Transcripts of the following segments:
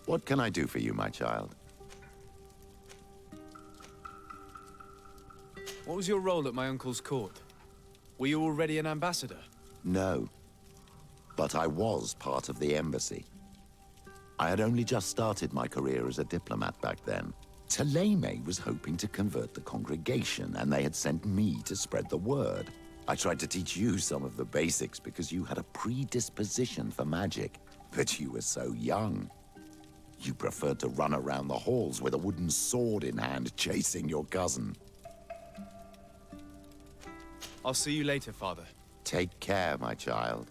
What can I do for you, my child? What was your role at my uncle's court? Were you already an ambassador? No. But I was part of the embassy. I had only just started my career as a diplomat back then. Taleme was hoping to convert the congregation, and they had sent me to spread the word. I tried to teach you some of the basics because you had a predisposition for magic, but you were so young. You preferred to run around the halls with a wooden sword in hand, chasing your cousin. I'll see you later, Father. Take care, my child.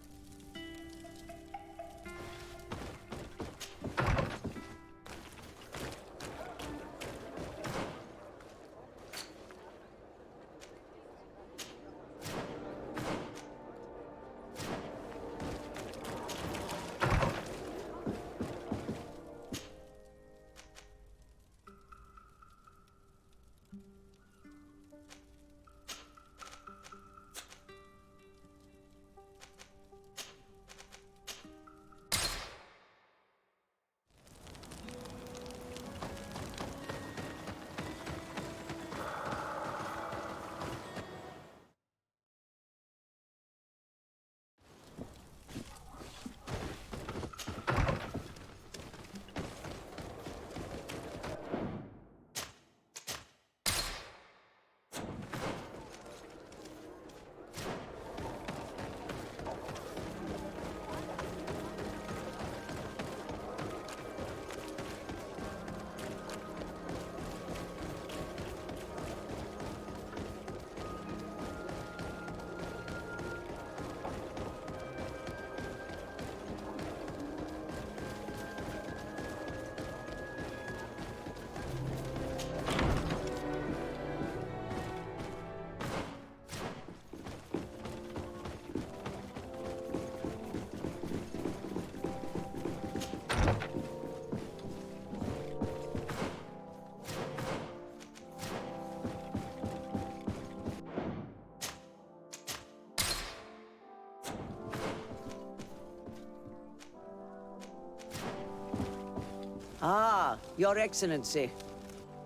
Ah, Your Excellency.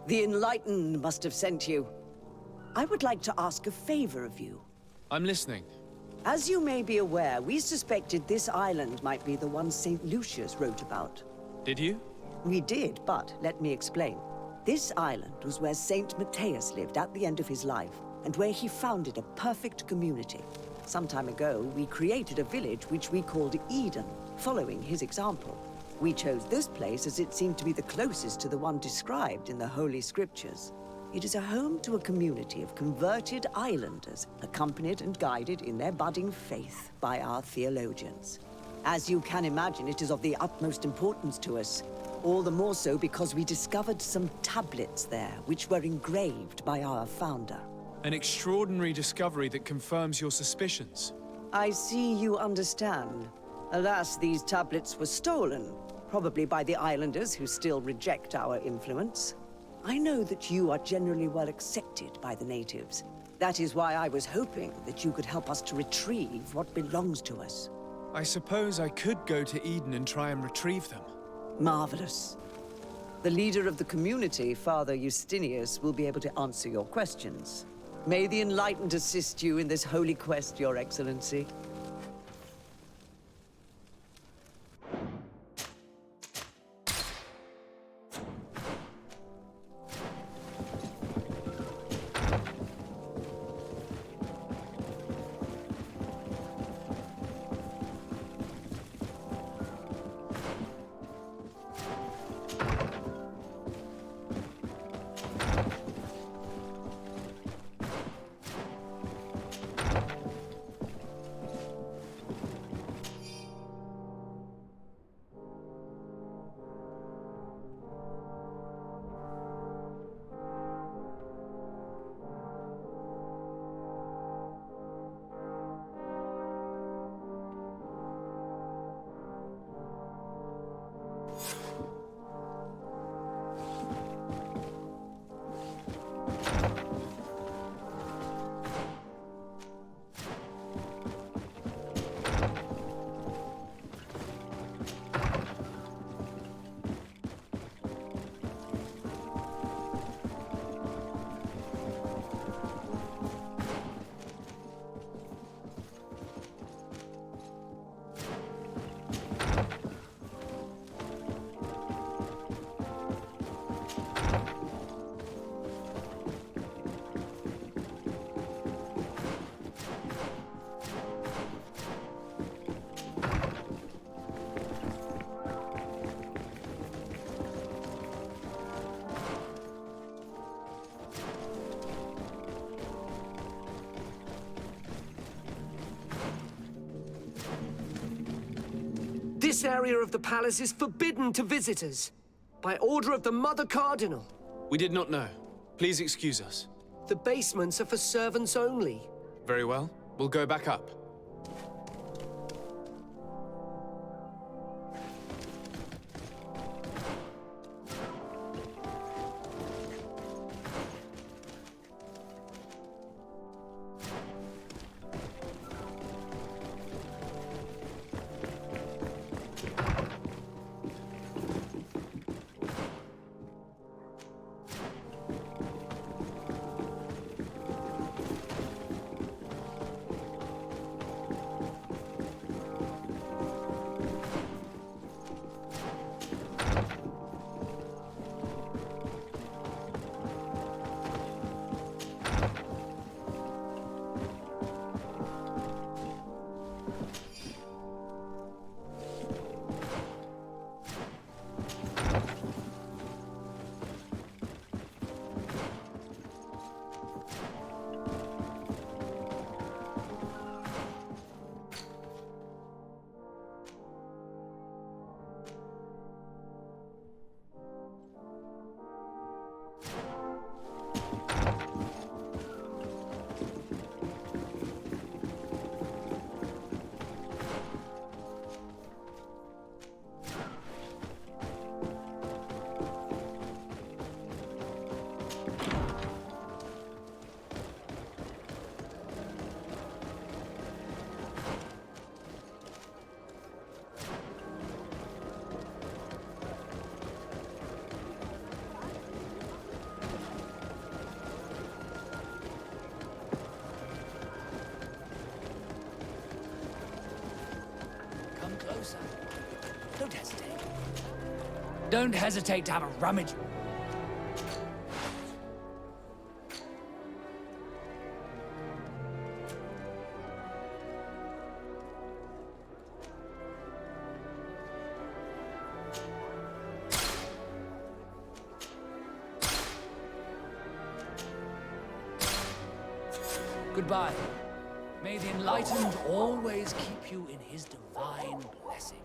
The Enlightened must have sent you. I would like to ask a favor of you. I'm listening. As you may be aware, we suspected this island might be the one St. Lucius wrote about. Did you? We did, but let me explain. This island was where Saint Matthias lived at the end of his life, and where he founded a perfect community. Some time ago, we created a village which we called Eden, following his example. We chose this place as it seemed to be the closest to the one described in the Holy Scriptures. It is a home to a community of converted islanders, accompanied and guided in their budding faith by our theologians. As you can imagine, it is of the utmost importance to us, all the more so because we discovered some tablets there, which were engraved by our founder. An extraordinary discovery that confirms your suspicions. I see you understand. Alas, these tablets were stolen, probably by the islanders who still reject our influence. I know that you are generally well accepted by the natives. That is why I was hoping that you could help us to retrieve what belongs to us. I suppose I could go to Eden and try and retrieve them. Marvelous. The leader of the community, Father Justinius, will be able to answer your questions. May the Enlightened assist you in this holy quest, Your Excellency. This area of the palace is forbidden to visitors. By order of the Mother Cardinal. We did not know. Please excuse us. The basements are for servants only. Very well. We'll go back up. Closer. Don't hesitate. Don't hesitate to have a rummage. Goodbye. May the Enlightened always keep you in his divine blessing.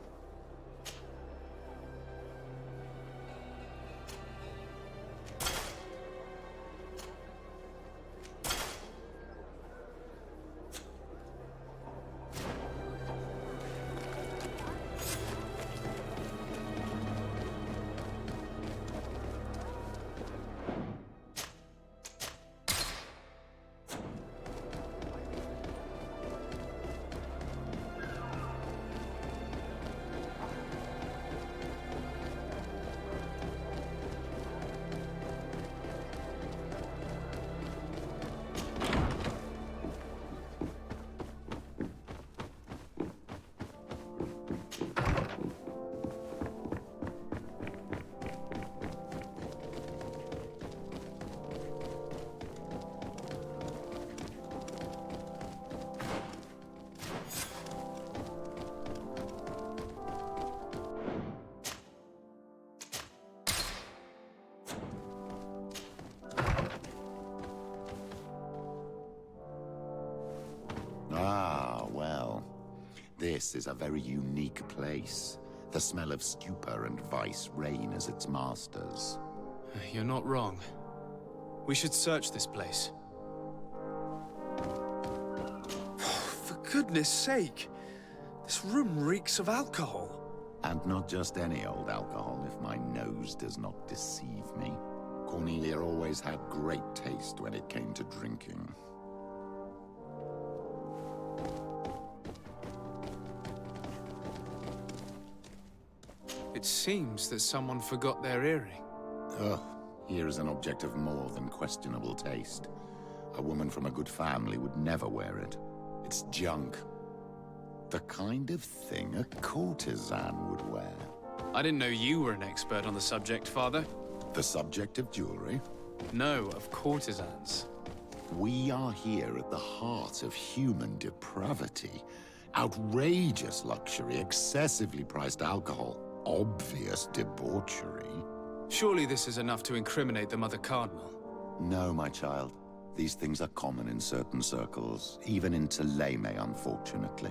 Ah, well. This is a very unique place. The smell of stupor and vice reign as its masters. You're not wrong. We should search this place. For goodness sake! This room reeks of alcohol. And not just any old alcohol, if my nose does not deceive me. Cornelia always had great taste when it came to drinking. It seems that someone forgot their earring. Ugh, here is an object of more than questionable taste. A woman from a good family would never wear it. It's junk. The kind of thing a courtesan would wear. I didn't know you were an expert on the subject, Father. The subject of jewelry? No, of courtesans. We are here at the heart of human depravity. Outrageous luxury, excessively priced alcohol, obvious debauchery. Surely this is enough to incriminate the Mother Cardinal. No, my child. These things are common in certain circles, even in Thélème, unfortunately.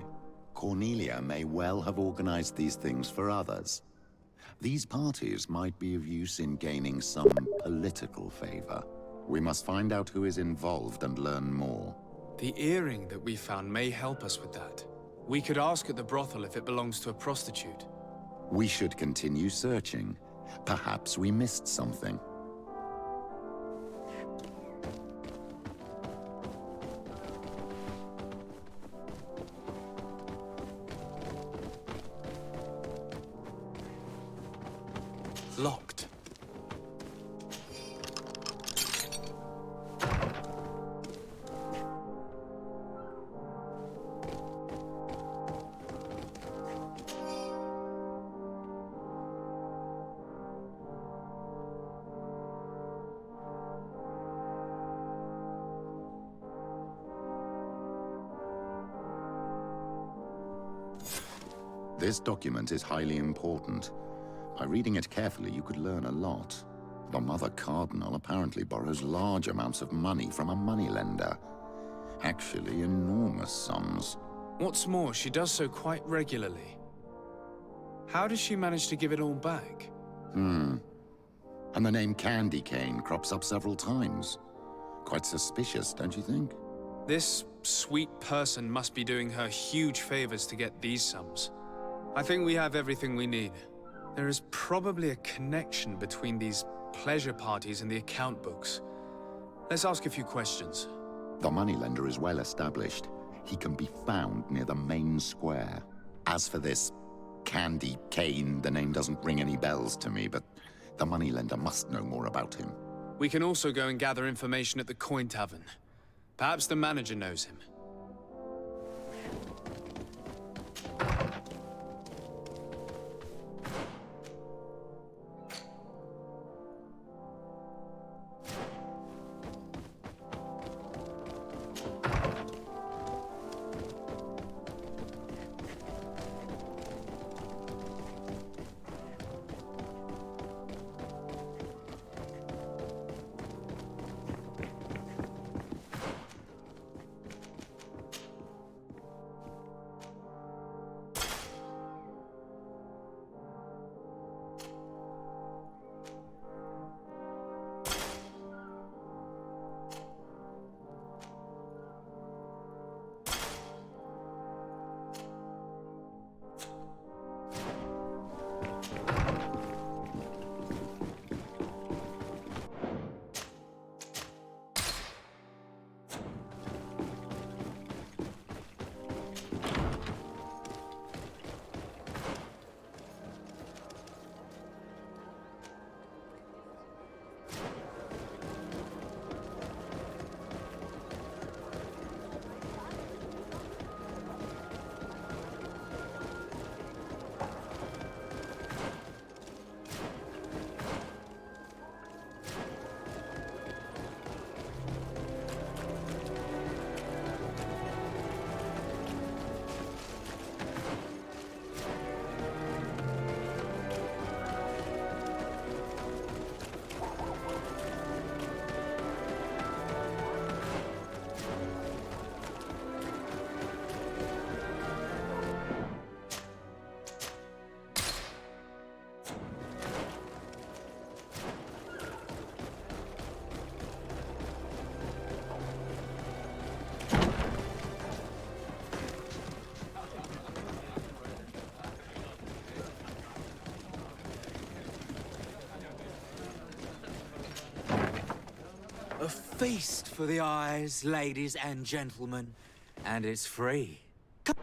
Cornelia may well have organized these things for others. These parties might be of use in gaining some political favor. We must find out who is involved and learn more. The earring that we found may help us with that. We could ask at the brothel if it belongs to a prostitute. We should continue searching. Perhaps we missed something. Locked. This document is highly important. By reading it carefully, you could learn a lot. The Mother Cardinal apparently borrows large amounts of money from a moneylender. Actually, enormous sums. What's more, she does so quite regularly. How does she manage to give it all back? And the name Candy Cane crops up several times. Quite suspicious, don't you think? This sweet person must be doing her huge favors to get these sums. I think we have everything we need. There is probably a connection between these pleasure parties and the account books. Let's ask a few questions. The moneylender is well established. He can be found near the main square. As for this Candy Cane, the name doesn't ring any bells to me, but the moneylender must know more about him. We can also go and gather information at the Coin Tavern. Perhaps the manager knows him. A feast for the eyes, ladies and gentlemen, and it's free. Come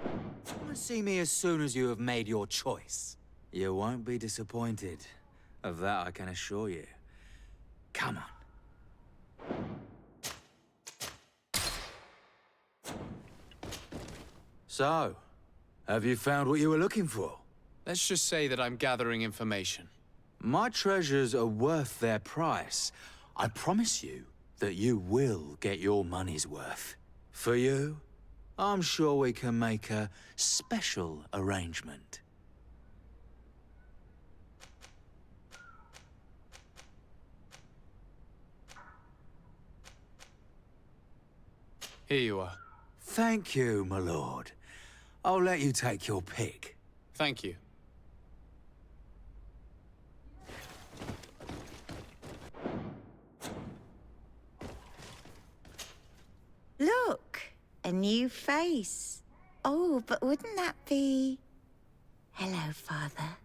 and see me as soon as you have made your choice. You won't be disappointed. Of that I can assure you. Come on. So, have you found what you were looking for? Let's just say that I'm gathering information. My treasures are worth their price. I promise you that you will get your money's worth. For you, I'm sure we can make a special arrangement. Here you are. Thank you, my lord. I'll let you take your pick. Thank you. Look, a new face. Oh, but wouldn't that be... Hello, Father.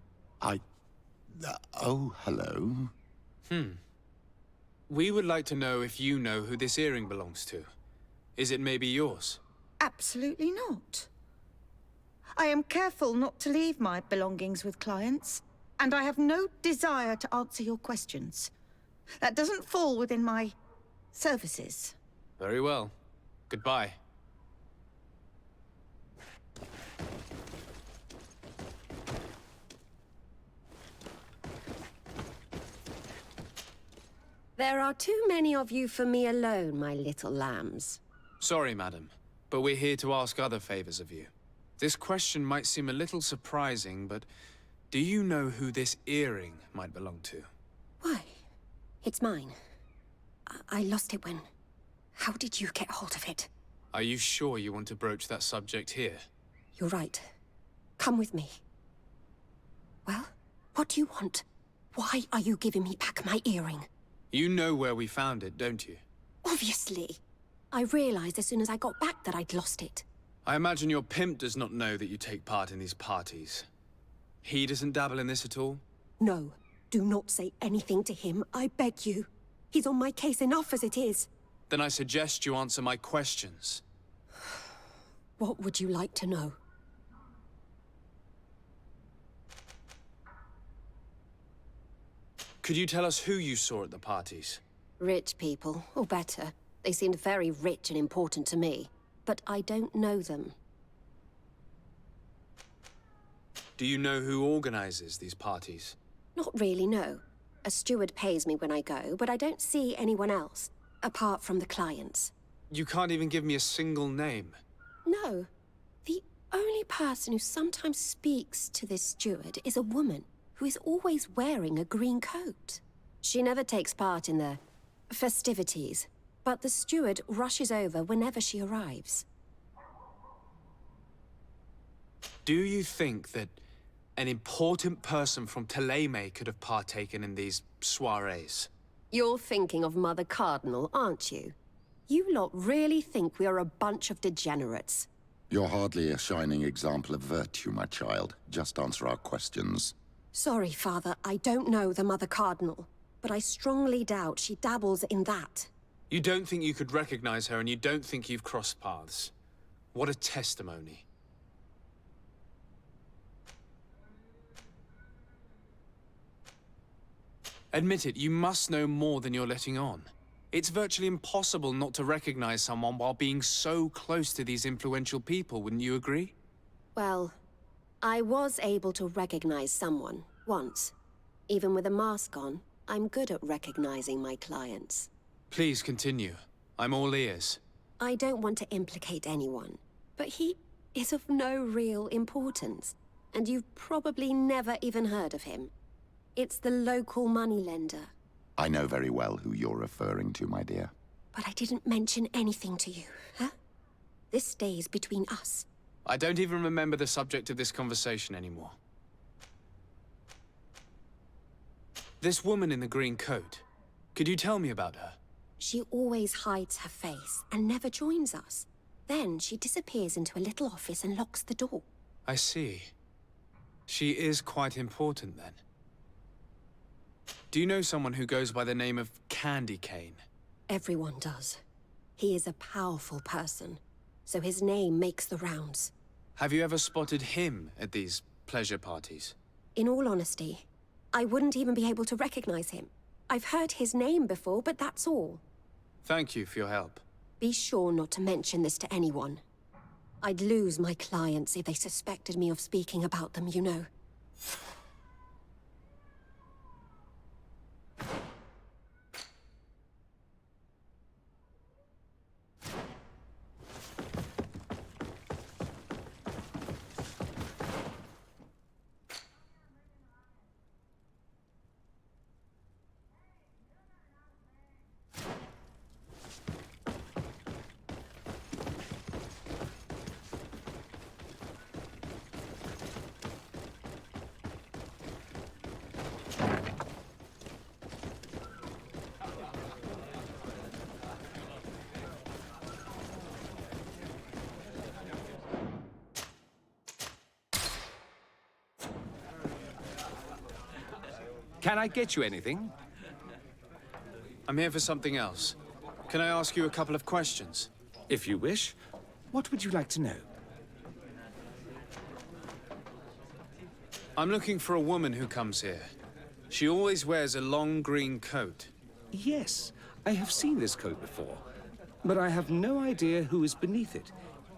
Oh, hello. We would like to know if you know who this earring belongs to. Is it maybe yours? Absolutely not. I am careful not to leave my belongings with clients, and I have no desire to answer your questions. That doesn't fall within my services. Very well. Goodbye. There are too many of you for me alone, my little lambs. Sorry, madam, but we're here to ask other favors of you. This question might seem a little surprising, but do you know who this earring might belong to? Why? It's mine. I lost it when... How did you get hold of it? Are you sure you want to broach that subject here? You're right. Come with me. Well, what do you want? Why are you giving me back my earring? You know where we found it, don't you? Obviously. I realized as soon as I got back that I'd lost it. I imagine your pimp does not know that you take part in these parties. He doesn't dabble in this at all? No. Do not say anything to him, I beg you. He's on my case enough as it is. Then I suggest you answer my questions. What would you like to know? Could you tell us who you saw at the parties? Rich people, or better. They seemed very rich and important to me. But I don't know them. Do you know who organizes these parties? Not really, no. A steward pays me when I go, but I don't see anyone else, apart from the clients. You can't even give me a single name. No. The only person who sometimes speaks to this steward is a woman who is always wearing a green coat. She never takes part in the festivities, but the steward rushes over whenever she arrives. Do you think that an important person from Thélème could have partaken in these soirees? You're thinking of Mother Cardinal, aren't you? You lot really think we are a bunch of degenerates. You're hardly a shining example of virtue, my child. Just answer our questions. Sorry, Father, I don't know the Mother Cardinal, but I strongly doubt she dabbles in that. You don't think you could recognize her, and you don't think you've crossed paths. What a testimony. Admit it, you must know more than you're letting on. It's virtually impossible not to recognize someone while being so close to these influential people, wouldn't you agree? Well, I was able to recognize someone, once. Even with a mask on, I'm good at recognizing my clients. Please continue. I'm all ears. I don't want to implicate anyone, but he is of no real importance, and you've probably never even heard of him. It's the local moneylender. I know very well who you're referring to, my dear. But I didn't mention anything to you, huh? This stays between us. I don't even remember the subject of this conversation anymore. This woman in the green coat, could you tell me about her? She always hides her face and never joins us. Then she disappears into a little office and locks the door. I see. She is quite important, then. Do you know someone who goes by the name of Candy Cane? Everyone does. He is a powerful person, so his name makes the rounds. Have you ever spotted him at these pleasure parties? In all honesty, I wouldn't even be able to recognize him. I've heard his name before, but that's all. Thank you for your help. Be sure not to mention this to anyone. I'd lose my clients if they suspected me of speaking about them, you know. Can I get you anything? I'm here for something else. Can I ask you a couple of questions? If you wish. What would you like to know? I'm looking for a woman who comes here. She always wears a long green coat. Yes, I have seen this coat before, but I have no idea who is beneath it,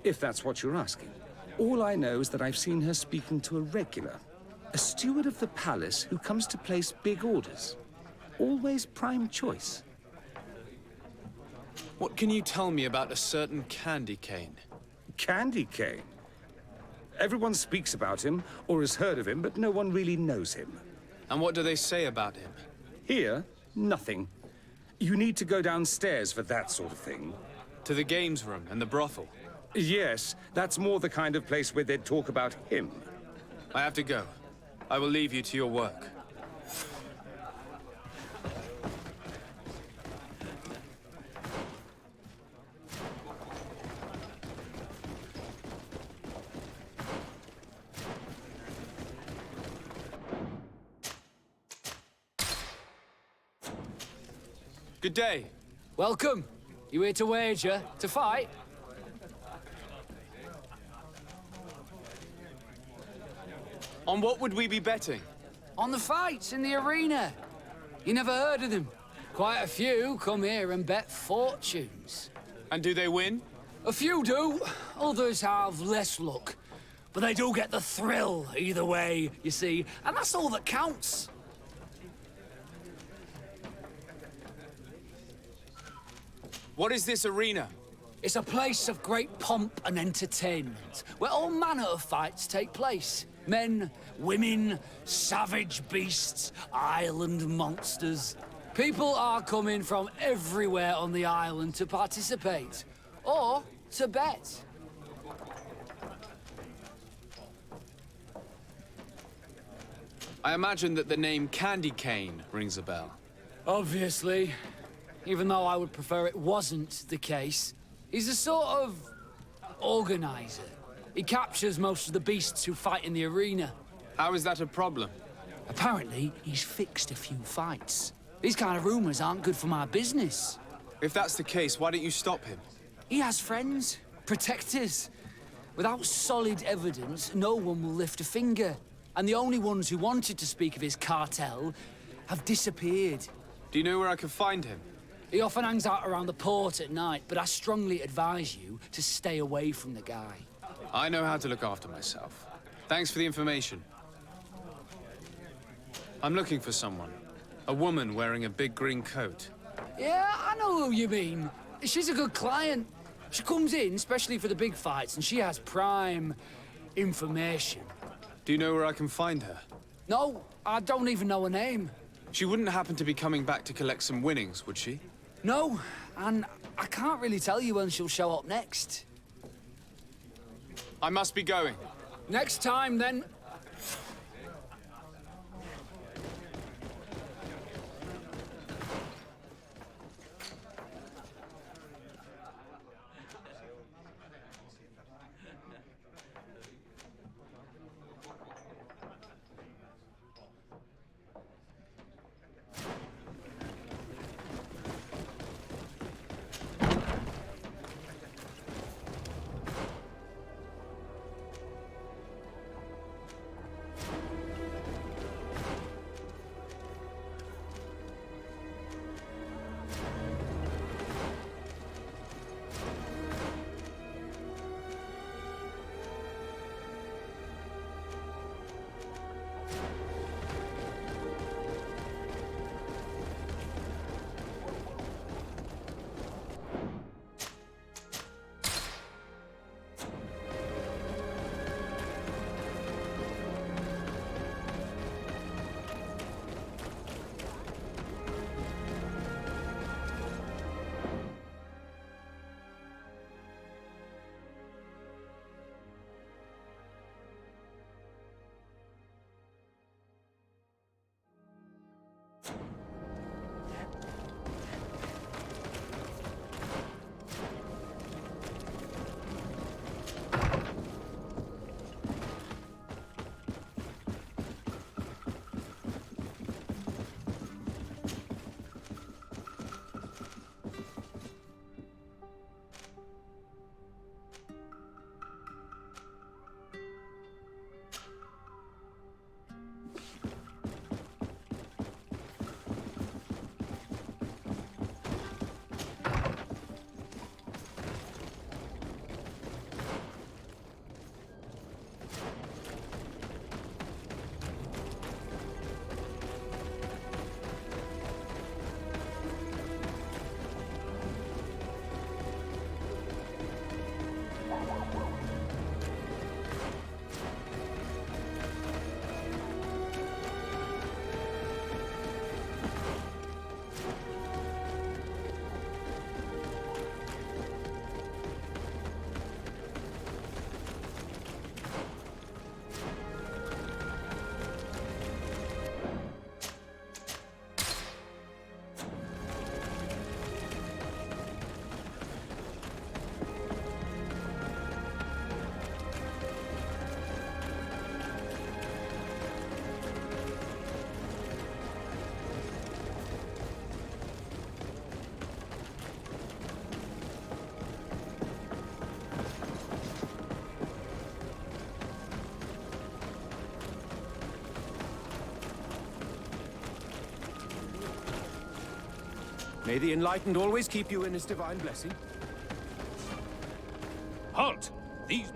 if that's what you're asking. All I know is that I've seen her speaking to a regular, a steward of the palace who comes to place big orders. Always prime choice. What can you tell me about a certain Candy Cane? Candy Cane? Everyone speaks about him, or has heard of him, but no one really knows him. And what do they say about him? Here, nothing. You need to go downstairs for that sort of thing. To the games room and the brothel? Yes, that's more the kind of place where they'd talk about him. I have to go. I will leave you to your work. Good day. Welcome. You here to wager? To fight? On what would we be betting? On the fights in the arena. You never heard of them? Quite a few come here and bet fortunes. And do they win? A few do. Others have less luck. But they do get the thrill either way, you see. And that's all that counts. What is this arena? It's a place of great pomp and entertainment, where all manner of fights take place. Men, women, savage beasts, island monsters. People are coming from everywhere on the island to participate, or to bet. I imagine that the name Candy Cane rings a bell. Obviously. Even though I would prefer it wasn't the case. He's a sort of organizer. He captures most of the beasts who fight in the arena. How is that a problem? Apparently, he's fixed a few fights. These kind of rumors aren't good for my business. If that's the case, why don't you stop him? He has friends, protectors. Without solid evidence, no one will lift a finger. And the only ones who wanted to speak of his cartel have disappeared. Do you know where I can find him? He often hangs out around the port at night, but I strongly advise you to stay away from the guy. I know how to look after myself. Thanks for the information. I'm looking for someone. A woman wearing a big green coat. Yeah, I know who you mean. She's a good client. She comes in, especially for the big fights, and she has prime information. Do you know where I can find her? No, I don't even know her name. She wouldn't happen to be coming back to collect some winnings, would she? No, and I can't really tell you when she'll show up next. I must be going. Next time, then. May the Enlightened always keep you in his divine blessing. Halt! These...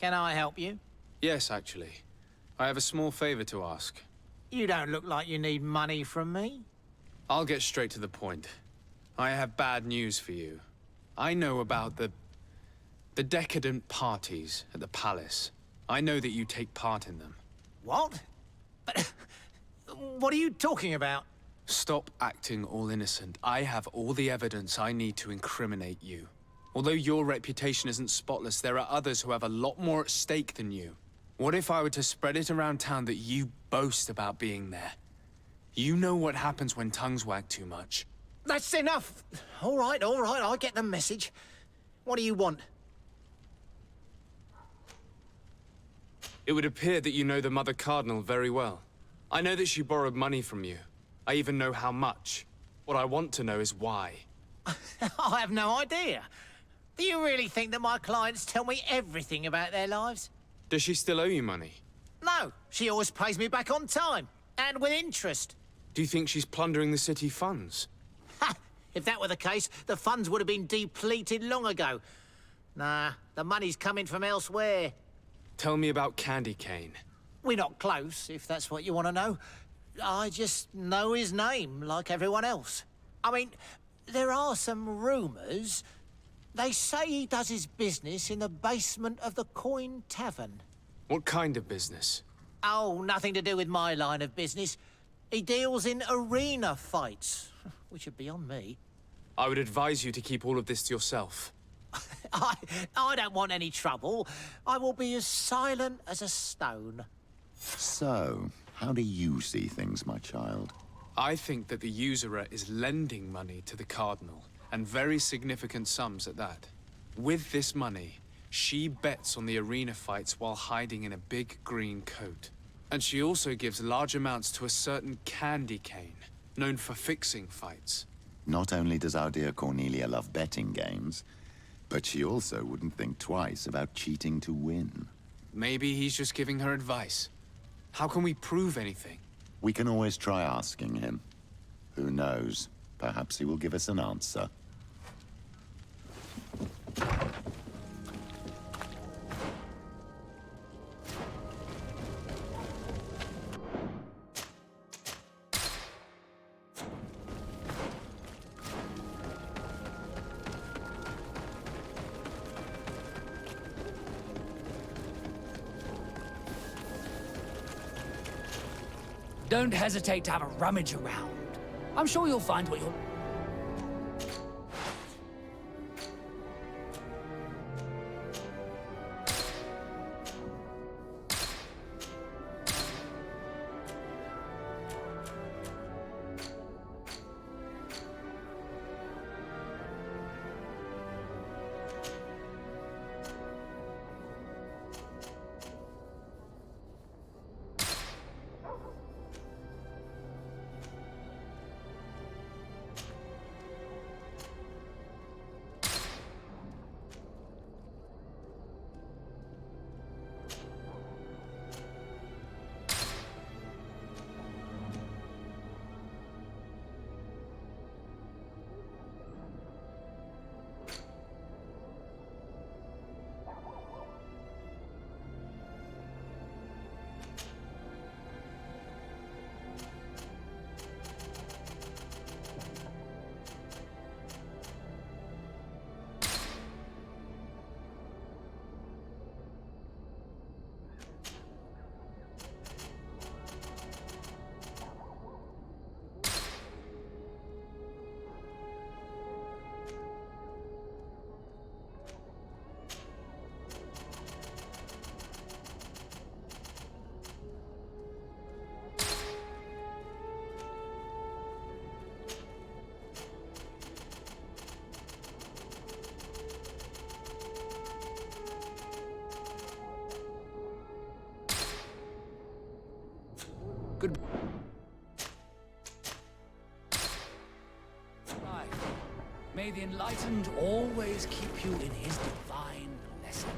Can I help you? Yes, actually. I have a small favor to ask. You don't look like you need money from me. I'll get straight to the point. I have bad news for you. I know about the decadent parties at the palace. I know that you take part in them. What? But what are you talking about? Stop acting all innocent. I have all the evidence I need to incriminate you. Although your reputation isn't spotless, there are others who have a lot more at stake than you. What if I were to spread it around town that you boast about being there? You know what happens when tongues wag too much. That's enough. All right, I get the message. What do you want? It would appear that you know the Mother Cardinal very well. I know that she borrowed money from you. I even know how much. What I want to know is why. I have no idea. Do you really think that my clients tell me everything about their lives? Does she still owe you money? No, she always pays me back on time, and with interest. Do you think she's plundering the city funds? Ha! If that were the case, the funds would have been depleted long ago. Nah, the money's coming from elsewhere. Tell me about Candy Cane. We're not close, if that's what you want to know. I just know his name, like everyone else. I mean, there are some rumours. They say he does his business in the basement of the Coin Tavern. What kind of business? Oh, nothing to do with my line of business. He deals in arena fights, which are beyond me. I would advise you to keep all of this to yourself. I don't want any trouble. I will be as silent as a stone. So, how do you see things, my child? I think that the usurer is lending money to the Cardinal, and very significant sums at that. With this money, she bets on the arena fights while hiding in a big green coat. And she also gives large amounts to a certain Candy Cane, known for fixing fights. Not only does our dear Cornelia love betting games, but she also wouldn't think twice about cheating to win. Maybe he's just giving her advice. How can we prove anything? We can always try asking him. Who knows? Perhaps he will give us an answer. Don't hesitate to have a rummage around. I'm sure you'll find what you'll... Goodbye. May the enlightened always keep you in his divine blessing.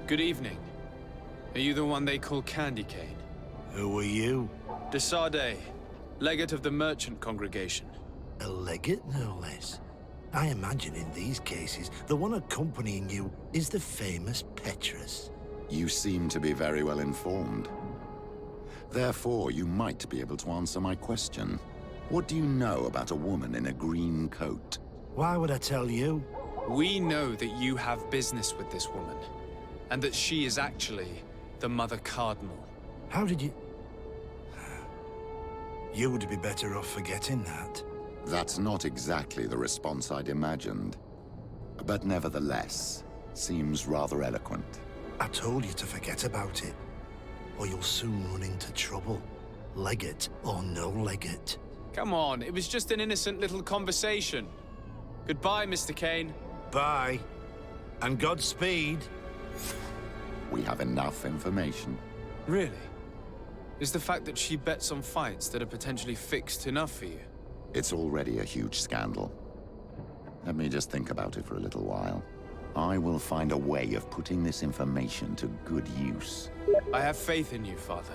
Good evening. Are you the one they call Candy Cane? Who are you? De Sardet, legate of the merchant congregation. A legate, no less. I imagine in these cases, the one accompanying you is the famous Petrus. You seem to be very well informed. Therefore, you might be able to answer my question. What do you know about a woman in a green coat? Why would I tell you? We know that you have business with this woman, and that she is actually the Mother Cardinal. How did you... You would be better off forgetting that. That's not exactly the response I'd imagined. But nevertheless, seems rather eloquent. I told you to forget about it, or you'll soon run into trouble. Legate or no legate. Come on, it was just an innocent little conversation. Goodbye, Mr. Kane. Bye. And Godspeed. We have enough information. Really? Is the fact that she bets on fights that are potentially fixed enough for you? It's already a huge scandal. Let me just think about it for a little while. I will find a way of putting this information to good use. I have faith in you, Father.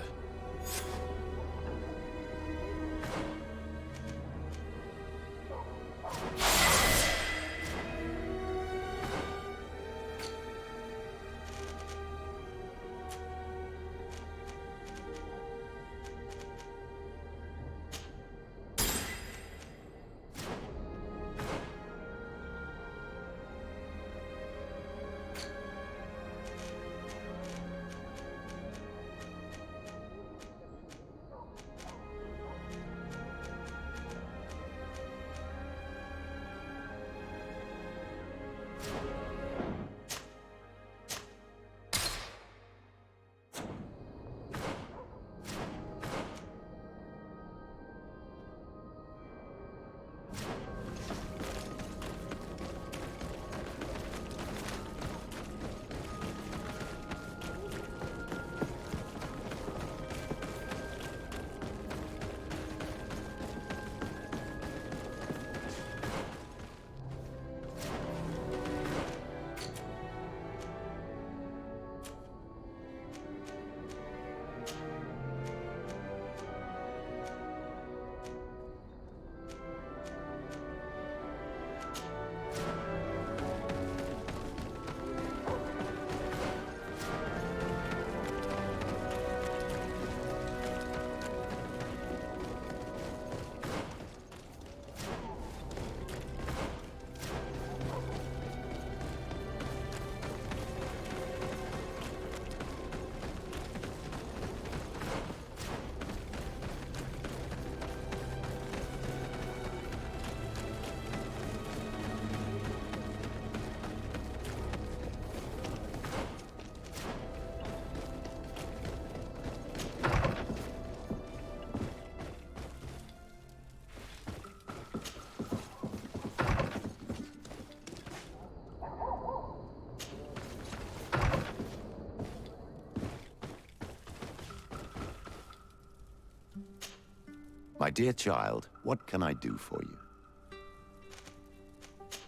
My dear child, what can I do for you?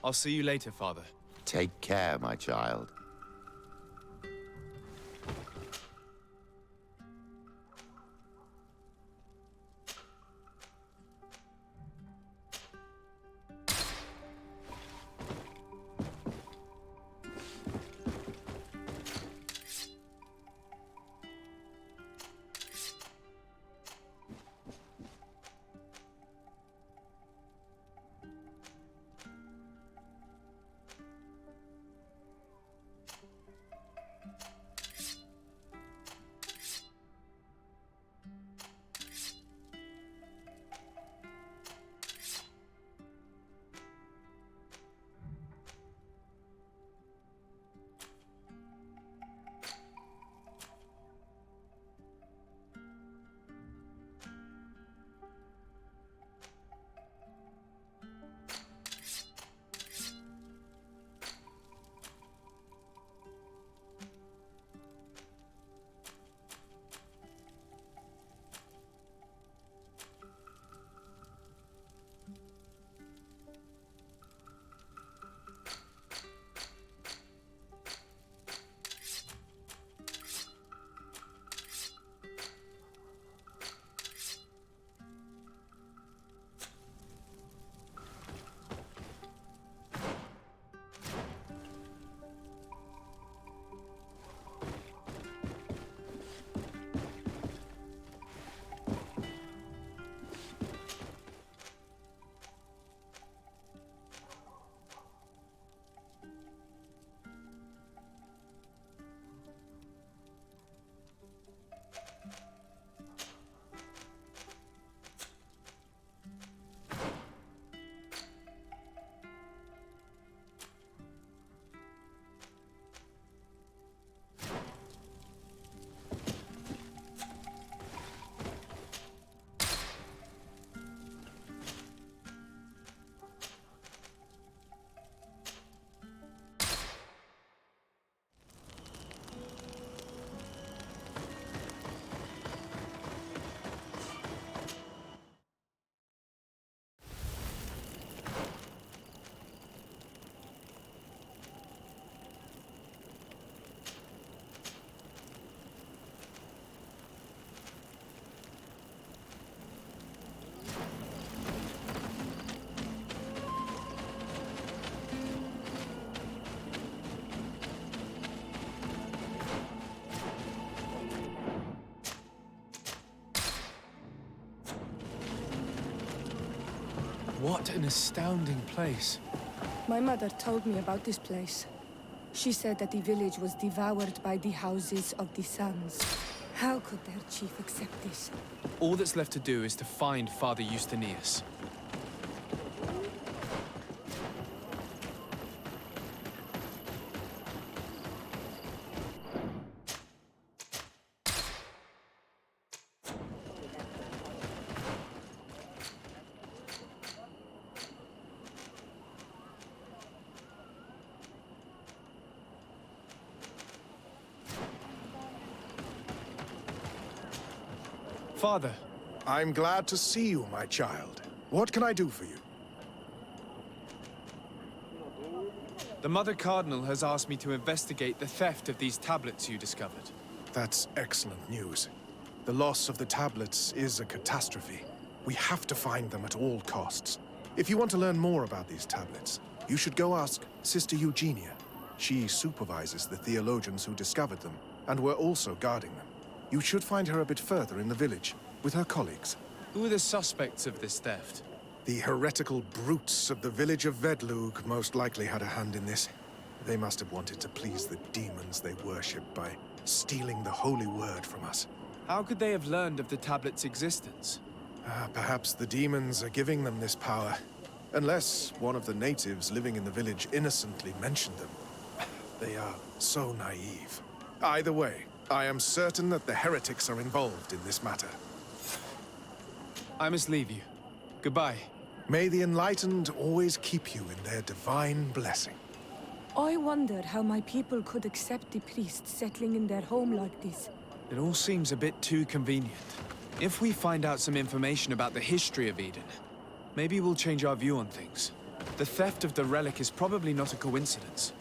I'll see you later, Father. Take care, my child. What an astounding place. My mother told me about this place. She said that the village was devoured by the houses of the Suns. How could their chief accept this? All that's left to do is to find Father Justinius. Father. I'm glad to see you, my child. What can I do for you? The Mother Cardinal has asked me to investigate the theft of these tablets you discovered. That's excellent news. The loss of the tablets is a catastrophe. We have to find them at all costs. If you want to learn more about these tablets, you should go ask Sister Eugenia. She supervises the theologians who discovered them, and were also guarding them. You should find her a bit further in the village, with her colleagues. Who are the suspects of this theft? The heretical brutes of the village of Vedlug most likely had a hand in this. They must have wanted to please the demons they worship by stealing the holy word from us. How could they have learned of the tablet's existence? Perhaps the demons are giving them this power. Unless one of the natives living in the village innocently mentioned them. They are so naive. Either way, I am certain that the heretics are involved in this matter. I must leave you. Goodbye. May the enlightened always keep you in their divine blessing. I wondered how my people could accept the priests settling in their home like this. It all seems a bit too convenient. If we find out some information about the history of Eden, maybe we'll change our view on things. The theft of the relic is probably not a coincidence.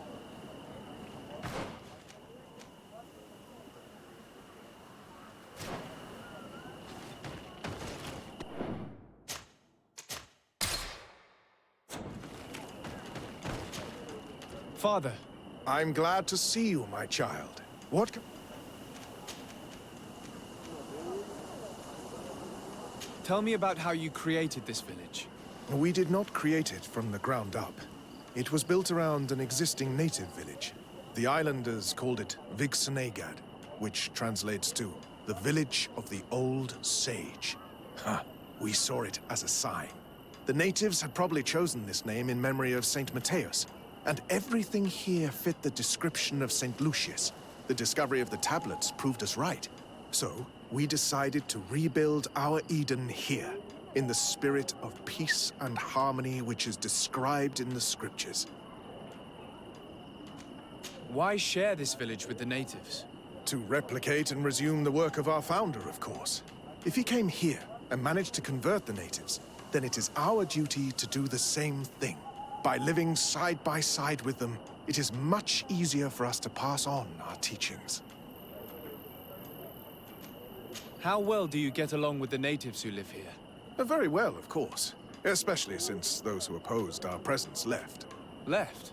Father. I'm glad to see you, my child. What can... Tell me about how you created this village. We did not create it from the ground up. It was built around an existing native village. The islanders called it Vixenagad, which translates to the Village of the Old Sage. We saw it as a sign. The natives had probably chosen this name in memory of Saint Matthias, and everything here fit the description of Saint Lucius. The discovery of the tablets proved us right. So, we decided to rebuild our Eden here, in the spirit of peace and harmony which is described in the scriptures. Why share this village with the natives? To replicate and resume the work of our founder, of course. If he came here and managed to convert the natives, then it is our duty to do the same thing. By living side by side with them, it is much easier for us to pass on our teachings. How well do you get along with the natives who live here? Very well, of course. Especially since those who opposed our presence left. Left?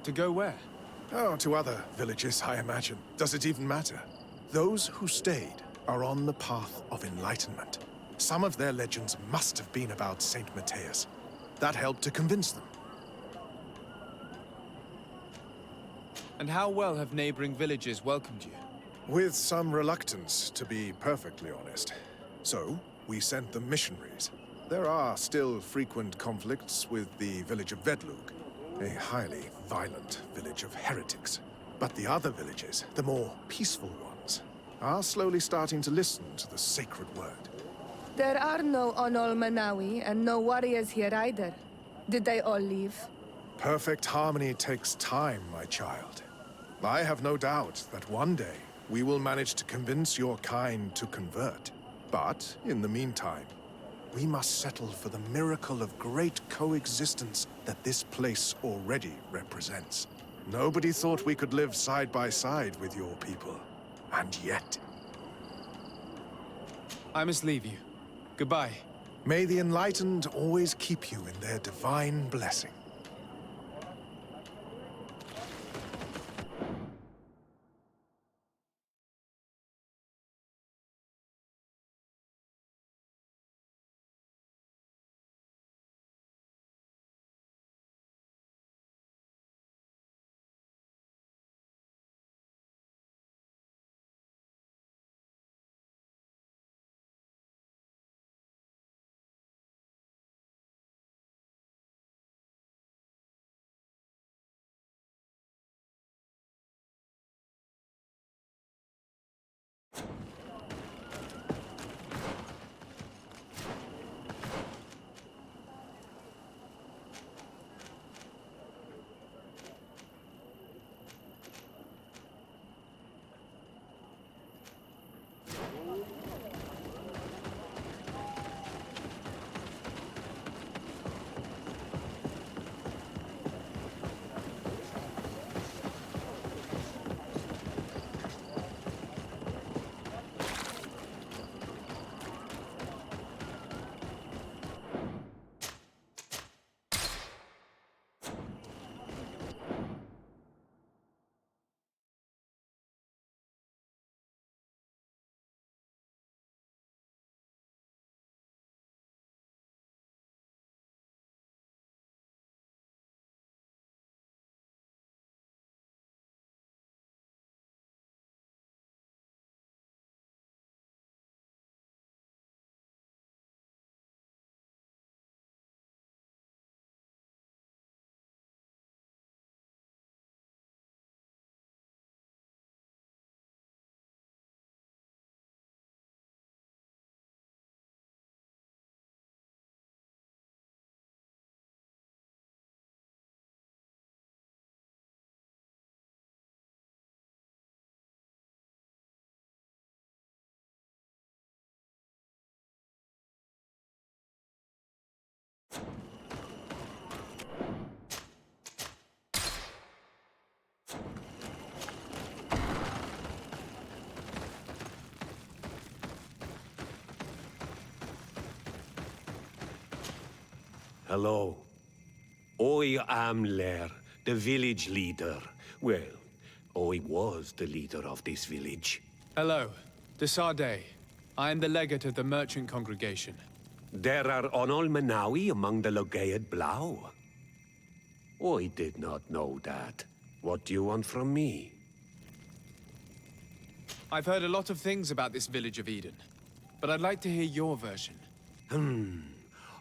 To go where? Oh, to other villages, I imagine. Does it even matter? Those who stayed are on the path of enlightenment. Some of their legends must have been about Saint Matthias. That helped to convince them. And how well have neighboring villages welcomed you? With some reluctance, to be perfectly honest. So, we sent them missionaries. There are still frequent conflicts with the village of Vedlug, a highly violent village of heretics. But the other villages, the more peaceful ones, are slowly starting to listen to the sacred word. There are no Onol Manawi and no warriors here either. Did they all leave? Perfect harmony takes time, my child. I have no doubt that one day we will manage to convince your kind to convert. But, in the meantime, we must settle for the miracle of great coexistence that this place already represents. Nobody thought we could live side by side with your people. And yet... I must leave you. Goodbye. May the enlightened always keep you in their divine blessing. Hello. I am Lair, the village leader. Well, I was the leader of this village. Hello. Desarde. I am the legate of the merchant congregation. There are Onol Menawi among the Logead Blau. I did not know that. What do you want from me? I've heard a lot of things about this village of Eden, but I'd like to hear your version.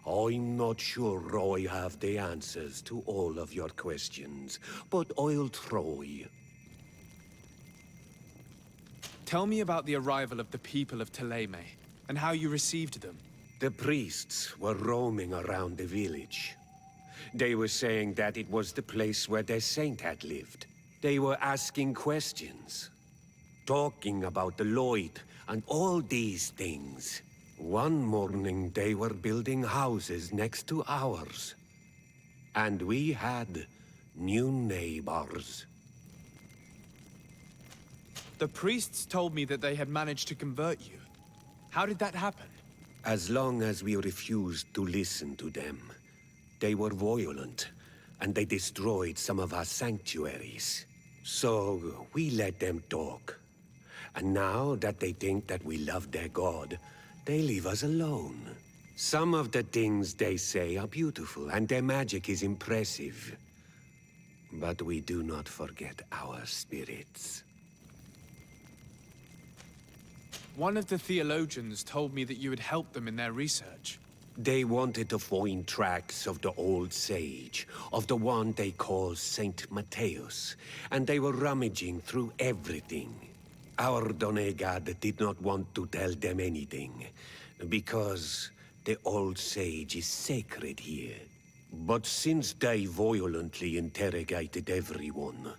I'm not sure I have the answers to all of your questions, but I'll try. Tell me about the arrival of the people of Thélème, and how you received them. The priests were roaming around the village. They were saying that it was the place where their saint had lived. They were asking questions, talking about the Lloyd and all these things. One morning they were building houses next to ours. And we had new neighbors. The priests told me that they had managed to convert you. How did that happen? As long as we refused to listen to them, they were violent, and they destroyed some of our sanctuaries. So we let them talk. And now that they think that we love their god, they leave us alone. Some of the things they say are beautiful, and their magic is impressive. But we do not forget our spirits. One of the theologians told me that you had helped them in their research. They wanted to find tracks of the old sage, of the one they call Saint Matthäus, and they were rummaging through everything. Our Donegad did not want to tell them anything, because the old sage is sacred here. But since they violently interrogated everyone,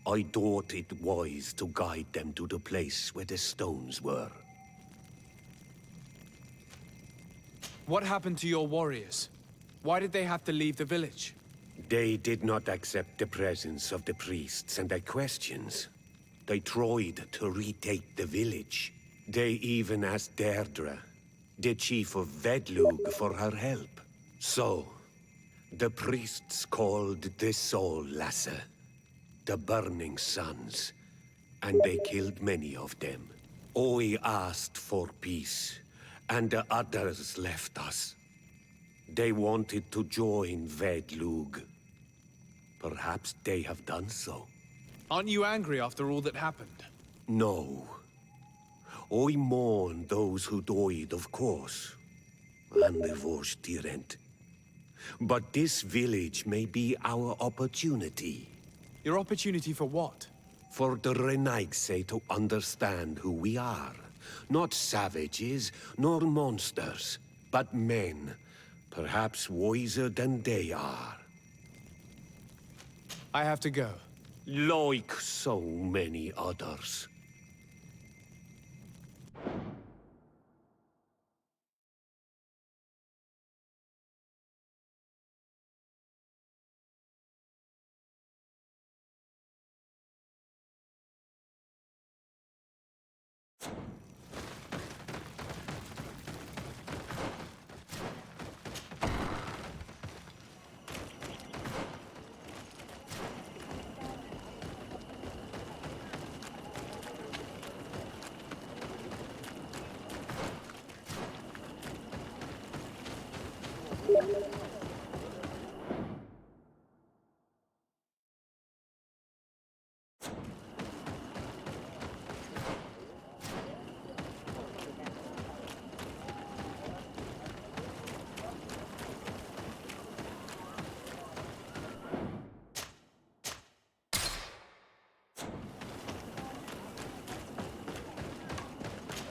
I thought it wise to guide them to the place where the stones were. What happened to your warriors? Why did they have to leave the village? They did not accept the presence of the priests and their questions. They tried to retake the village. They even asked Deirdre, the chief of Vedlug, for her help. So, the priests called the Soul Lasser, the Burning Suns, and they killed many of them. I asked for peace, and the others left us. They wanted to join Vedlug. Perhaps they have done so. Aren't you angry after all that happened? No. I mourn those who died, of course. And the Vorstyrent. But this village may be our opportunity. Your opportunity for what? For the Renaigse to understand who we are. Not savages, nor monsters, but men. Perhaps wiser than they are. I have to go. Like so many others.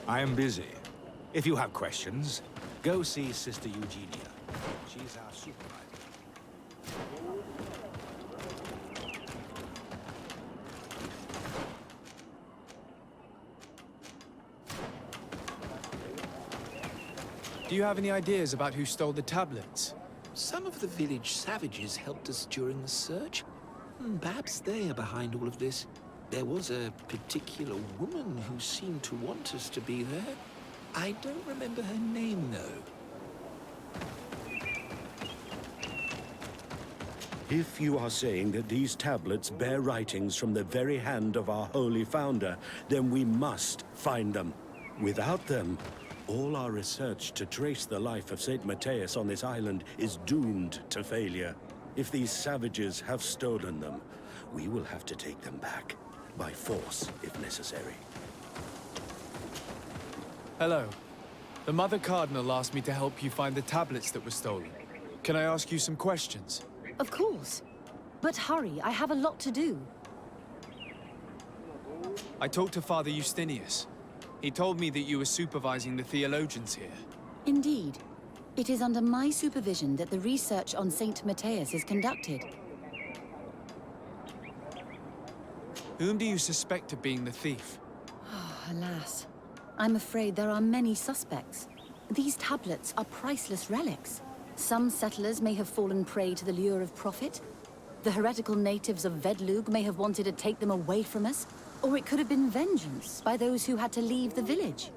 I am busy. If you have questions, go see Sister Eugenia. She's our supervisor. Do you have any ideas about who stole the tablets? Some of the village savages helped us during the search. Perhaps they are behind all of this. There was a particular woman who seemed to want us to be there. I don't remember her name, though. If you are saying that these tablets bear writings from the very hand of our holy founder, then we must find them. Without them, all our research to trace the life of St. Matthias on this island is doomed to failure. If these savages have stolen them, we will have to take them back, by force if necessary. Hello. The Mother Cardinal asked me to help you find the tablets that were stolen. Can I ask you some questions? Of course. But hurry, I have a lot to do. I talked to Father Justinius. He told me that you were supervising the theologians here. Indeed. It is under my supervision that the research on Saint Matthias is conducted. Whom do you suspect of being the thief? Alas. I'm afraid there are many suspects. These tablets are priceless relics. Some settlers may have fallen prey to the lure of profit. The heretical natives of Vedlug may have wanted to take them away from us. Or it could have been vengeance by those who had to leave the village.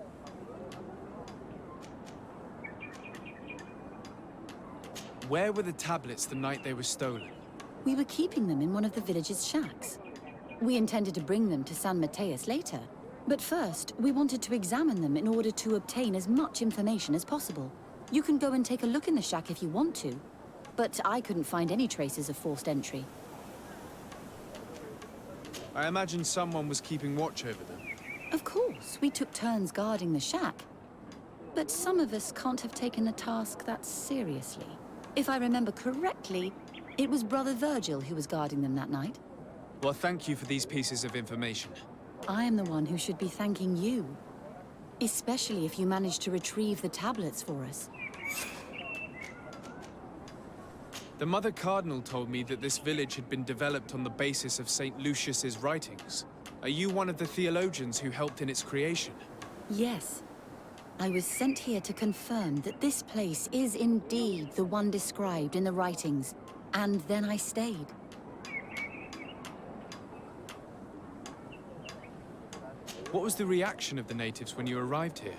Where were the tablets the night they were stolen? We were keeping them in one of the village's shacks. We intended to bring them to San Matthias later. But first, we wanted to examine them in order to obtain as much information as possible. You can go and take a look in the shack if you want to. But I couldn't find any traces of forced entry. I imagine someone was keeping watch over them. Of course, we took turns guarding the shack. But some of us can't have taken the task that seriously. If I remember correctly, it was Brother Virgil who was guarding them that night. Well, thank you for these pieces of information. I am the one who should be thanking you. Especially if you managed to retrieve the tablets for us. The Mother Cardinal told me that this village had been developed on the basis of St. Lucius's writings. Are you one of the theologians who helped in its creation? Yes. I was sent here to confirm that this place is indeed the one described in the writings, and then I stayed. What was the reaction of the natives when you arrived here?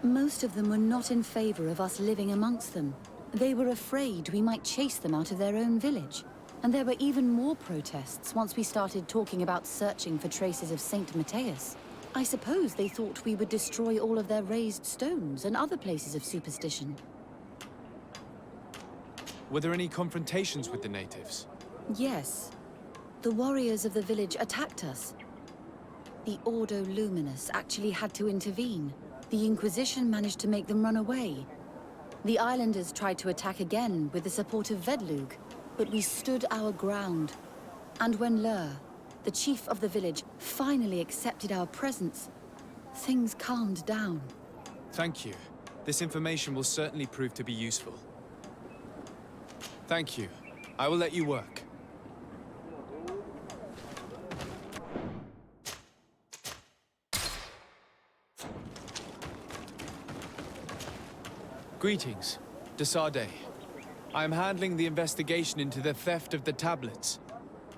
Most of them were not in favor of us living amongst them. They were afraid we might chase them out of their own village. And there were even more protests once we started talking about searching for traces of Saint Matthias. I suppose they thought we would destroy all of their raised stones and other places of superstition. Were there any confrontations with the natives? Yes. The warriors of the village attacked us. The Ordo Luminous actually had to intervene. The Inquisition managed to make them run away. The islanders tried to attack again with the support of Vedlug, but we stood our ground. And when Lur, the chief of the village, finally accepted our presence, things calmed down. Thank you. This information will certainly prove to be useful. Thank you. I will let you work. Greetings. Desarde. I am handling the investigation into the theft of the tablets.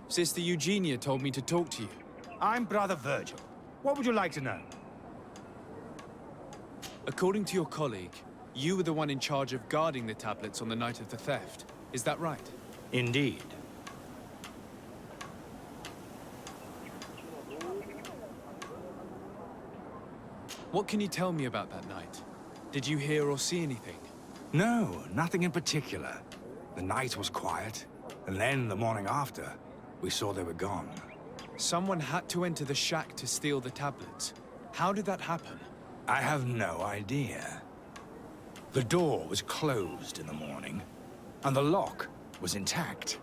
Sister Eugenia told me to talk to you. I'm Brother Virgil. What would you like to know? According to your colleague, you were the one in charge of guarding the tablets on the night of the theft. Is that right? Indeed. What can you tell me about that night? Did you hear or see anything? No, nothing in particular. The night was quiet, and then the morning after, we saw they were gone. Someone had to enter the shack to steal the tablets. How did that happen? I have no idea. The door was closed in the morning, and the lock was intact.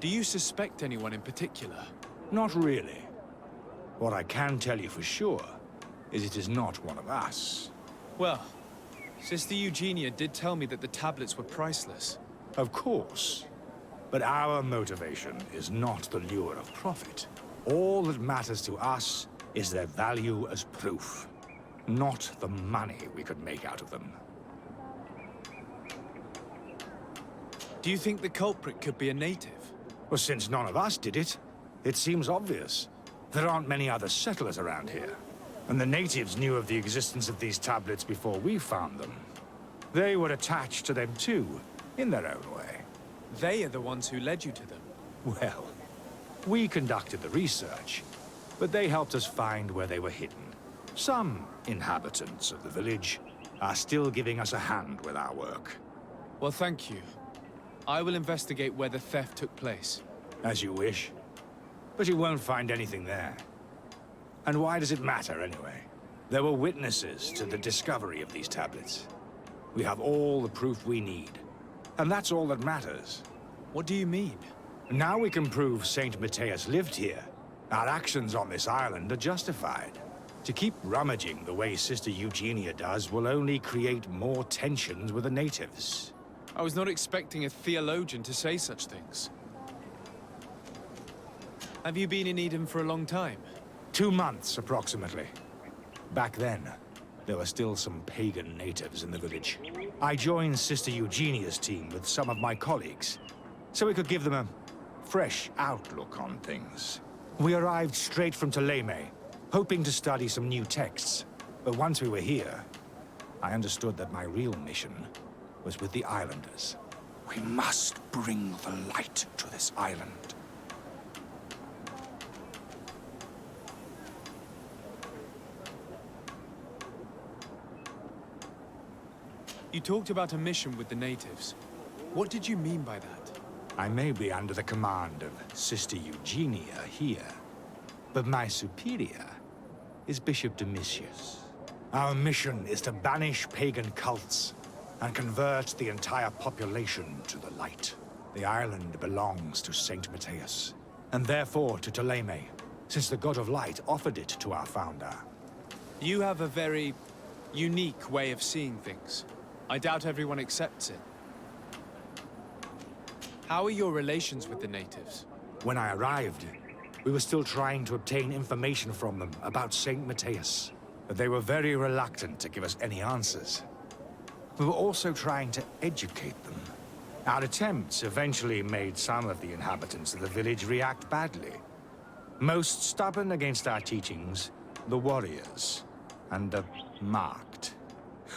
Do you suspect anyone in particular? Not really. What I can tell you for sure is it is not one of us. Well, Sister Eugenia did tell me that the tablets were priceless. Of course. But our motivation is not the lure of profit. All that matters to us is their value as proof, not the money we could make out of them. Do you think the culprit could be a native? Well, since none of us did it, it seems obvious. There aren't many other settlers around here, and the natives knew of the existence of these tablets before we found them. They were attached to them too, in their own way. They are the ones who led you to them. Well, we conducted the research, but they helped us find where they were hidden. Some inhabitants of the village are still giving us a hand with our work. Well, thank you. I will investigate where the theft took place. As you wish. But you won't find anything there. And why does it matter, anyway? There were witnesses to the discovery of these tablets. We have all the proof we need. And that's all that matters. What do you mean? Now we can prove Saint Matthias lived here. Our actions on this island are justified. To keep rummaging the way Sister Eugenia does will only create more tensions with the natives. I was not expecting a theologian to say such things. Have you been in Eden for a long time? 2 months, approximately. Back then, there were still some pagan natives in the village. I joined Sister Eugenia's team with some of my colleagues, so we could give them a fresh outlook on things. We arrived straight from Ptolemy, hoping to study some new texts. But once we were here, I understood that my real mission was with the islanders. We must bring the light to this island. You talked about a mission with the natives. What did you mean by that? I may be under the command of Sister Eugenia here, but my superior is Bishop Domitius. Our mission is to banish pagan cults and convert the entire population to the light. The island belongs to Saint Matthias, and therefore to Ptolemy, since the God of Light offered it to our founder. You have a very unique way of seeing things. I doubt everyone accepts it. How are your relations with the natives? When I arrived, we were still trying to obtain information from them about Saint Matthias, but they were very reluctant to give us any answers. We were also trying to educate them. Our attempts eventually made some of the inhabitants of the village react badly. Most stubborn against our teachings, the warriors, and the marked.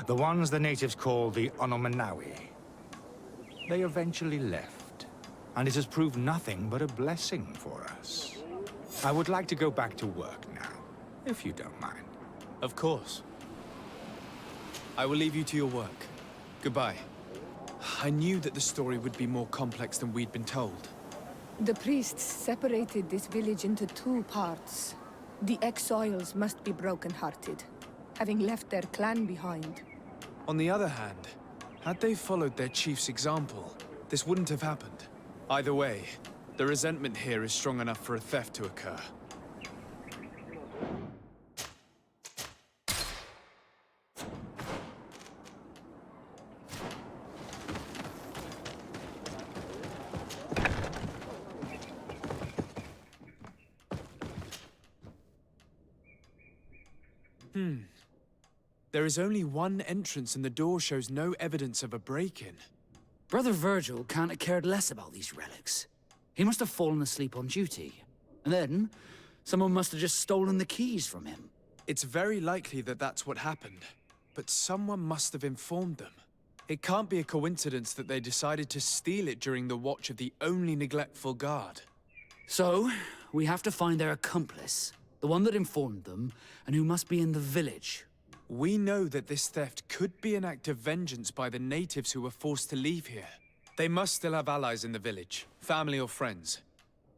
The ones the natives call the Onomanawi. They eventually left, and it has proved nothing but a blessing for us. I would like to go back to work now, if you don't mind. Of course. I will leave you to your work. Goodbye. I knew that the story would be more complex than we'd been told. The priests separated this village into 2 parts. The exiles must be broken-hearted, having left their clan behind. On the other hand, had they followed their chief's example, this wouldn't have happened. Either way, the resentment here is strong enough for a theft to occur. There is only one entrance and the door shows no evidence of a break-in. Brother Virgil can't have cared less about these relics. He must have fallen asleep on duty. And then, someone must have just stolen the keys from him. It's very likely that that's what happened. But someone must have informed them. It can't be a coincidence that they decided to steal it during the watch of the only neglectful guard. So, we have to find their accomplice. The one that informed them, and who must be in the village. We know that this theft could be an act of vengeance by the natives who were forced to leave here. They must still have allies in the village, family or friends.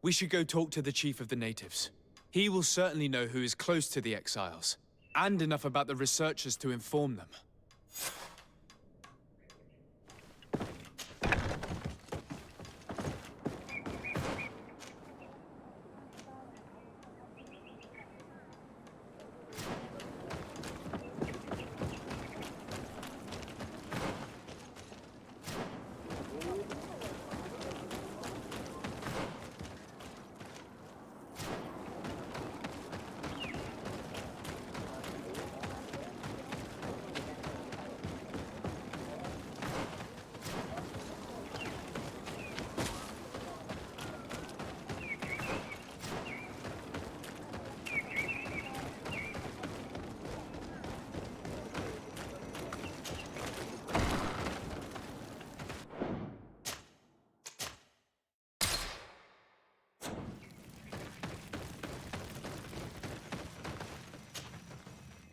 We should go talk to the chief of the natives. He will certainly know who is close to the exiles, and enough about the researchers to inform them.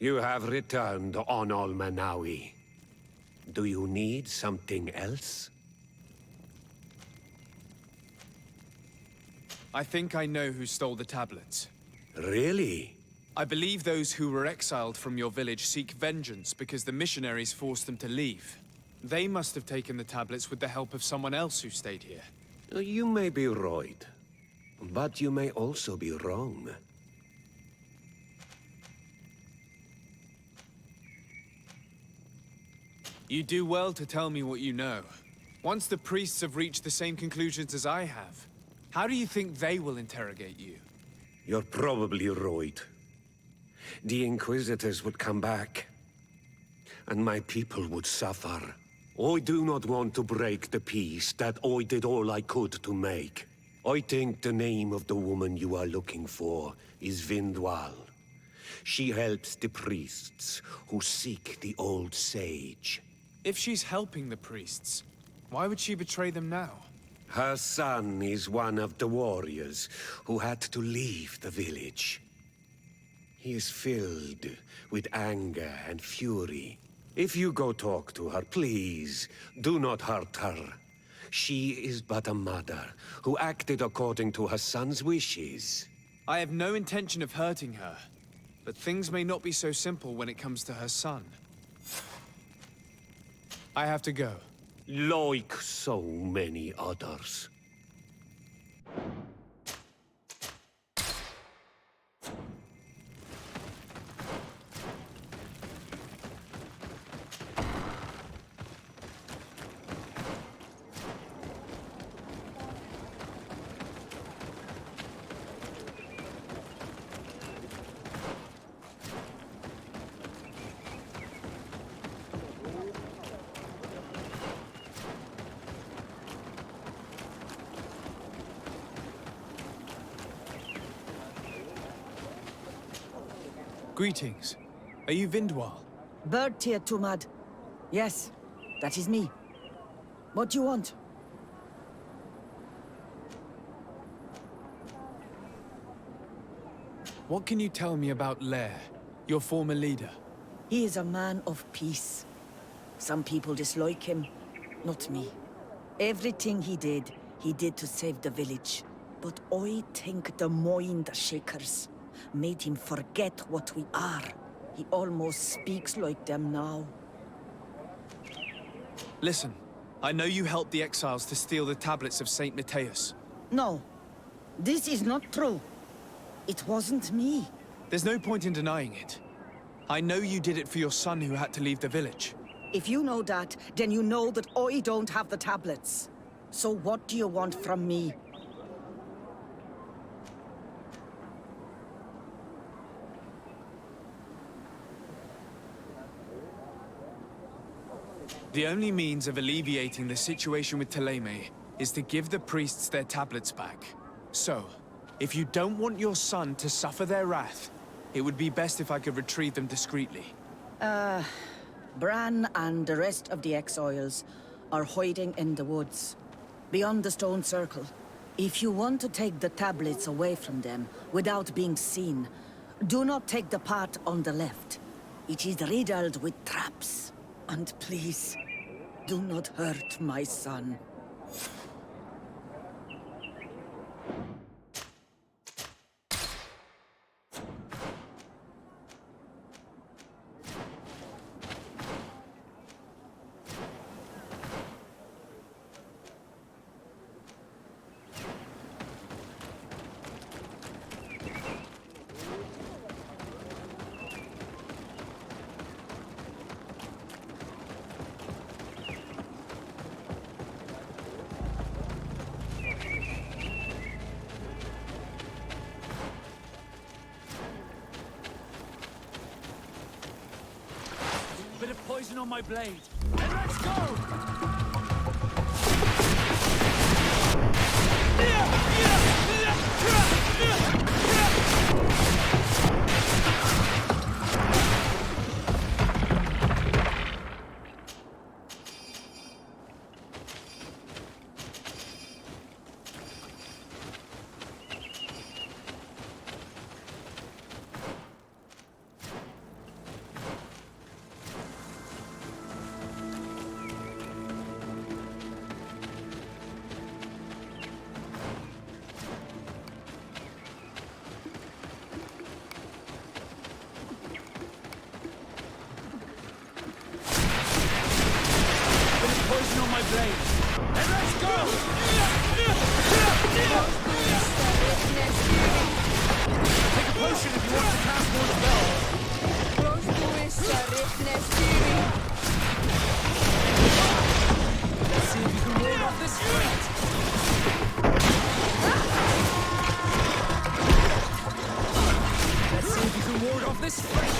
You have returned on Manawi. Do you need something else? I think I know who stole the tablets. Really? I believe those who were exiled from your village seek vengeance because the missionaries forced them to leave. They must have taken the tablets with the help of someone else who stayed here. You may be right, but you may also be wrong. You do well to tell me what you know. Once the priests have reached the same conclusions as I have, how do you think they will interrogate you? You're probably right. The Inquisitors would come back, and my people would suffer. I do not want to break the peace that I did all I could to make. I think the name of the woman you are looking for is Vindwal. She helps the priests who seek the old sage. If she's helping the priests, why would she betray them now? Her son is one of the warriors who had to leave the village. He is filled with anger and fury. If you go talk to her, please, do not hurt her. She is but a mother who acted according to her son's wishes. I have no intention of hurting her, but things may not be so simple when it comes to her son. I have to go. Like so many others. Greetings. Are you Vindwal? Bird Tear Tumad. Yes, that is me. What do you want? What can you tell me about Lair, your former leader? He is a man of peace. Some people dislike him, not me. Everything he did to save the village. But I think the Mind Shakers made him forget what we are. He almost speaks like them now. Listen, I know you helped the exiles to steal the tablets of Saint Matthias. No, this is not true. It wasn't me. There's no point in denying it. I know you did it for your son who had to leave the village. If you know that, then you know that I don't have the tablets. So what do you want from me? The only means of alleviating the situation with Thélème is to give the priests their tablets back. So, if you don't want your son to suffer their wrath, it would be best if I could retrieve them discreetly. Bran and the rest of the exiles are hiding in the woods, beyond the stone circle. If you want to take the tablets away from them without being seen, do not take the path on the left. It is riddled with traps. And please, do not hurt my son. Bit of poison on my blade. And let's go! my blade. And let's go! Take a potion if you want to cast more spells. Let's see if you can ward off this fight. Let's see if you can ward off this fight.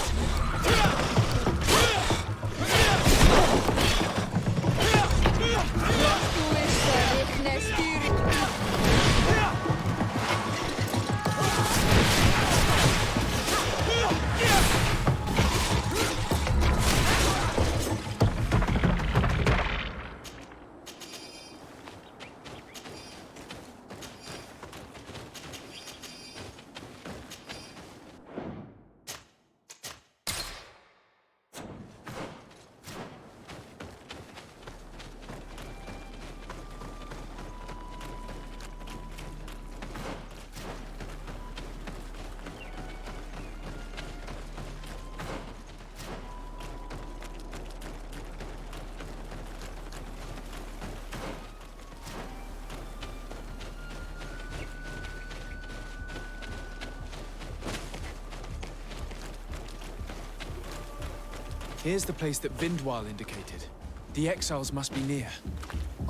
Here's the place that Vindwal indicated. The exiles must be near.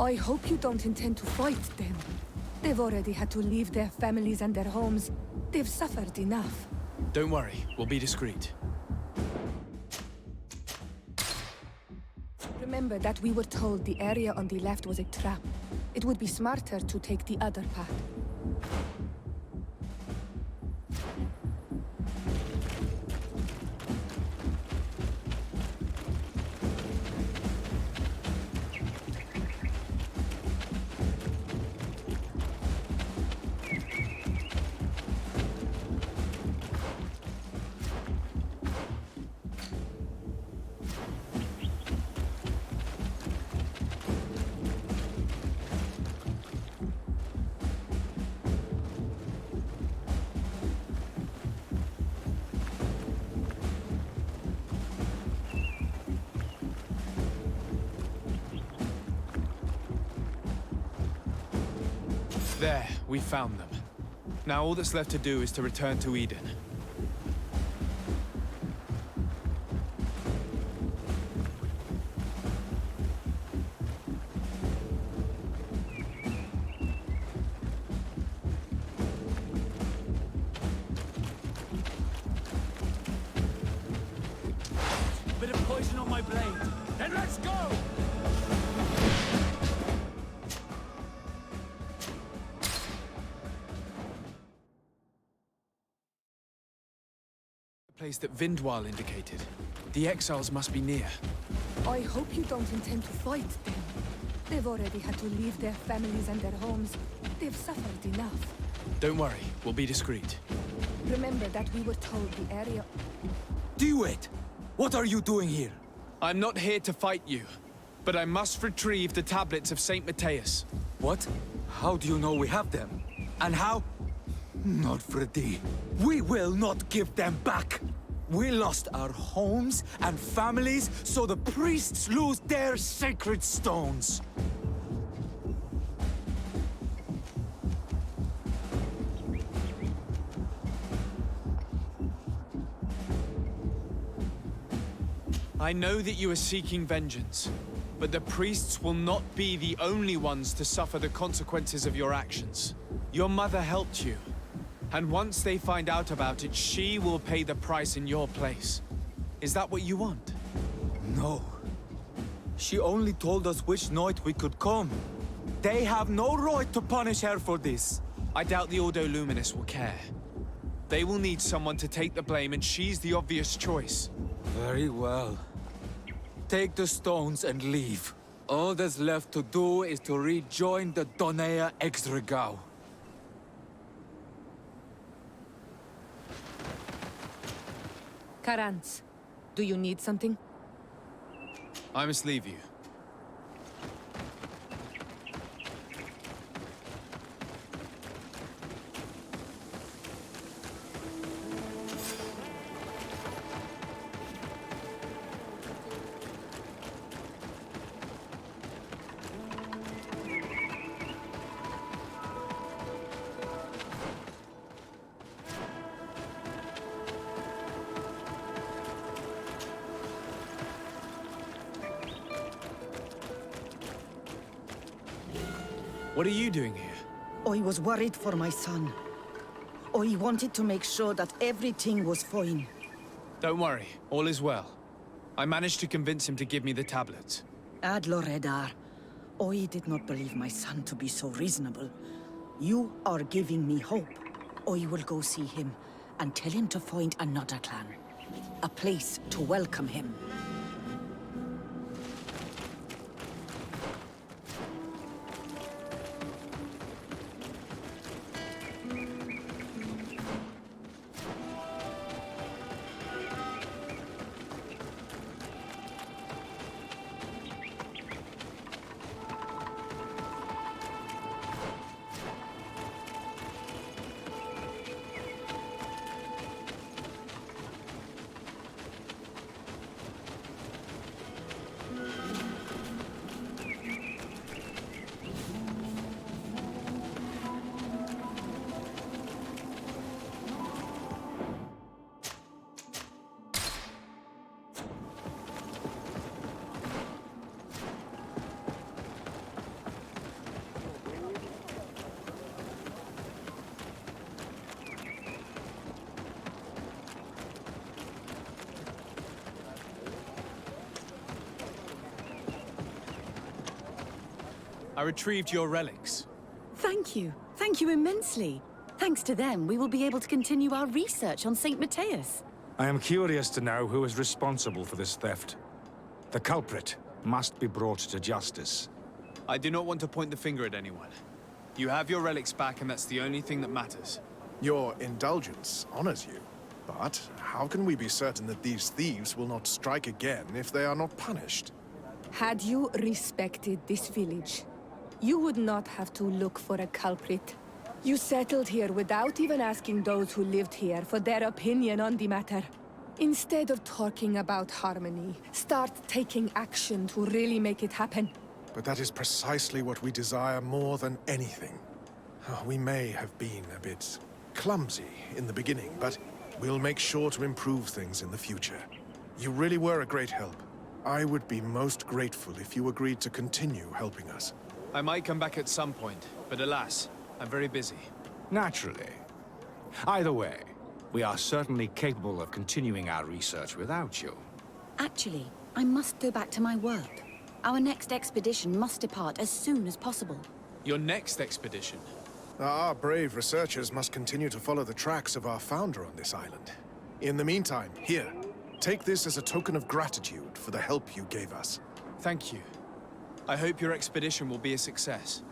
I hope you don't intend to fight them. They've already had to leave their families and their homes. They've suffered enough. Don't worry, we'll be discreet. Remember that we were told the area on the left was a trap. It would be smarter to take the other path. There, we found them. Now all that's left to do is to return to Eden. Bit of poison on my blade. Then let's go! Place that Vindwal indicated. The exiles must be near. I hope you don't intend to fight them. They've already had to leave their families and their homes. They've suffered enough. Don't worry, we'll be discreet. Remember that we were told the area... Do it! What are you doing here? I'm not here to fight you, but I must retrieve the tablets of Saint Matthias. What? How do you know we have them? And how? Not for a day. We will not give them back! We lost our homes and families, so the priests lose their sacred stones. I know that you are seeking vengeance, but the priests will not be the only ones to suffer the consequences of your actions. Your mother helped you, and once they find out about it, she will pay the price in your place. Is that what you want? No. She only told us which night we could come. They have no right to punish her for this. I doubt the Ordo Luminous will care. They will need someone to take the blame, and she's the obvious choice. Very well. Take the stones and leave. All that's left to do is to rejoin the Donea Exregao. Karans, do you need something? I must leave you. What are you doing here? I was worried for my son. I wanted to make sure that everything was fine. Don't worry, all is well. I managed to convince him to give me the tablets. Ad Loredar, I did not believe my son to be so reasonable. You are giving me hope. I will go see him and tell him to find another clan. A place to welcome him. I retrieved your relics. Thank you. Thank you immensely. Thanks to them, we will be able to continue our research on St. Matthias. I am curious to know who is responsible for this theft. The culprit must be brought to justice. I do not want to point the finger at anyone. You have your relics back, and that's the only thing that matters. Your indulgence honors you. But how can we be certain that these thieves will not strike again if they are not punished? Had you respected this village, you would not have to look for a culprit. You settled here without even asking those who lived here for their opinion on the matter. Instead of talking about harmony, start taking action to really make it happen. But that is precisely what we desire more than anything. We may have been a bit clumsy in the beginning, but we'll make sure to improve things in the future. You really were a great help. I would be most grateful if you agreed to continue helping us. I might come back at some point, but alas, I'm very busy. Naturally. Either way, we are certainly capable of continuing our research without you. Actually, I must go back to my work. Our next expedition must depart as soon as possible. Your next expedition? Our brave researchers must continue to follow the tracks of our founder on this island. In the meantime, here, take this as a token of gratitude for the help you gave us. Thank you. I hope your expedition will be a success.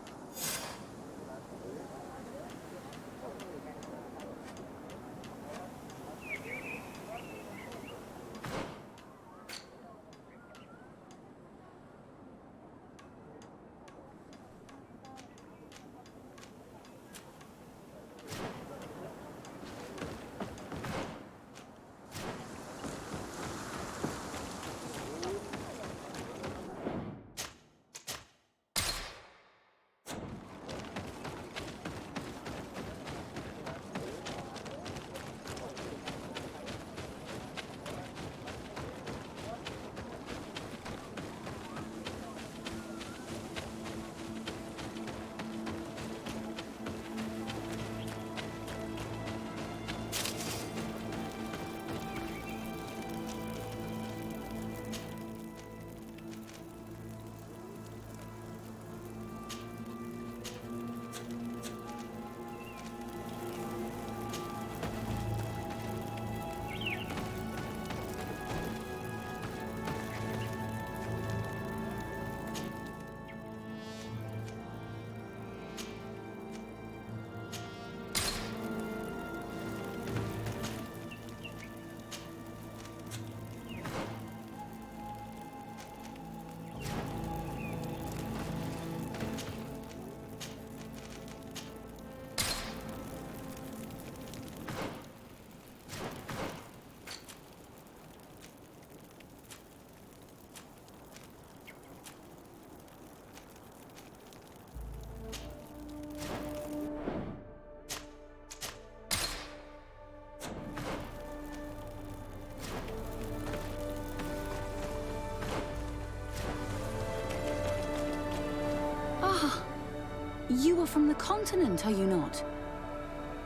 You are from the continent, are you not?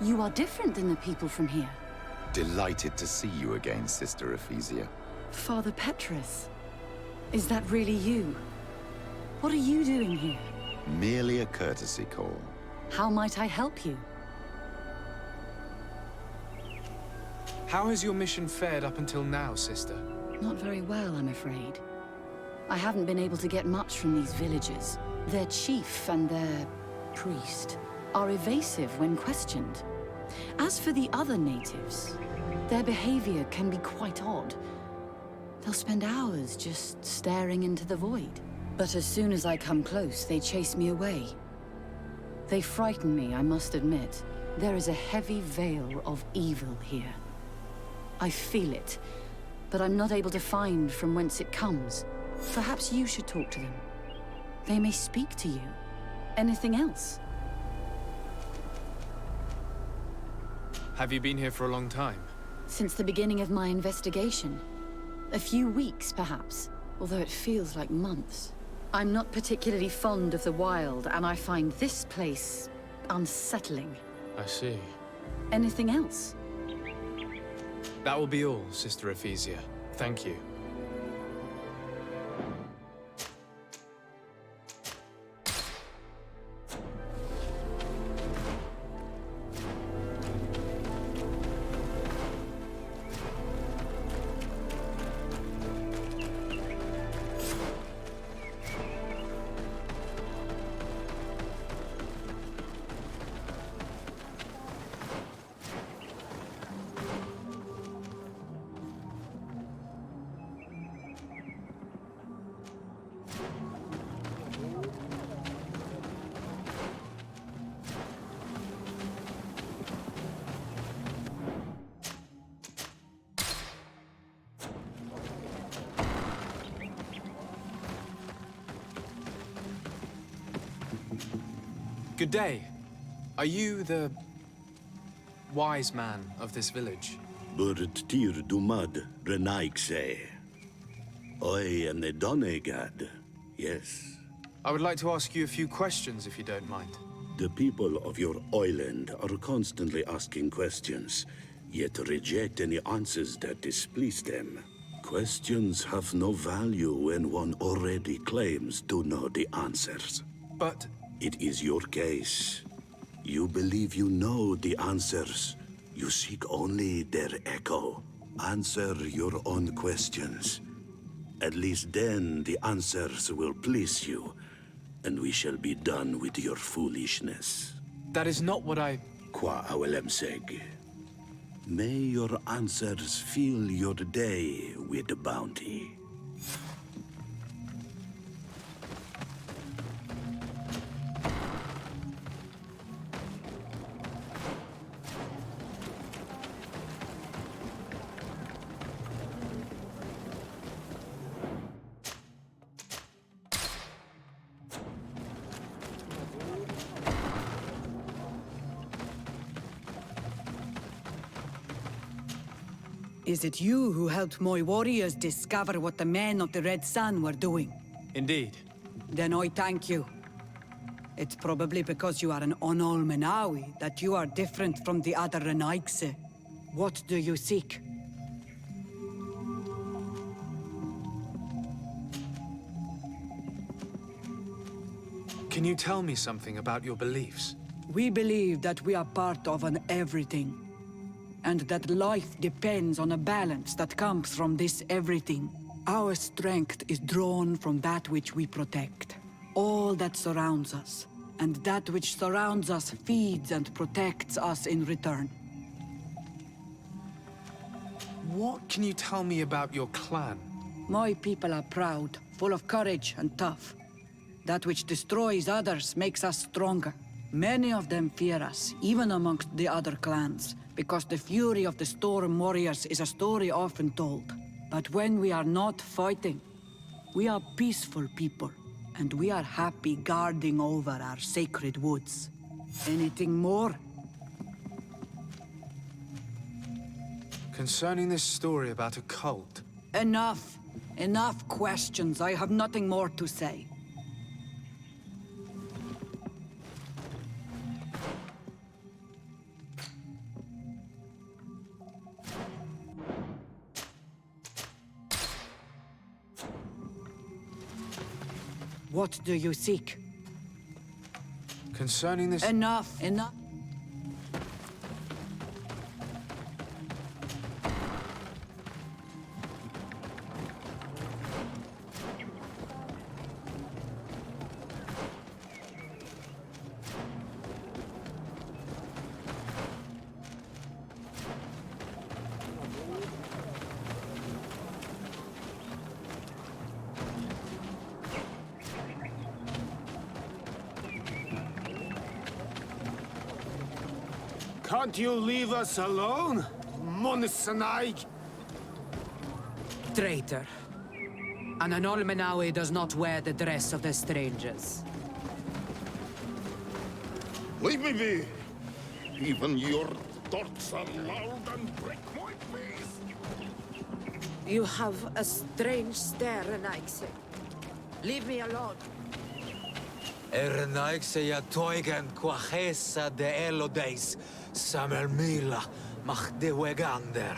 You are different than the people from here. Delighted to see you again, Sister Ephesia. Father Petrus, is that really you? What are you doing here? Merely a courtesy call. How might I help you? How has your mission fared up until now, sister? Not very well, I'm afraid. I haven't been able to get much from these villagers. Their chief and their priest are evasive when questioned. As for the other natives, their behavior can be quite odd. They'll spend hours just staring into the void. But as soon as I come close, they chase me away. They frighten me, I must admit. There is a heavy veil of evil here. I feel it, but I'm not able to find from whence it comes. Perhaps you should talk to them. They may speak to you. Anything else? Have you been here for a long time? Since the beginning of my investigation. A few weeks, perhaps, although it feels like months. I'm not particularly fond of the wild, and I find this place unsettling. I see. Anything else? That will be all, Sister Ephesia. Thank you. Good day. Are you the wise man of this village? Burt tir dumad renaikse. I am the Donegad, yes. I would like to ask you a few questions, if you don't mind. The people of your island are constantly asking questions, yet reject any answers that displease them. Questions have no value when one already claims to know the answers. But... It is your case. You believe you know the answers. You seek only their echo. Answer your own questions. At least then the answers will please you, and we shall be done with your foolishness. That is not what I... Qua awelemseg. May your answers fill your day with bounty. Is it you who helped my warriors discover what the men of the Red Sun were doing? Indeed. Then I thank you. It's probably because you are an Onol Menawi that you are different from the other Renaikse. What do you seek? Can you tell me something about your beliefs? We believe that we are part of an everything, and that life depends on a balance that comes from this everything. Our strength is drawn from that which we protect, all that surrounds us, and that which surrounds us feeds and protects us in return. What can you tell me about your clan? My people are proud, full of courage and tough. That which destroys others makes us stronger. Many of them fear us, even amongst the other clans, because the fury of the Storm Warriors is a story often told. But when we are not fighting, we are peaceful people, and we are happy guarding over our sacred woods. Anything more? Concerning this story about a cult... Enough! Enough questions. I have nothing more to say. What do you seek? Concerning this... Enough, enough. Can't you leave us alone, Monsanag? Traitor. An Anolmenawi does not wear the dress of the strangers. Leave me be! Even your thoughts are loud and break my peace! You have a strange stare, Renaigse. Leave me alone. Renaigse ya toigen quachesa de elodeis, Samuel Mila, mach de wegander.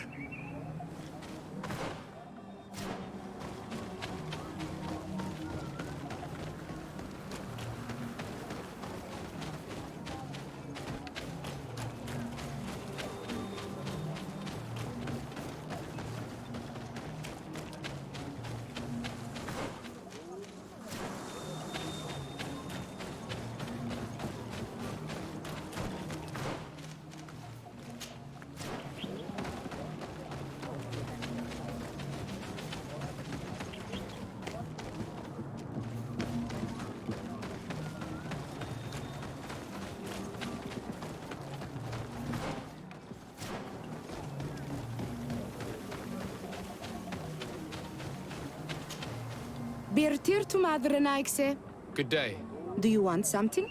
Birtir to Madre Naikse. Good day. Do you want something?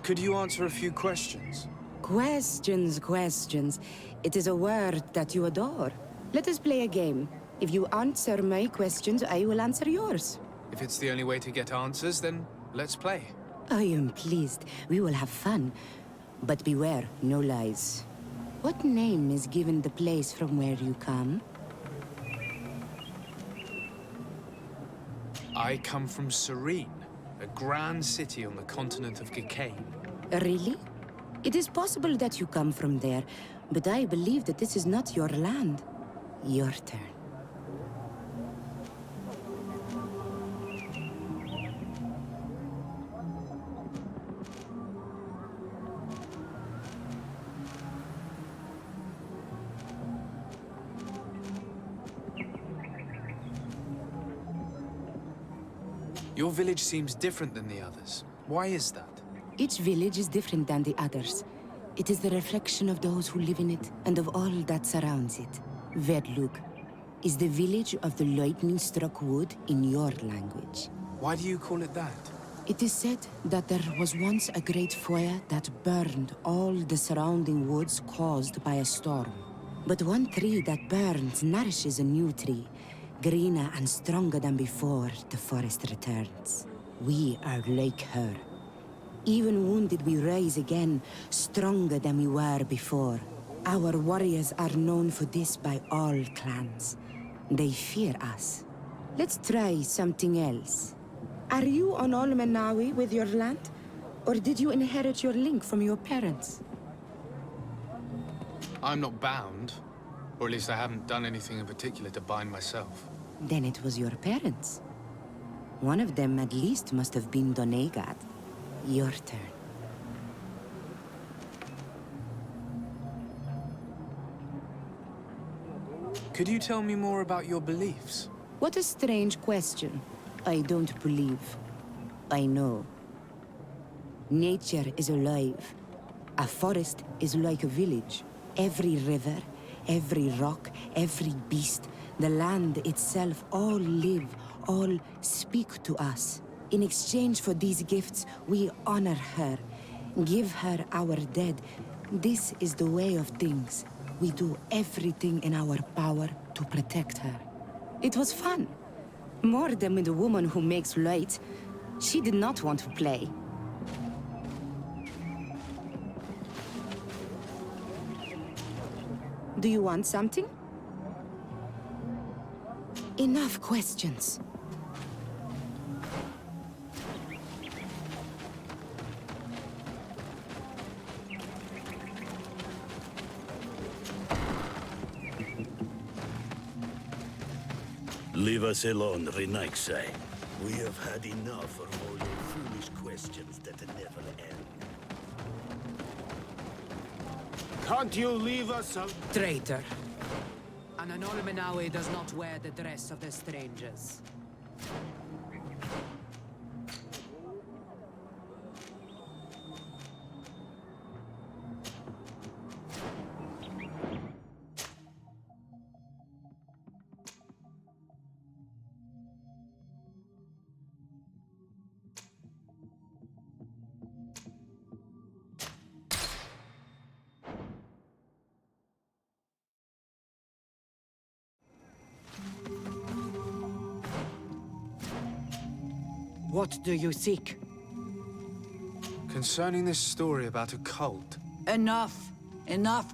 Could you answer a few questions? Questions. It is a word that you adore. Let us play a game. If you answer my questions, I will answer yours. If it's the only way to get answers, then let's play. I am pleased. We will have fun. But beware, no lies. What name is given the place from where you come? I come from Serene, a grand city on the continent of Gicane. Really? It is possible that you come from there, but I believe that this is not your land. Your turn. Your village seems different than the others. Why is that? Each village is different than the others. It is the reflection of those who live in it, and of all that surrounds it. Verdlug is the village of the lightning-struck wood in your language. Why do you call it that? It is said that there was once a great fire that burned all the surrounding woods caused by a storm. But one tree that burns nourishes a new tree, greener and stronger than before the forest returns. We are like her. Even wounded, we rise again, stronger than we were before. Our warriors are known for this by all clans. They fear us. Let's try something else. Are you on Olmenawi with your land? Or did you inherit your link from your parents? I'm not bound. Or at least I haven't done anything in particular to bind myself. Then it was your parents. One of them at least must have been Donegad. Your turn. Could you tell me more about your beliefs? What a strange question. I don't believe. I know. Nature is alive. A forest is like a village. Every river, every rock, every beast, the land itself, all live, all speak to us. In exchange for these gifts, we honor her, give her our dead. This is the way of things. We do everything in our power to protect her. It was fun. More than with the woman who makes light. She did not want to play. Do you want something? Enough questions. Leave us alone, Renaixai. We have had enough of all your foolish questions that never end. Can't you leave us a... Traitor. An Anolmenawe does not wear the dress of the strangers. What do you seek? Concerning this story about a cult. Enough! Enough,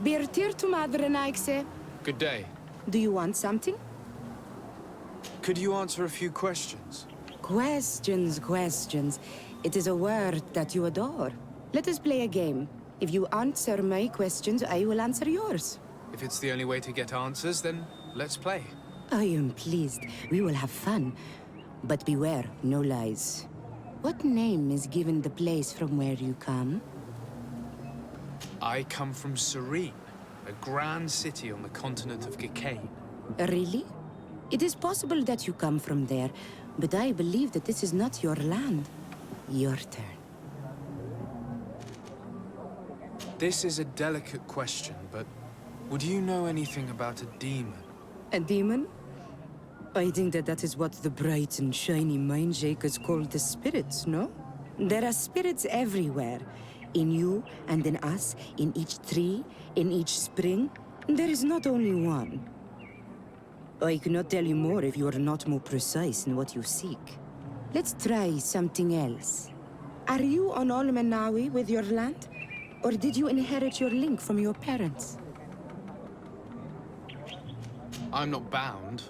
Birtir to Madre Naikse. Good day. Do you want something? Could you answer a few questions? Questions. It is a word that you adore. Let us play a game. If you answer my questions, I will answer yours. If it's the only way to get answers, then let's play. I am pleased. We will have fun. But beware, no lies. What name is given the place from where you come? I come from Serene, a grand city on the continent of Gicane. Really? It is possible that you come from there, but I believe that this is not your land. Your turn. This is a delicate question, but would you know anything about a demon? A demon? I think that is what the bright and shiny mind-shakers call the spirits, no? There are spirits everywhere. In you and in us, in each tree, in each spring. There is not only one. I cannot tell you more if you are not more precise in what you seek. Let's try something else. Are you on Olmenawi with your land? Or did you inherit your link from your parents? I'm not bound.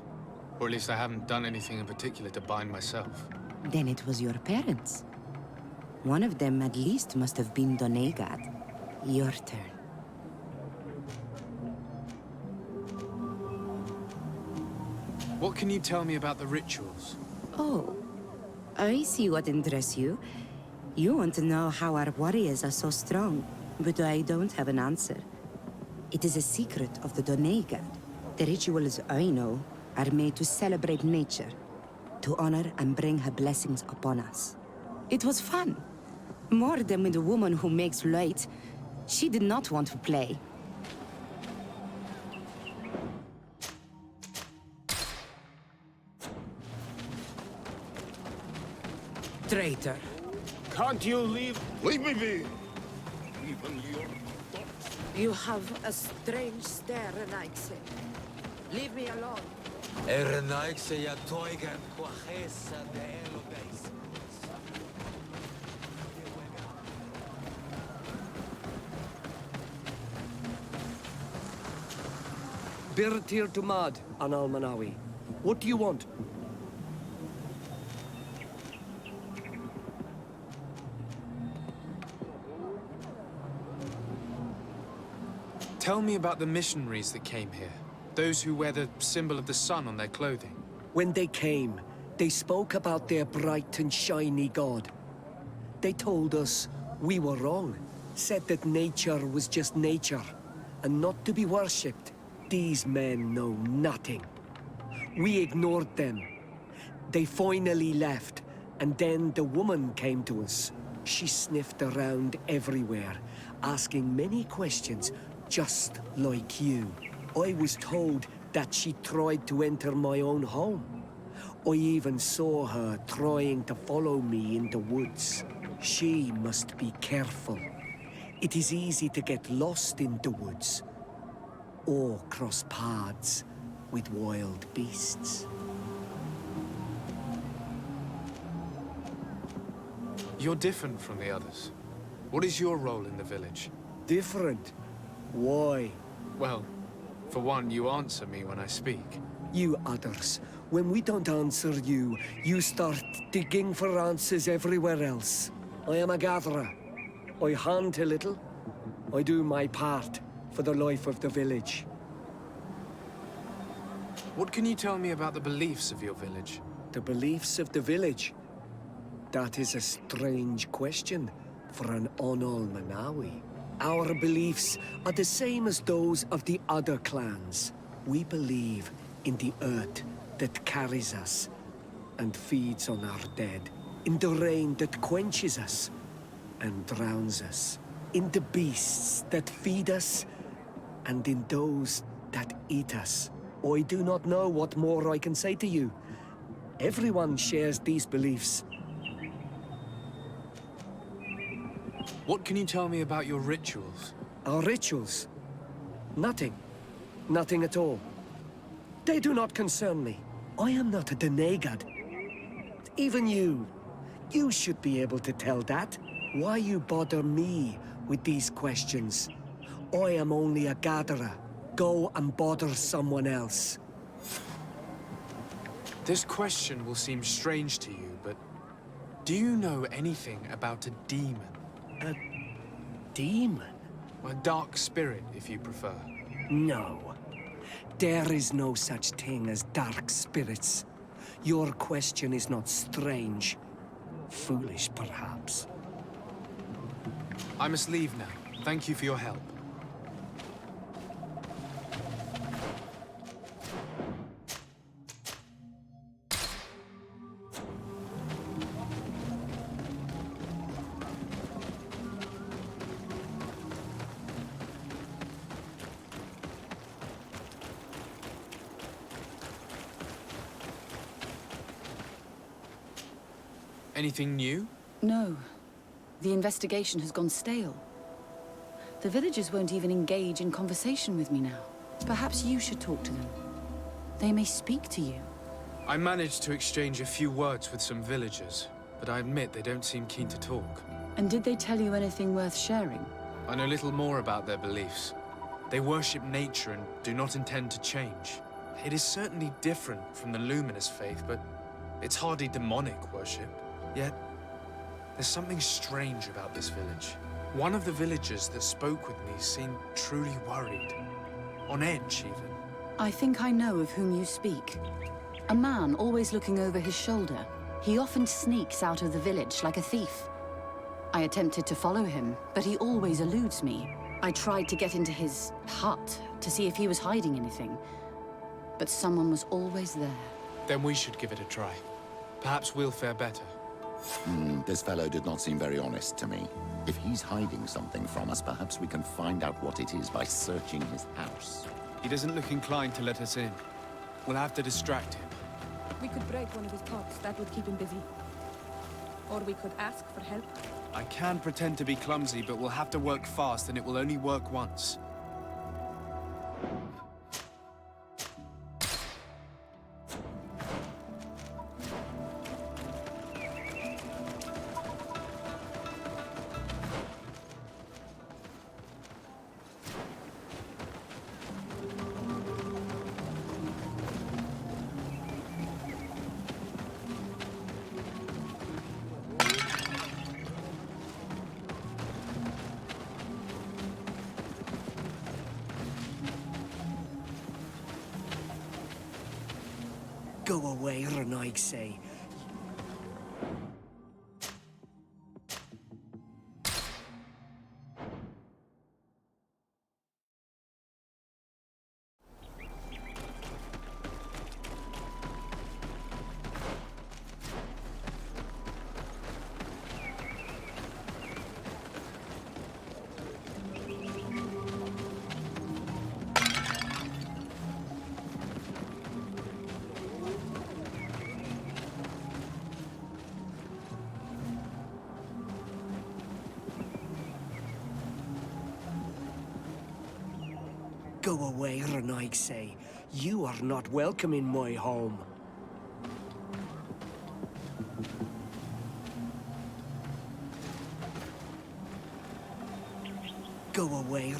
Or at least I haven't done anything in particular to bind myself. Then it was your parents. One of them at least must have been Donegad. Your turn. What can you tell me about the rituals? Oh, I see what interests you. You want to know how our warriors are so strong, but I don't have an answer. It is a secret of the Donegad. The rituals I know are made to celebrate nature, to honor and bring her blessings upon us. It was fun. More than with the woman who makes light. She did not want to play. Traitor. Can't you leave? Leave me be! Even your thoughts. You have a strange stare, Renaixai. Leave me alone. Birtir to Mad, Anal Manawi. What do you want? Tell me about the missionaries that came here. Those who wear the symbol of the sun on their clothing. When they came, they spoke about their bright and shiny god. They told us we were wrong, said that nature was just nature, and not to be worshipped. These men know nothing. We ignored them. They finally left, and then the woman came to us. She sniffed around everywhere, asking many questions, just like you. I was told that she tried to enter my own home. I even saw her trying to follow me in the woods. She must be careful. It is easy to get lost in the woods, or cross paths with wild beasts. You're different from the others. What is your role in the village? Different? Why? Well, for one, you answer me when I speak. You others, when we don't answer you, you start digging for answers everywhere else. I am a gatherer. I hunt a little. I do my part for the life of the village. What can you tell me about the beliefs of your village? The beliefs of the village? That is a strange question for an Onol Manawi. Our beliefs are the same as those of the other clans. We believe in the earth that carries us and feeds on our dead, in the rain that quenches us and drowns us, in the beasts that feed us and in those that eat us. I do not know what more I can say to you. Everyone shares these beliefs. What can you tell me about your rituals? Our rituals? Nothing. Nothing at all. They do not concern me. I am not a Denegad. Even you. You should be able to tell that. Why you bother me with these questions? I am only a gatherer. Go and bother someone else. This question will seem strange to you, but do you know anything about a demon? A demon? A dark spirit, if you prefer. No. There is no such thing as dark spirits. Your question is not strange. Foolish, perhaps. I must leave now. Thank you for your help. Anything new? No. The investigation has gone stale. The villagers won't even engage in conversation with me now. Perhaps you should talk to them. They may speak to you. I managed to exchange a few words with some villagers, but I admit they don't seem keen to talk. And did they tell you anything worth sharing? I know little more about their beliefs. They worship nature and do not intend to change. It is certainly different from the Luminous faith, but it's hardly demonic worship. Yet, there's something strange about this village. One of the villagers that spoke with me seemed truly worried. On edge, even. I think I know of whom you speak. A man always looking over his shoulder. He often sneaks out of the village like a thief. I attempted to follow him, but he always eludes me. I tried to get into his hut to see if he was hiding anything, but someone was always there. Then we should give it a try. Perhaps we'll fare better. This fellow did not seem very honest to me. If he's hiding something from us, perhaps we can find out what it is by searching his house. He doesn't look inclined to let us in. We'll have to distract him. We could break one of his pots. That would keep him busy. Or we could ask for help. I can pretend to be clumsy, but we'll have to work fast, and it will only work once. Go away, Renaig say. Go away, Renaig say. You are not welcome in my home. Go away.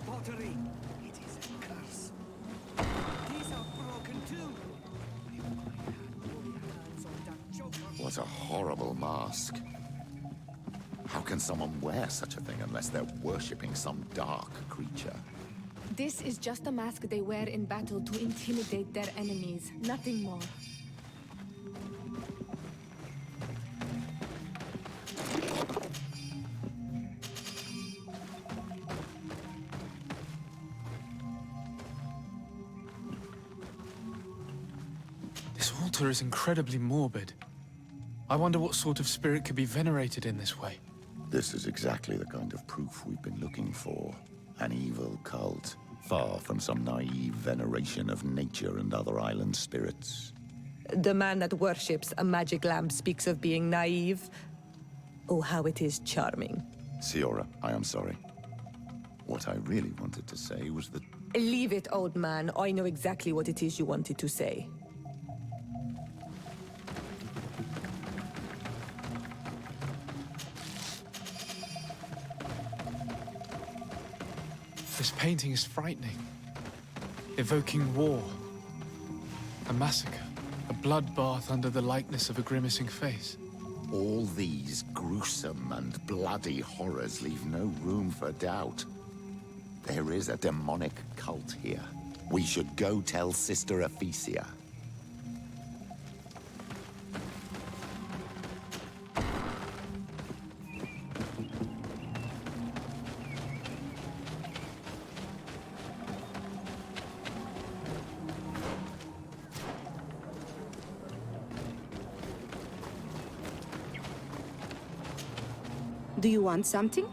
pottery. It is a curse. These are broken too. What a horrible mask. How can someone wear such a thing unless they're worshipping some dark creature? This is just a mask they wear in battle to intimidate their enemies, nothing more. This altar is incredibly morbid. I wonder what sort of spirit could be venerated in this way. This is exactly the kind of proof we've been looking for. An evil cult, far from some naive veneration of nature and other island spirits. The man that worships a magic lamp speaks of being naive. Oh, how it is charming. Siora, I am sorry. What I really wanted to say was that... Leave it, old man. I know exactly what it is you wanted to say. This painting is frightening. Evoking war. A massacre. A bloodbath under the likeness of a grimacing face. All these gruesome and bloody horrors leave no room for doubt. There is a demonic cult here. We should go tell Sister Ephesia. Do you want something?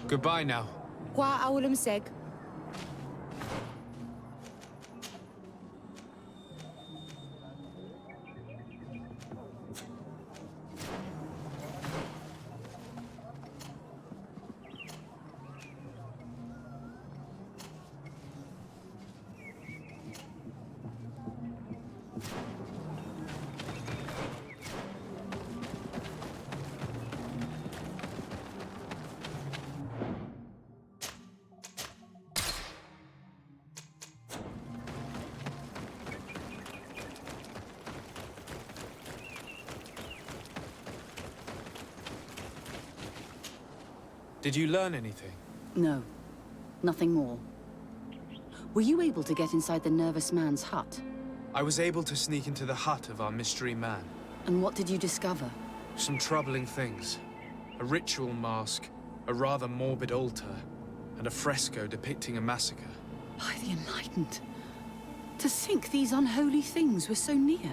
Goodbye now. Qua aulum seg. Did you learn anything? No. Nothing more. Were you able to get inside the nervous man's hut? I was able to sneak into the hut of our mystery man. And what did you discover? Some troubling things. A ritual mask, a rather morbid altar, and a fresco depicting a massacre. By the Enlightened. To think these unholy things were so near.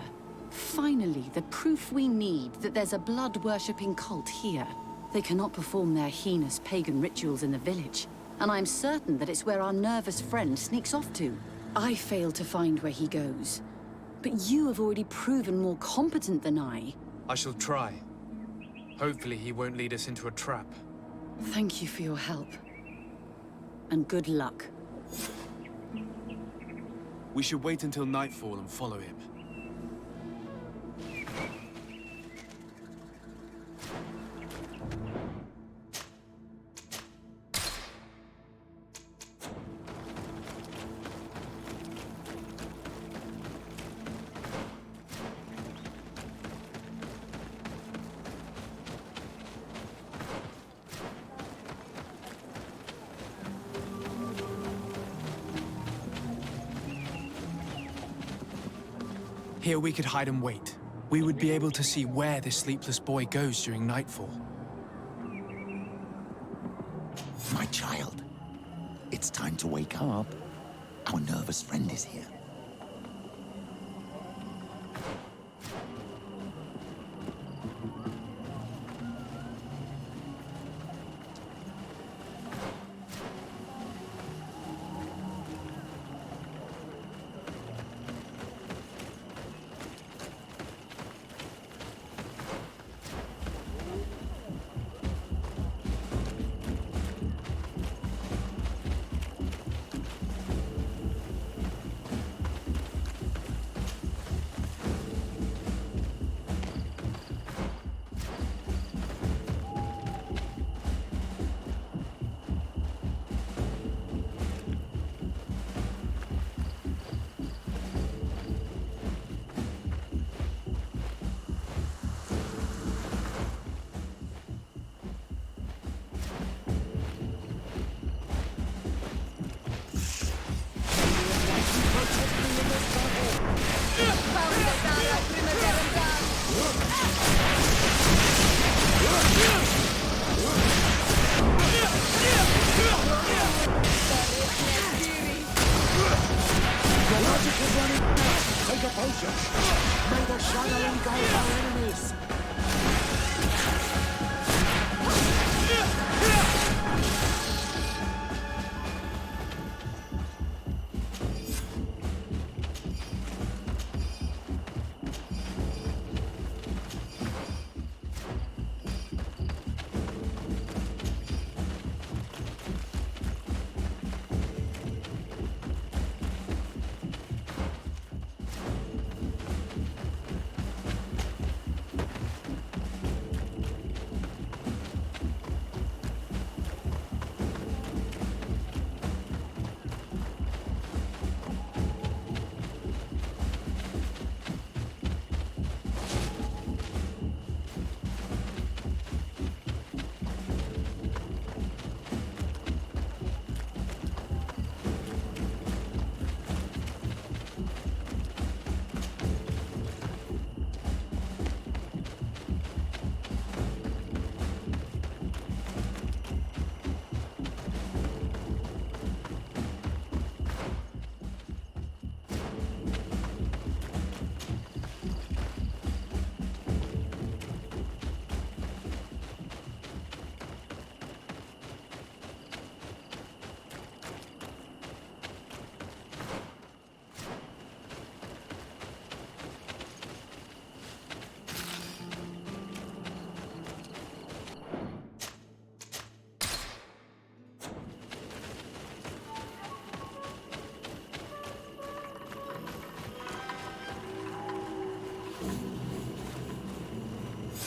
Finally, the proof we need that there's a blood-worshipping cult here. They cannot perform their heinous pagan rituals in the village, and I'm certain that it's where our nervous friend sneaks off to. I failed to find where he goes, but you have already proven more competent than I. I shall try. Hopefully he won't lead us into a trap. Thank you for your help. And good luck. We should wait until nightfall and follow him. Here we could hide and wait. We would be able to see where this sleepless boy goes during nightfall. My child, it's time to wake up. Our nervous friend is here. your patience. May the Shadowing guide our enemies.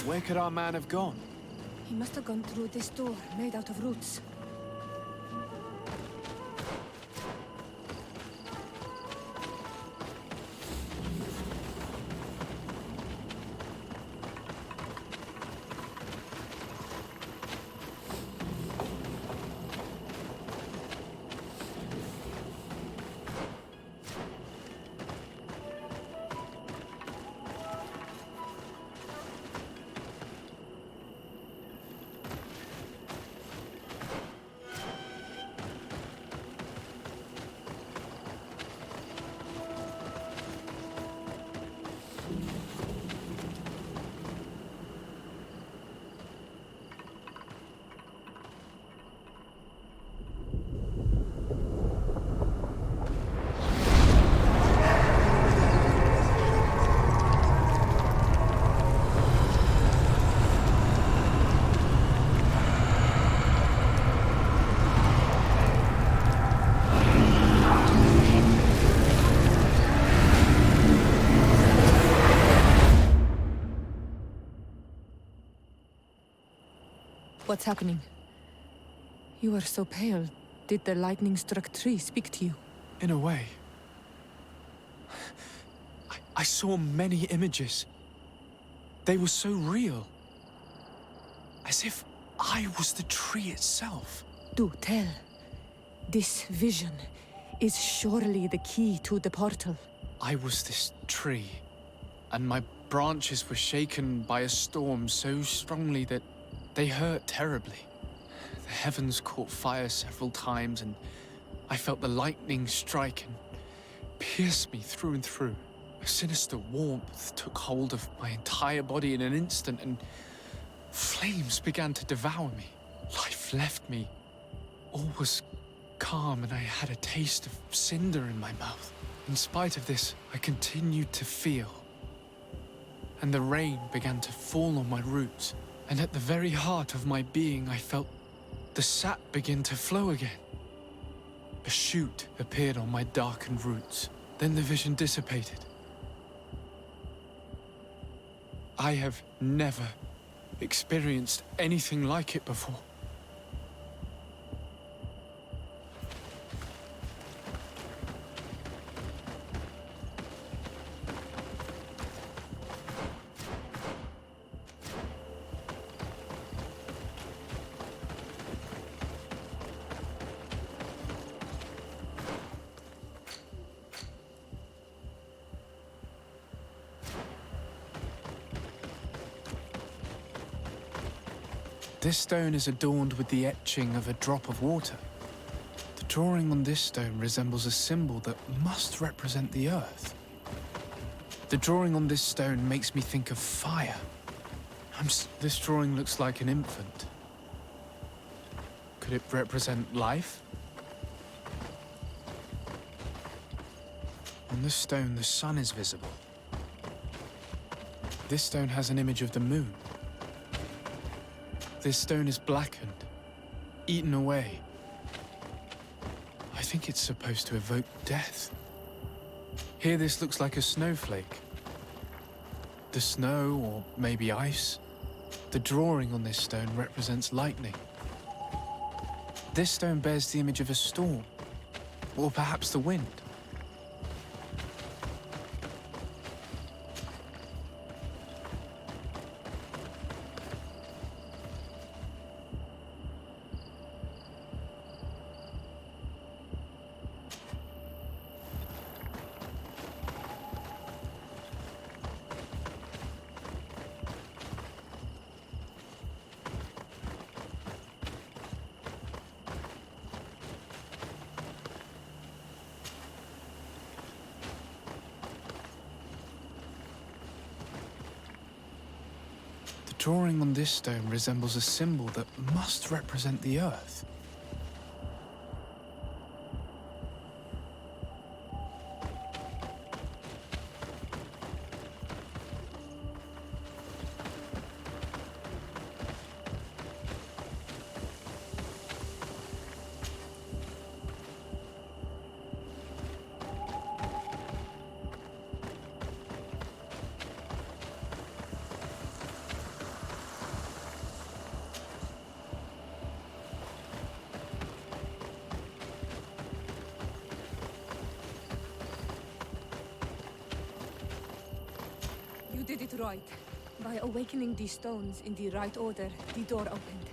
Where could our man have gone? He must have gone through this door, made out of roots. What's happening? You are so pale. Did the lightning-struck tree speak to you? In a way. I saw many images. They were so real. As if I was the tree itself. Do tell. This vision is surely the key to the portal. I was this tree, and my branches were shaken by a storm so strongly that they hurt terribly. The heavens caught fire several times, and I felt the lightning strike and pierce me through and through. A sinister warmth took hold of my entire body in an instant, and flames began to devour me. Life left me. All was calm, and I had a taste of cinder in my mouth. In spite of this, I continued to feel. And the rain began to fall on my roots. And at the very heart of my being, I felt the sap begin to flow again. A shoot appeared on my darkened roots. Then the vision dissipated. I have never experienced anything like it before. This stone is adorned with the etching of a drop of water. The drawing on this stone resembles a symbol that must represent the earth. The drawing on this stone makes me think of fire. This drawing looks like an infant. Could it represent life? On this stone, the sun is visible. This stone has an image of the moon. This stone is blackened, eaten away. I think it's supposed to evoke death. Here this looks like a snowflake. The snow, or maybe ice. The drawing on this stone represents lightning. This stone bears the image of a storm, or perhaps the wind. The drawing on this stone resembles a symbol that must represent the earth. You did it right. By awakening these stones in the right order, the door opened.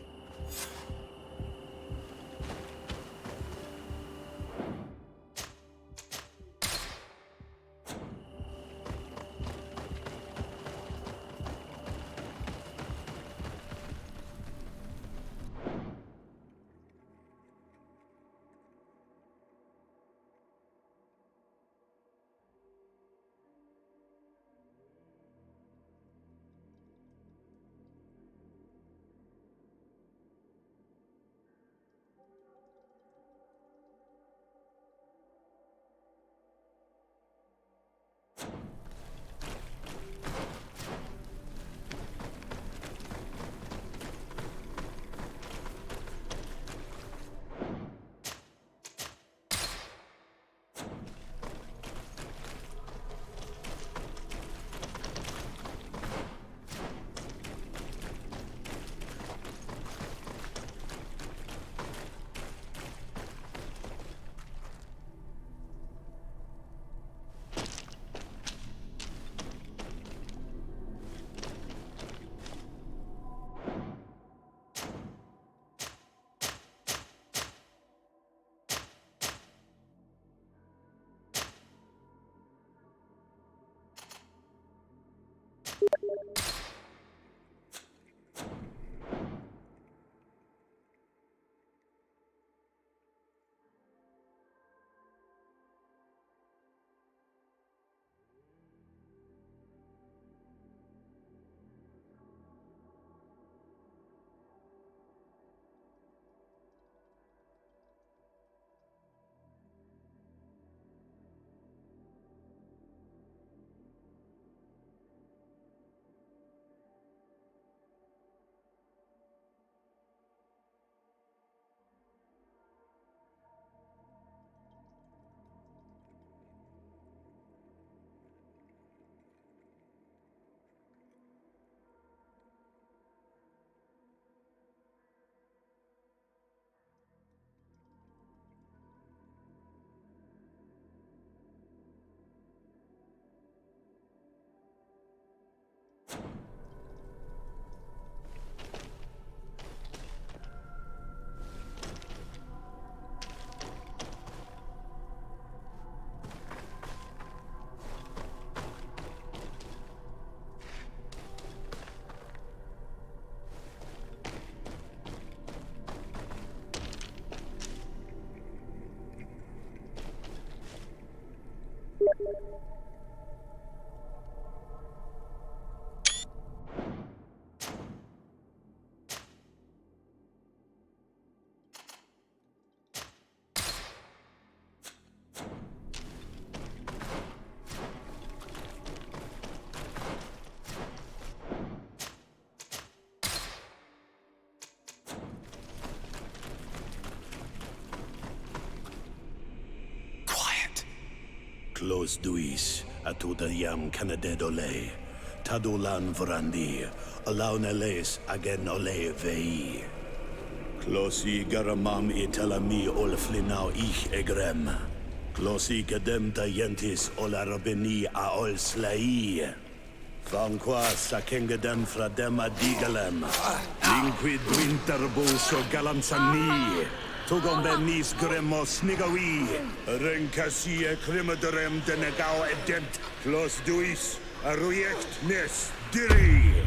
Close duis, atuda yam canadedole. Tadulan vrandi, alauneles agen ole vei. Closi garamam italami olflinau ich egrem. Closi gedem dayentis olarabeni a ol slai. Fanqua sakengedem fradem adigalem. Linquid winterbuso galanzani. Tugombenis gremos nigawi. Rencasie crimaderem denegao edent. Clos duis, arruiect nes diri.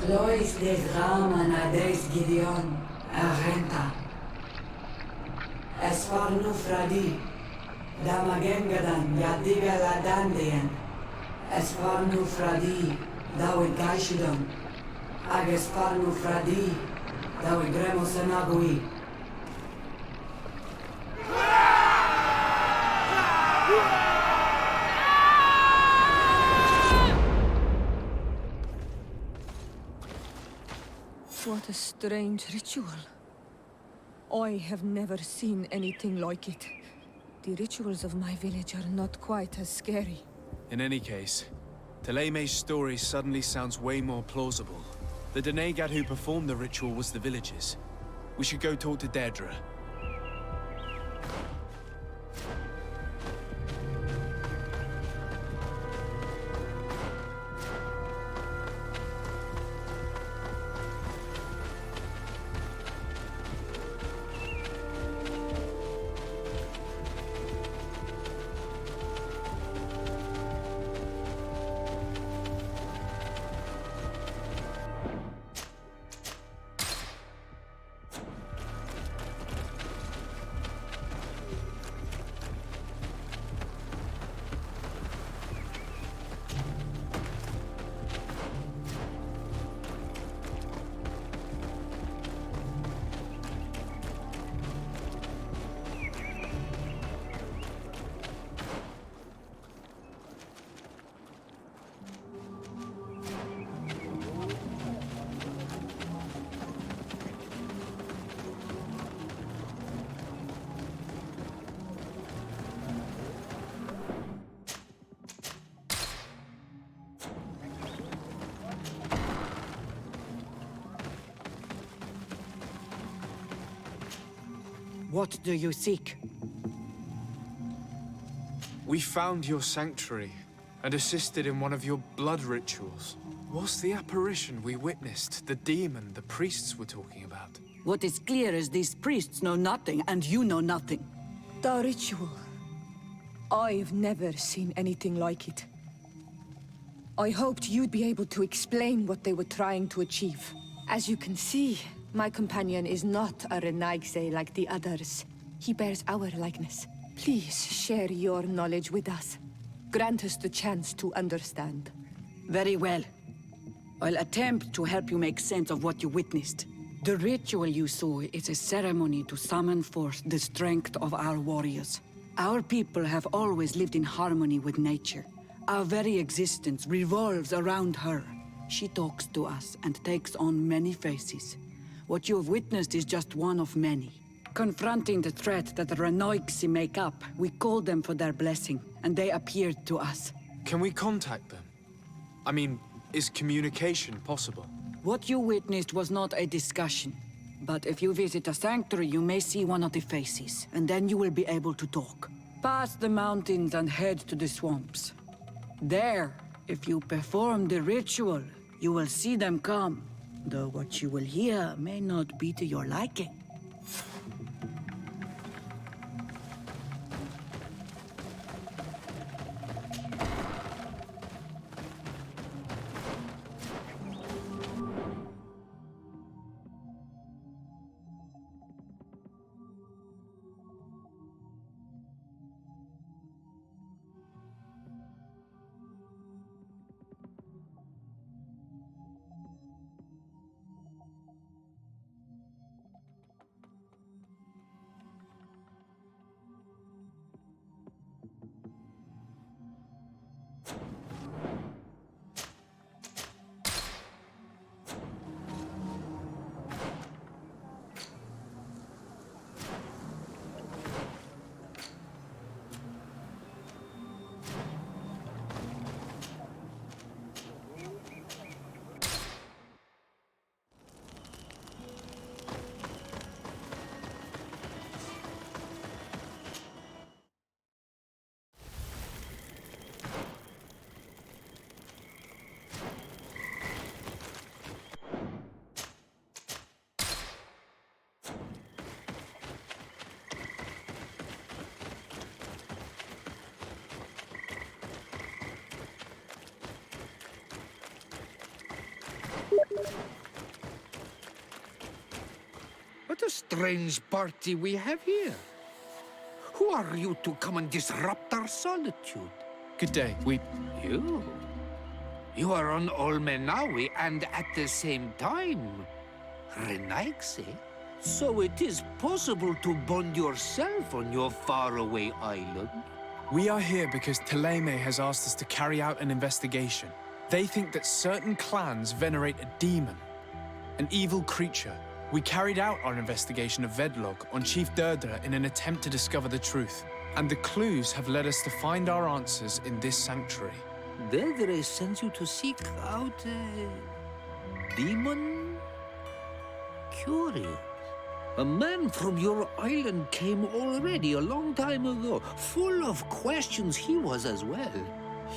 Lois des Raman ades Gideon, Arenta. Esfarnu Fradi, Damagengadan, Yadiga Ladandian. Esfarnu Fradi, Dawi Gaishidon. Agesfarnu Fradi, Dawi Gremosenagui. What a strange ritual. I have never seen anything like it. The rituals of my village are not quite as scary. In any case, Teleme's story suddenly sounds way more plausible. The Denegad who performed the ritual was the villagers. We should go talk to Deirdre. What do you seek? We found your sanctuary and assisted in one of your blood rituals. Was the apparition we witnessed the demon the priests were talking about? What is clear is these priests know nothing, and you know nothing. The ritual. I've never seen anything like it. I hoped you'd be able to explain what they were trying to achieve. As you can see, my companion is not a Renaigse like the others. He bears our likeness. Please share your knowledge with us. Grant us the chance to understand. Very well. I'll attempt to help you make sense of what you witnessed. The ritual you saw is a ceremony to summon forth the strength of our warriors. Our people have always lived in harmony with nature. Our very existence revolves around her. She talks to us and takes on many faces. What you have witnessed is just one of many. Confronting the threat that the Renoigsi make up, we called them for their blessing, and they appeared to us. Can we contact them? I mean, is communication possible? What you witnessed was not a discussion. But if you visit a sanctuary, you may see one of the faces, and then you will be able to talk. Pass the mountains and head to the swamps. There, if you perform the ritual, you will see them come. Though what you will hear may not be to your liking. strange party we have here? Who are you to come and disrupt our solitude? Good day. You? You are on Olmenawi and at the same time, Renaigse? So it is possible to bond yourself on your faraway island? We are here because Thélème has asked us to carry out an investigation. They think that certain clans venerate a demon, an evil creature. We carried out our investigation of Vedlog on Chief Deirdre in an attempt to discover the truth. And the clues have led us to find our answers in this sanctuary. Deirdre sends you to seek out a demon? Curious. A man from your island came already a long time ago. Full of questions he was as well.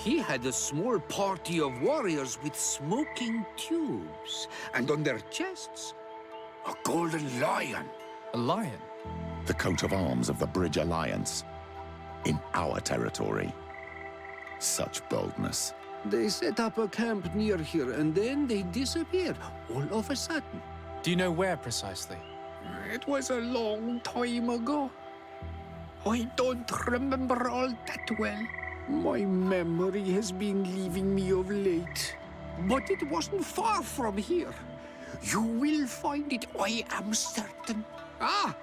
He had a small party of warriors with smoking tubes. And on their chests, a golden lion. A lion? The coat of arms of the Bridge Alliance. In our territory. Such boldness. They set up a camp near here and then they disappeared all of a sudden. Do you know where precisely? It was a long time ago. I don't remember all that well. My memory has been leaving me of late. But it wasn't far from here. You will find it, I am certain. Ah,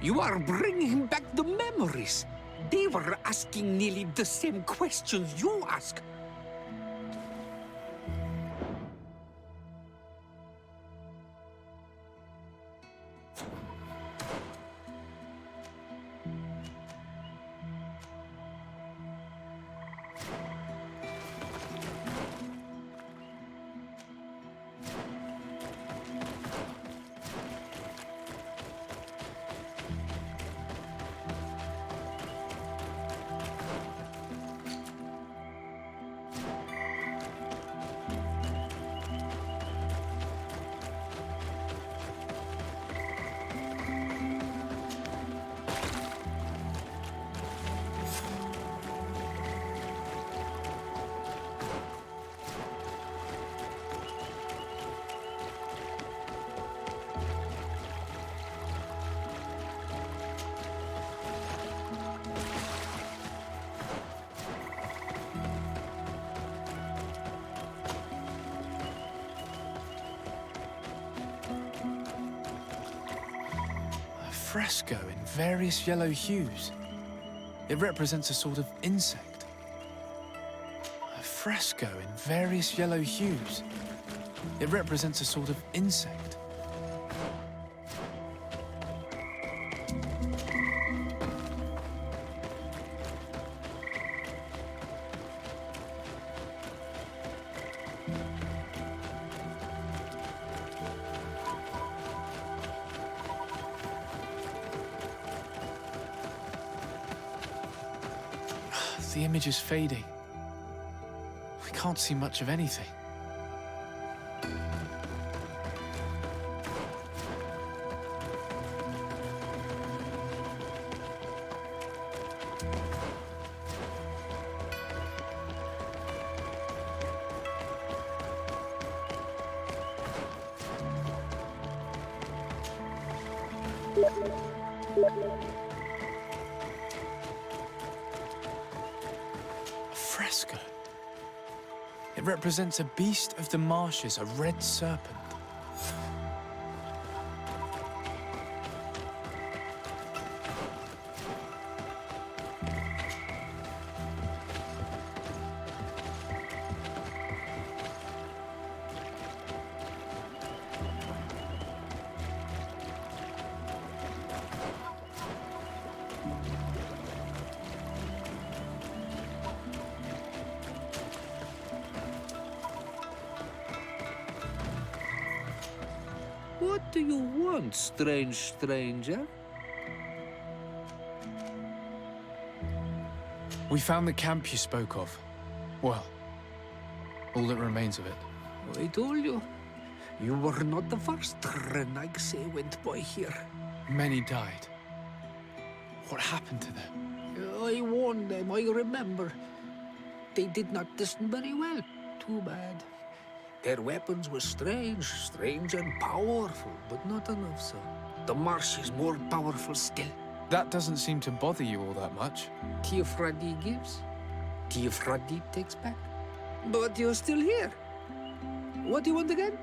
you are bringing back the memories. They were asking nearly the same questions you ask. Fresco in various yellow hues. It represents a sort of insect. A fresco in various yellow hues. It represents a sort of insect. The image is fading. We can't see much of anything. Fresco. It represents a beast of the marshes, a red serpent. What do you want, strange stranger? We found the camp you spoke of. Well, all that remains of it. I told you. You were not the first Renaigse went by here. Many died. What happened to them? I warned them, I remember. They did not listen very well. Too bad. Their weapons were strange and powerful, but not enough so. the marsh is more powerful still. That doesn't seem to bother you all that much. Teofradi gives, Teofradi takes back. But you're still here. What do you want again?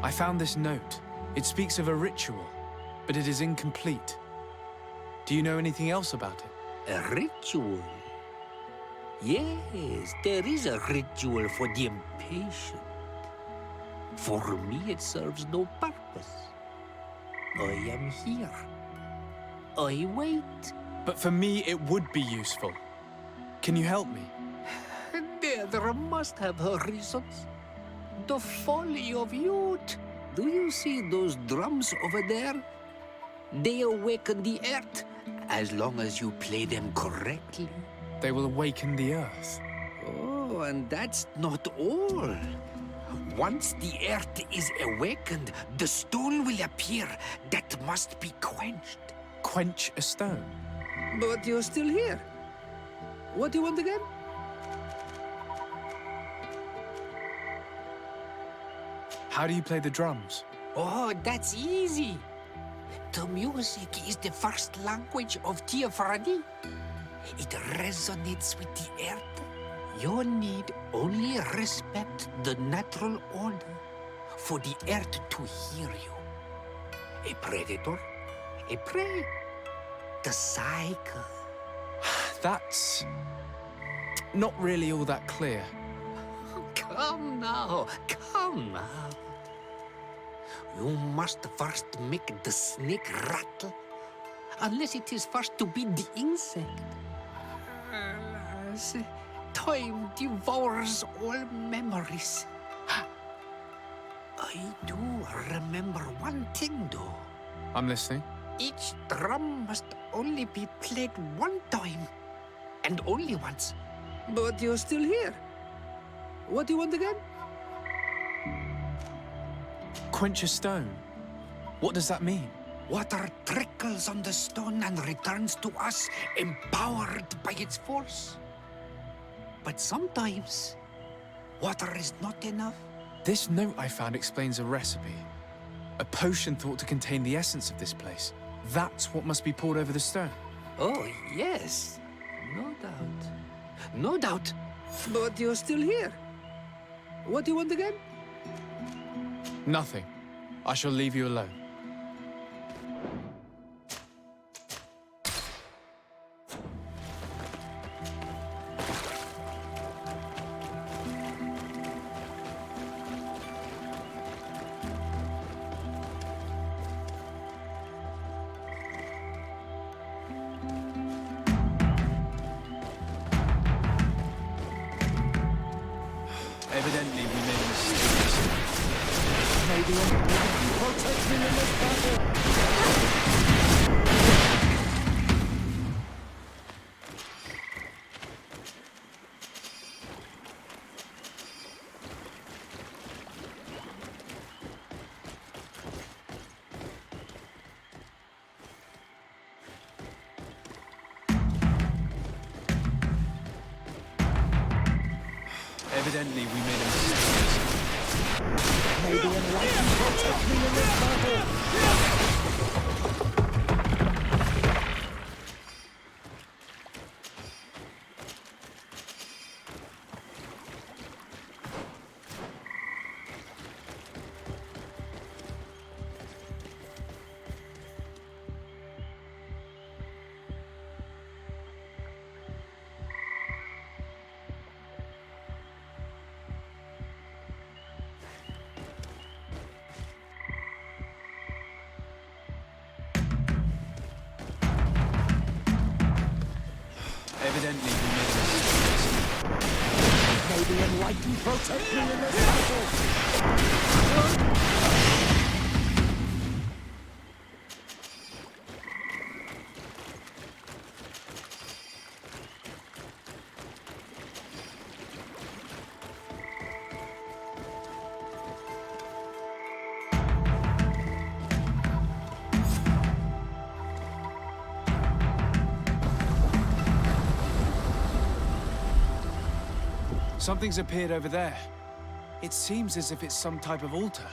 I found this note. It speaks of a ritual, but it is incomplete. Do you know anything else about it? A ritual? Yes, there is a ritual for the impatient. For me, it serves no purpose. I am here. I wait. But for me, it would be useful. Can you help me? Deirdre must have her reasons. The folly of youth. Do you see those drums over there? They awaken the earth, as long as you play them correctly. They will awaken the earth. Oh, and that's not all. Once the earth is awakened, the stone will appear that must be quenched. Quench a stone? But you're still here. What do you want again? How do you play the drums? Oh, that's easy. The music is the first language of Teofradi. It resonates with the earth. You need only respect the natural order for the earth to hear you. A predator, a prey. The cycle. That's not really all that clear. Come now, come now. You must first make the snake rattle, unless it is first to beat the insect. Alas, time devours all memories. I do remember one thing, though. I'm listening. Each drum must only be played one time, and only once. But you're still here. What do you want again? Quench a stone? What does that mean? Water trickles on the stone and returns to us, empowered by its force. But sometimes, water is not enough. This note I found explains a recipe. A potion thought to contain the essence of this place. That's what must be poured over the stone. Oh, yes. No doubt. No doubt. But you're still here. What do you want again? Nothing. I shall leave you alone. Evidently, we made a mistake. Maybe you protect me in this battle. Evidently, we made a mistake. Maybe enlighten protect me in this battle. Evidently, we made a mistake. Maybe enlighten protect me in this battle. Something's appeared over there. It seems as if it's some type of altar.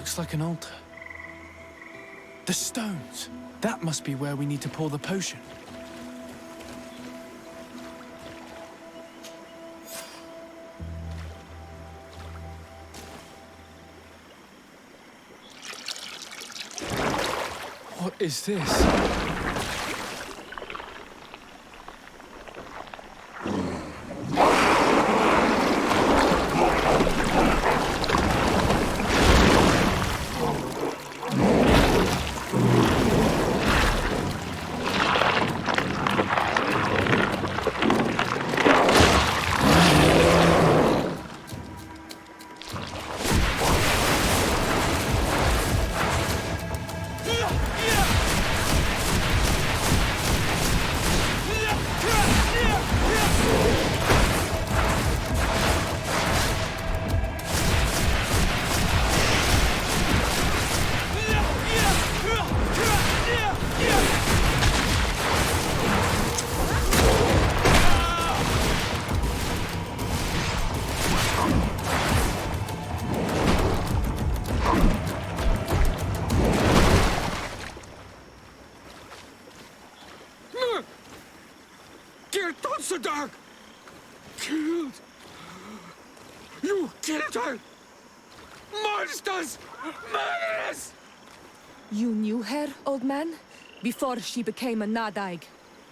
Looks like an altar. The stones! That must be where we need to pour the potion. What is this? Dog! Killed! You killed her! Monsters! Murderers! You knew her, old man? Before she became a Nadaig?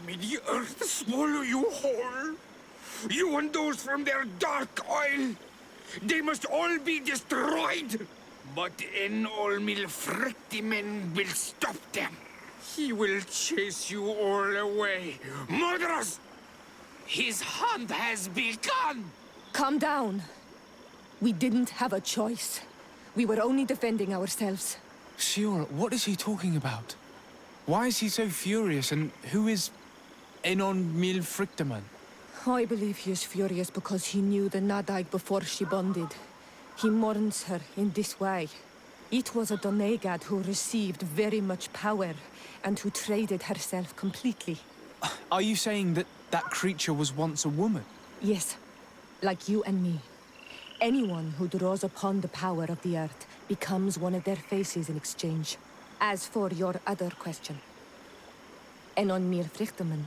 May the earth swallow you whole! You and those from their dark oil! They must all be destroyed! But Enolmil Frictimen will stop them! He will chase you all away! Murderers! His hunt has begun! Calm down. We didn't have a choice. We were only defending ourselves. Siora, what is he talking about? Why is he so furious, and who is Enon Mil Frictaman? I believe he is furious because he knew the Nadaig before she bonded. He mourns her in this way. It was a Donegad who received very much power, and who traded herself completely. Are you saying that that creature was once a woman? Yes, like you and me. Anyone who draws upon the power of the earth becomes one of their faces in exchange. As for your other question, Enon Mir Frichteman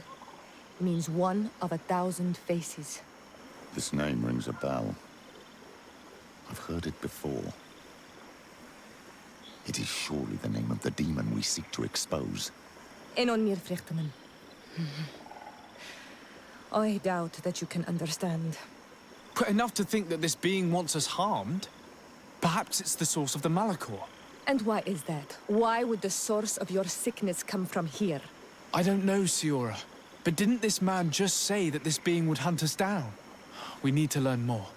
means one of 1,000 faces. This name rings a bell. I've heard it before. It is surely the name of the demon we seek to expose. Enon Mir Frichteman. I doubt that you can understand. But enough to think that this being wants us harmed? Perhaps it's the source of the Malachor. And why is that? Why would the source of your sickness come from here? I don't know, Siora. But didn't this man just say that this being would hunt us down? We need to learn more.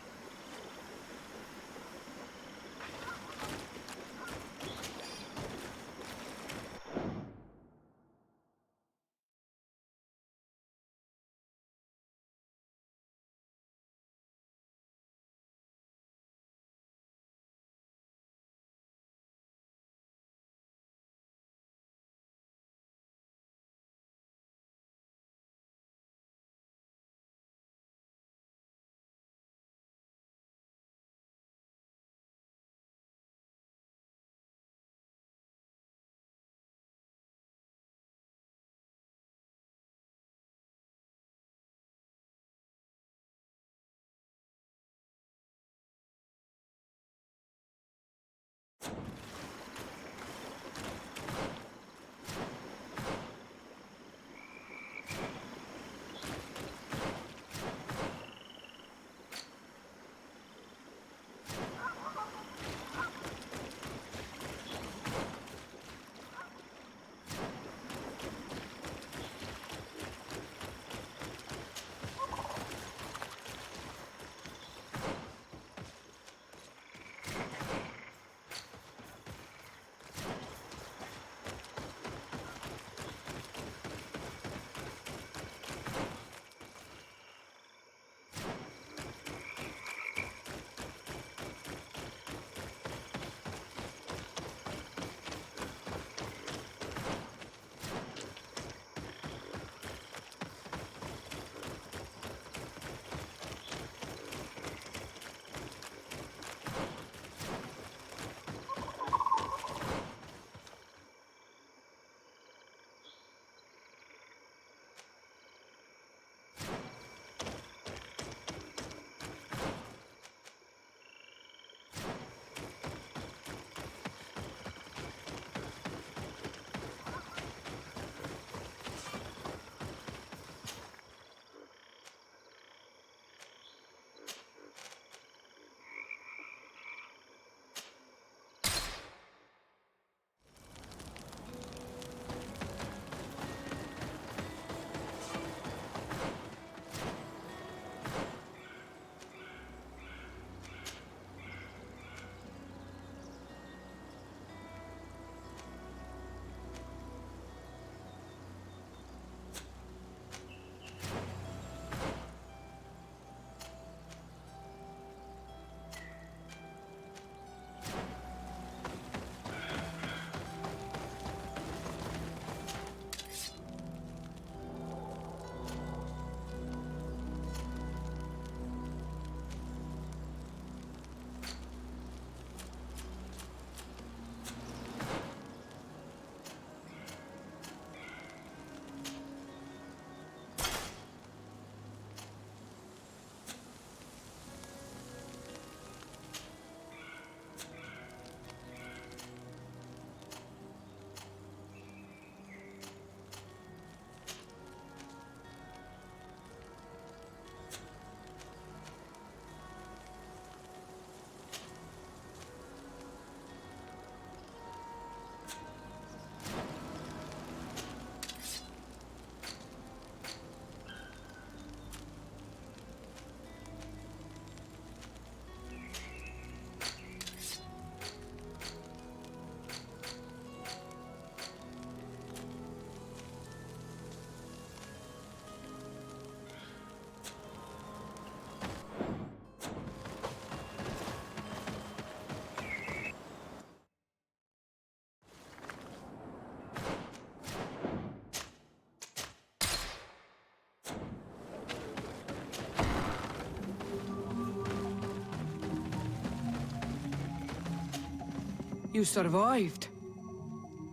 You survived.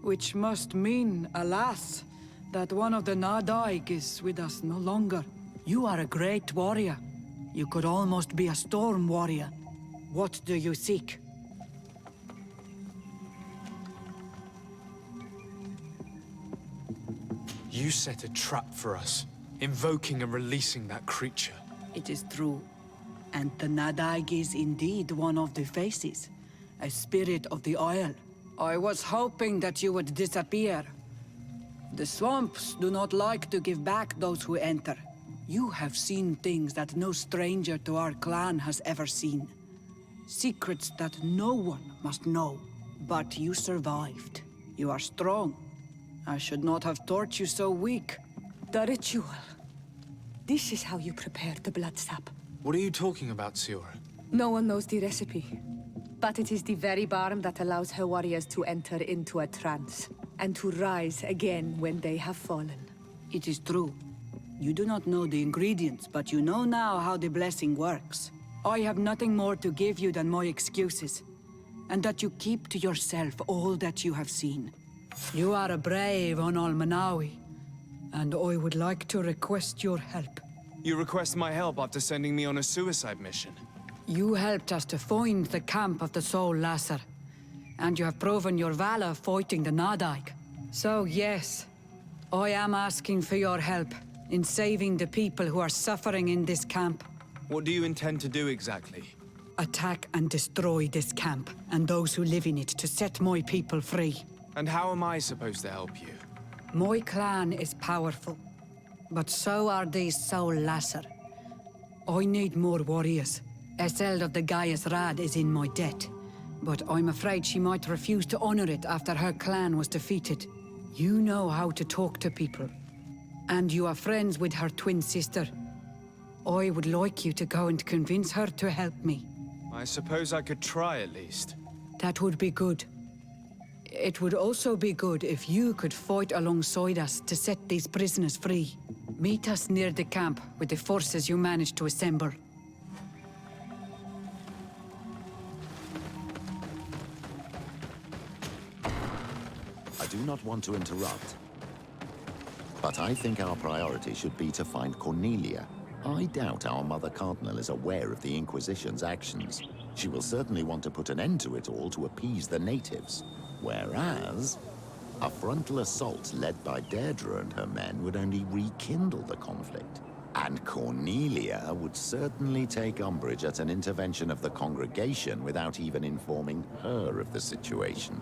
Which must mean, alas, that one of the Nadaig is with us no longer. You are a great warrior. You could almost be a storm warrior. What do you seek? You set a trap for us, invoking and releasing that creature. It is true. And the Nadaig is indeed one of the faces. A spirit of the Isle. I was hoping that you would disappear. The swamps do not like to give back those who enter. You have seen things that no stranger to our clan has ever seen. Secrets that no one must know. But you survived. You are strong. I should not have thought you so weak. The ritual. This is how you prepare the blood sap. What are you talking about, Siora? No one knows the recipe. But it is the very barm that allows her warriors to enter into a trance, and to rise again when they have fallen. It is true. You do not know the ingredients, but you know now how the blessing works. I have nothing more to give you than my excuses, and that you keep to yourself all that you have seen. You are a brave on Almanawi, and I would like to request your help. You request my help after sending me on a suicide mission? You helped us to find the camp of the Soul Lasser, and you have proven your valor fighting the Nadaig. So yes, I am asking for your help in saving the people who are suffering in this camp. What do you intend to do exactly? Attack and destroy this camp, and those who live in it, to set my people free. And how am I supposed to help you? My clan is powerful, but so are these Soul Lasser. I need more warriors. Eseld of the Gaius Rad is in my debt, but I'm afraid she might refuse to honor it after her clan was defeated. You know how to talk to people, and you are friends with her twin sister. I would like you to go and convince her to help me. I suppose I could try at least. That would be good. It would also be good if you could fight alongside us to set these prisoners free. Meet us near the camp with the forces you managed to assemble. I do not want to interrupt, but I think our priority should be to find Cornelia. I doubt our Mother Cardinal is aware of the Inquisition's actions. She will certainly want to put an end to it all to appease the natives. Whereas, a frontal assault led by Deirdre and her men would only rekindle the conflict. And Cornelia would certainly take umbrage at an intervention of the congregation without even informing her of the situation.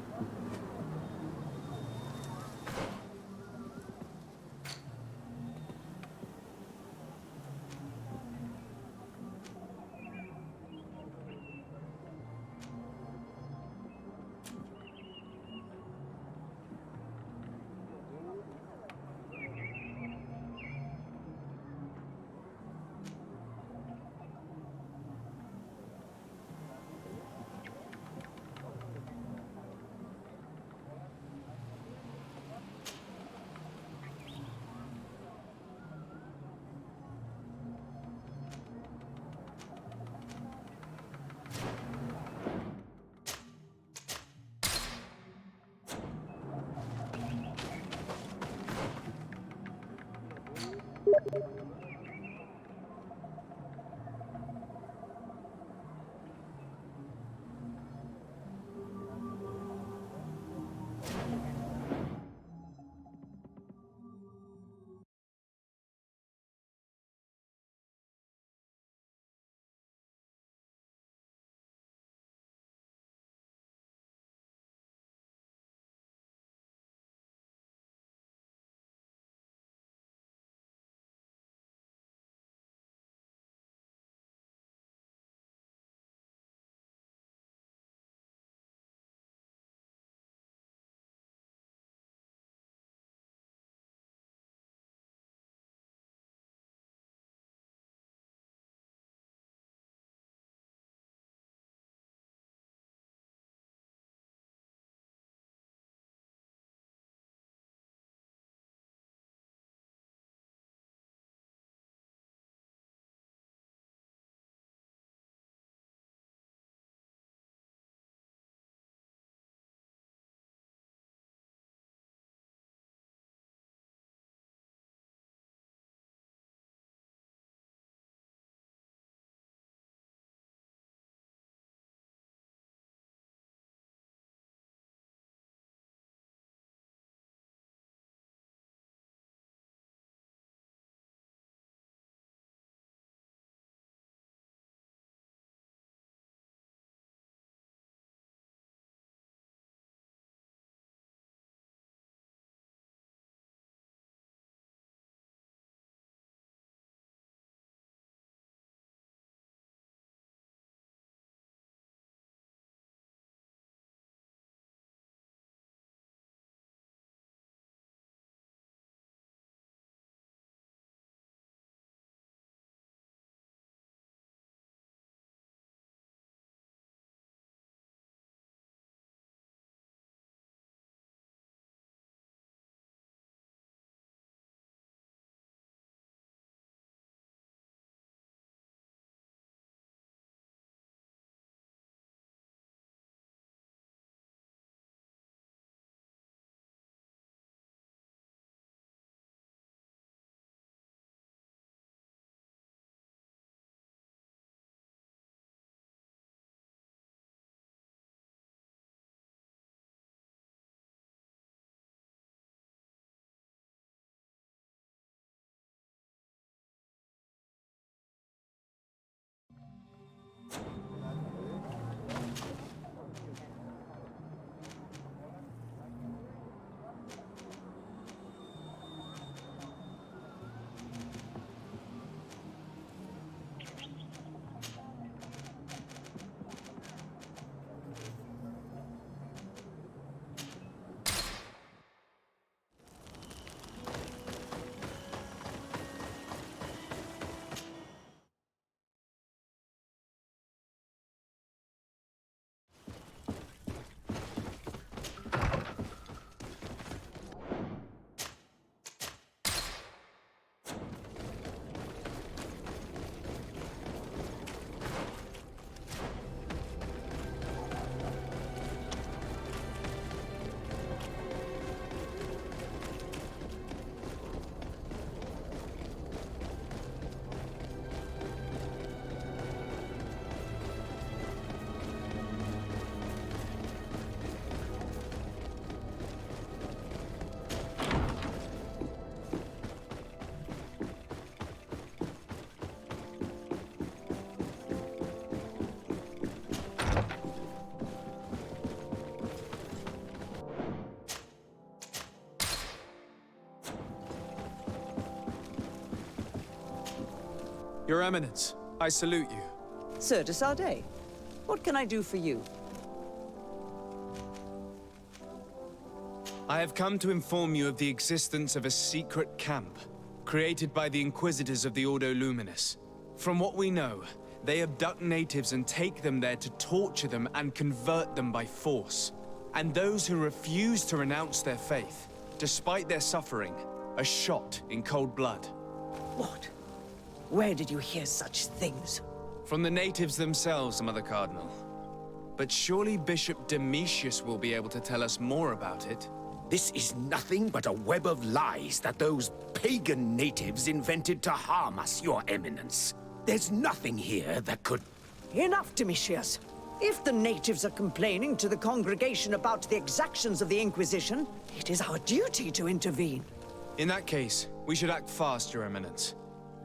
Your Eminence, I salute you. Sir de Sardet, what can I do for you? I have come to inform you of the existence of a secret camp, created by the Inquisitors of the Ordo Luminous. From what we know, they abduct natives and take them there to torture them and convert them by force. And those who refuse to renounce their faith, despite their suffering, are shot in cold blood. What? Where did you hear such things? From the natives themselves, Mother Cardinal. But surely Bishop Domitius will be able to tell us more about it. This is nothing but a web of lies that those pagan natives invented to harm us, Your Eminence. There's nothing here that could... Enough, Domitius. If the natives are complaining to the congregation about the exactions of the Inquisition, it is our duty to intervene. In that case, we should act fast, Your Eminence.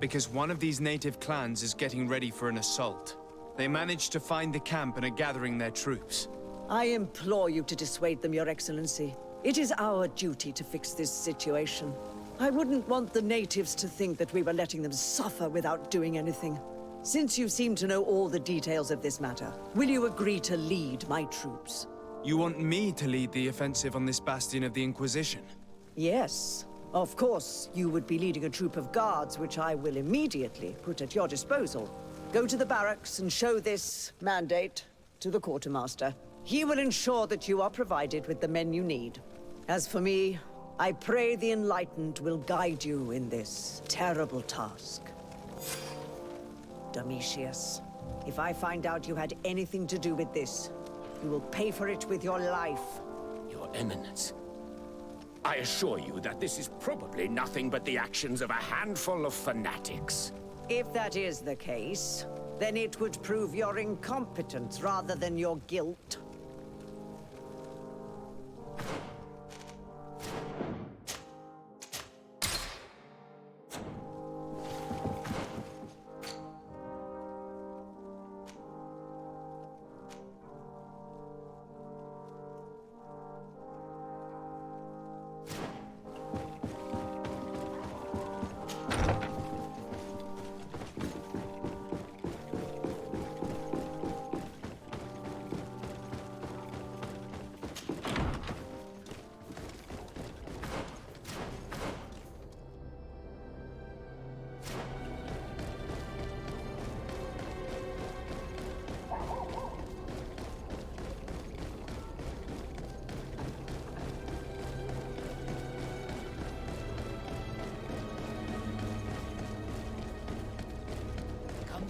Because one of these native clans is getting ready for an assault. They managed to find the camp and are gathering their troops. I implore you to dissuade them, Your Excellency. It is our duty to fix this situation. I wouldn't want the natives to think that we were letting them suffer without doing anything. Since you seem to know all the details of this matter, will you agree to lead my troops? You want me to lead the offensive on this bastion of the Inquisition? Yes. Of course, you would be leading a troop of guards, which I will immediately put at your disposal. Go to the barracks and show this mandate to the quartermaster. He will ensure that you are provided with the men you need. As for me, I pray the Enlightened will guide you in this terrible task. Domitius, if I find out you had anything to do with this, you will pay for it with your life. Your Eminence, I assure you that this is probably nothing but the actions of a handful of fanatics. If that is the case, then it would prove your incompetence rather than your guilt.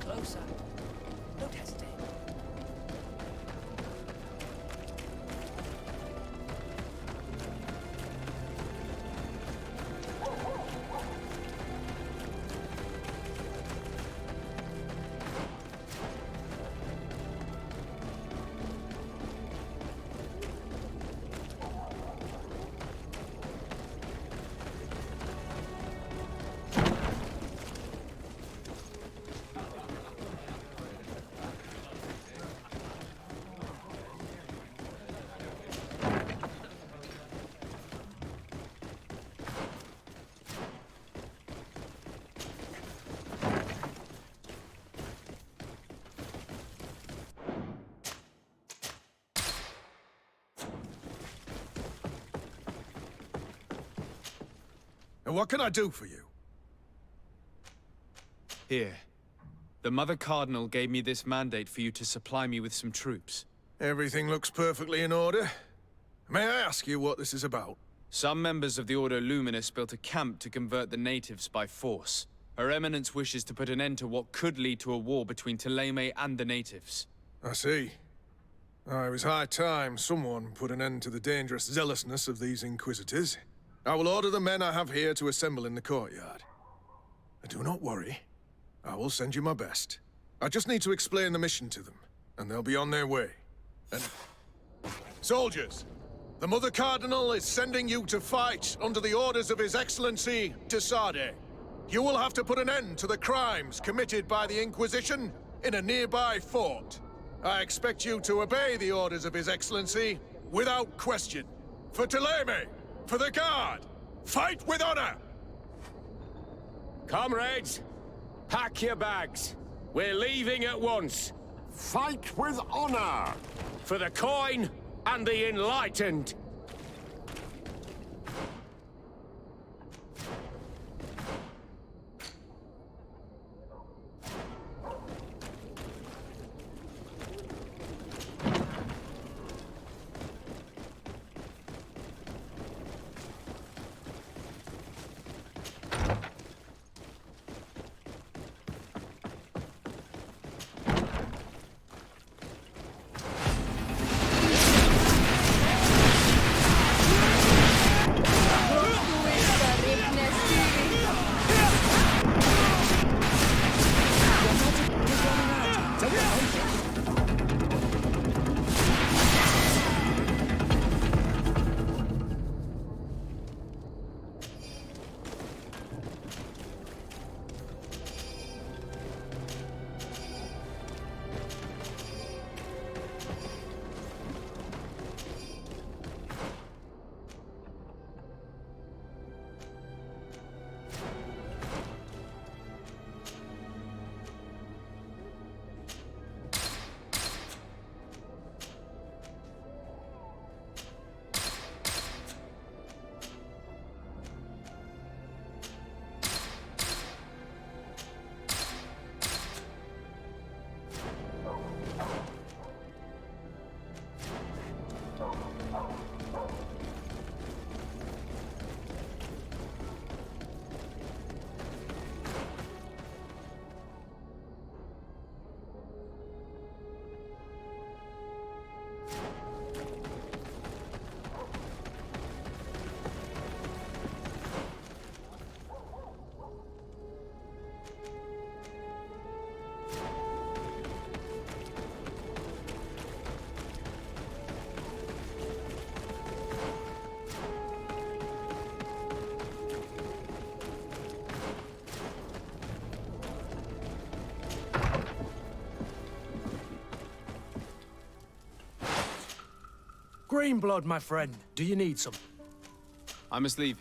Closer. Don't hesitate. And what can I do for you? Here. The Mother Cardinal gave me this mandate for you to supply me with some troops. Everything looks perfectly in order. May I ask you what this is about? Some members of the Ordo Luminous built a camp to convert the natives by force. Her Eminence wishes to put an end to what could lead to a war between Thélème and the natives. I see. It was high time someone put an end to the dangerous zealousness of these Inquisitors. I will order the men I have here to assemble in the courtyard. Do not worry. I will send you my best. I just need to explain the mission to them, and they'll be on their way. And... Soldiers! The Mother Cardinal is sending you to fight under the orders of His Excellency de Sardet. You will have to put an end to the crimes committed by the Inquisition in a nearby fort. I expect you to obey the orders of His Excellency without question. For Thélème! For the Guard! Fight with honor! Comrades, Pack your bags. We're leaving at once. Fight with honor. For the coin and the enlightened. Green blood, my friend. Do you need some? I must leave.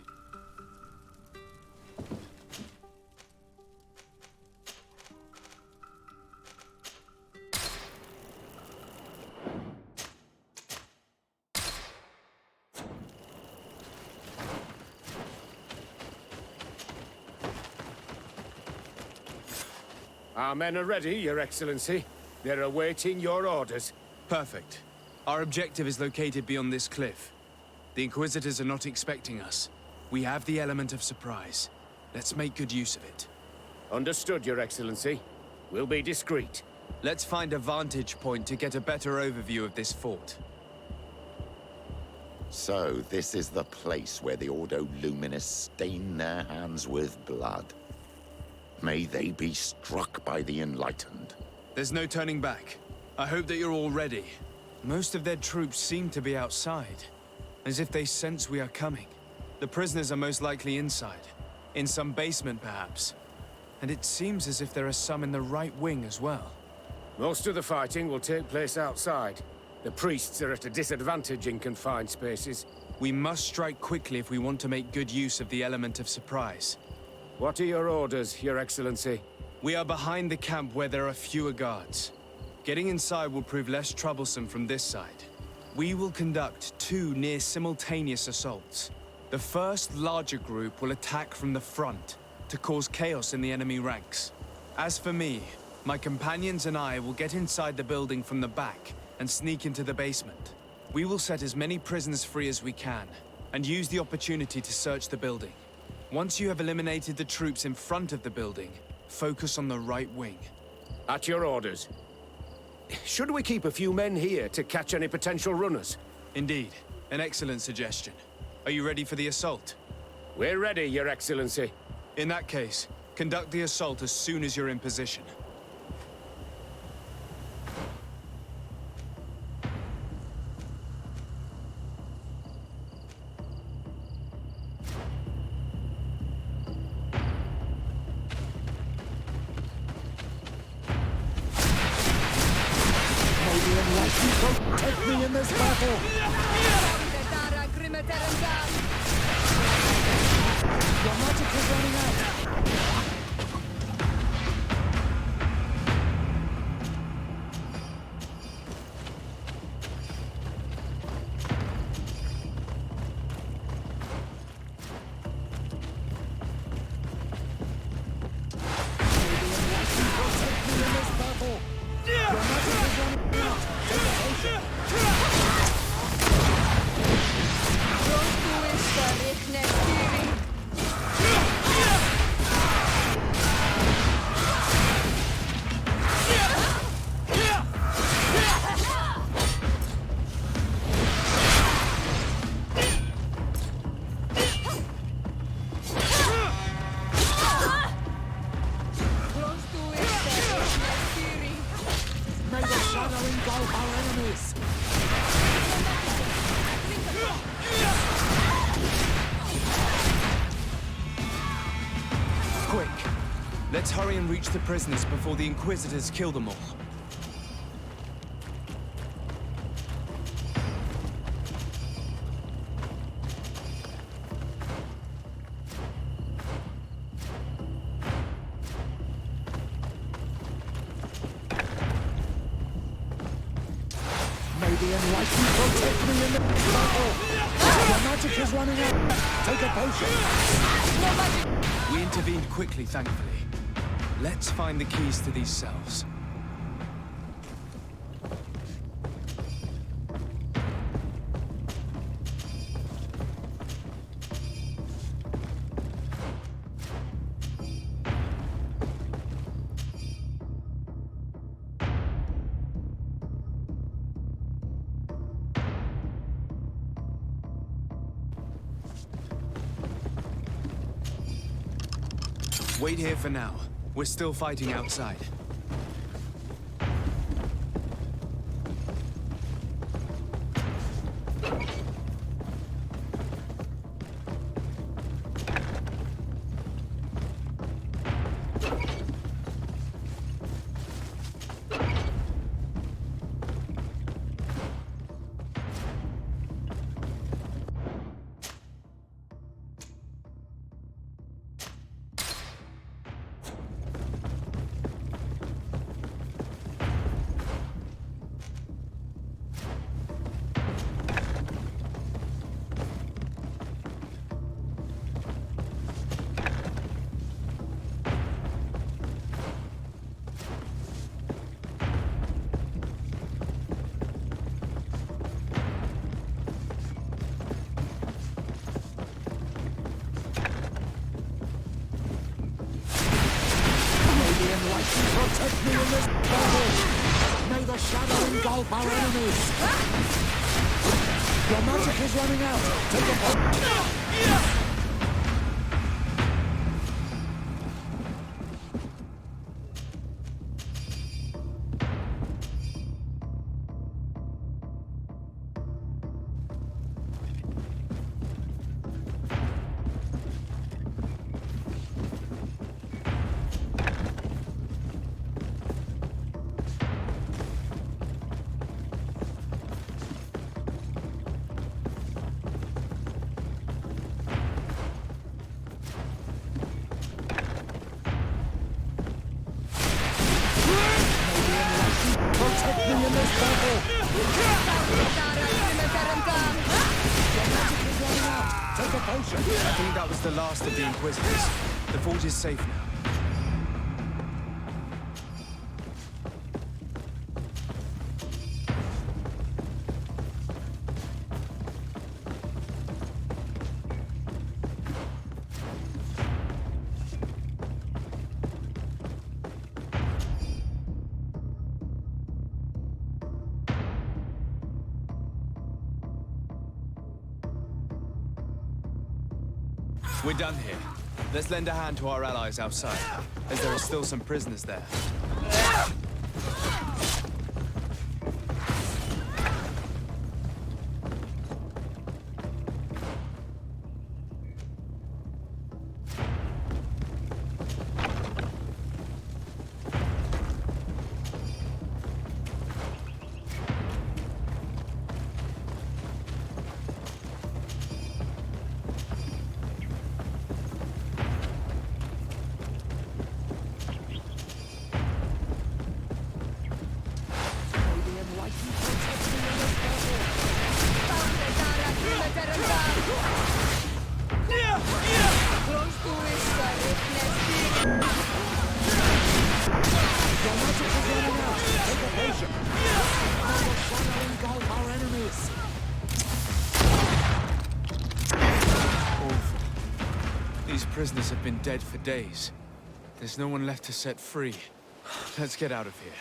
Our men are ready, Your Excellency. They're awaiting your orders. Perfect. Our objective is located beyond this cliff. The Inquisitors are not expecting us. We have the element of surprise. Let's make good use of it. Understood, Your Excellency. We'll be discreet. Let's find a vantage point to get a better overview of this fort. So, this is the place where the Ordo Luminis stain their hands with blood. May they be struck by the enlightened. There's no turning back. I hope that you're all ready. Most of their troops seem to be outside, as if they sense we are coming. The prisoners are most likely inside, in some basement perhaps. And it seems as if there are some in the right wing as well. Most of the fighting will take place outside. The priests are at a disadvantage in confined spaces. We must strike quickly if we want to make good use of the element of surprise. What are your orders, Your Excellency? We are behind the camp where there are fewer guards. Getting inside will prove less troublesome from this side. We will conduct 2 near-simultaneous assaults. The first larger group will attack from the front to cause chaos in the enemy ranks. As for me, my companions and I will get inside the building from the back and sneak into the basement. We will set as many prisoners free as we can and use the opportunity to search the building. Once you have eliminated the troops in front of the building, focus on the right wing. At your orders. Should we keep a few men here to catch any potential runners? Indeed. An excellent suggestion. Are you ready for the assault? We're ready, Your Excellency. In that case, conduct the assault as soon as you're in position. Take me in this battle! Your magic is running out! Quick! Let's hurry and reach the prisoners before the Inquisitors kill them all. May the enlightened protect me in the battle! Your magic is running out! Take a potion! We intervened quickly, thankfully. Let's find the keys to these cells. Wait here for now. We're still fighting outside. Protect me in this battle! May the shadow engulf our enemies! Your magic is running out! Take a potion! Protect me in this battle! Take a potion! I think that was the last of the Inquisitors. The fort is safe now. We're done here. Let's lend a hand to our allies outside, as there are still some prisoners there. These prisoners have been dead for days. There's no one left to set free. Let's get out of here.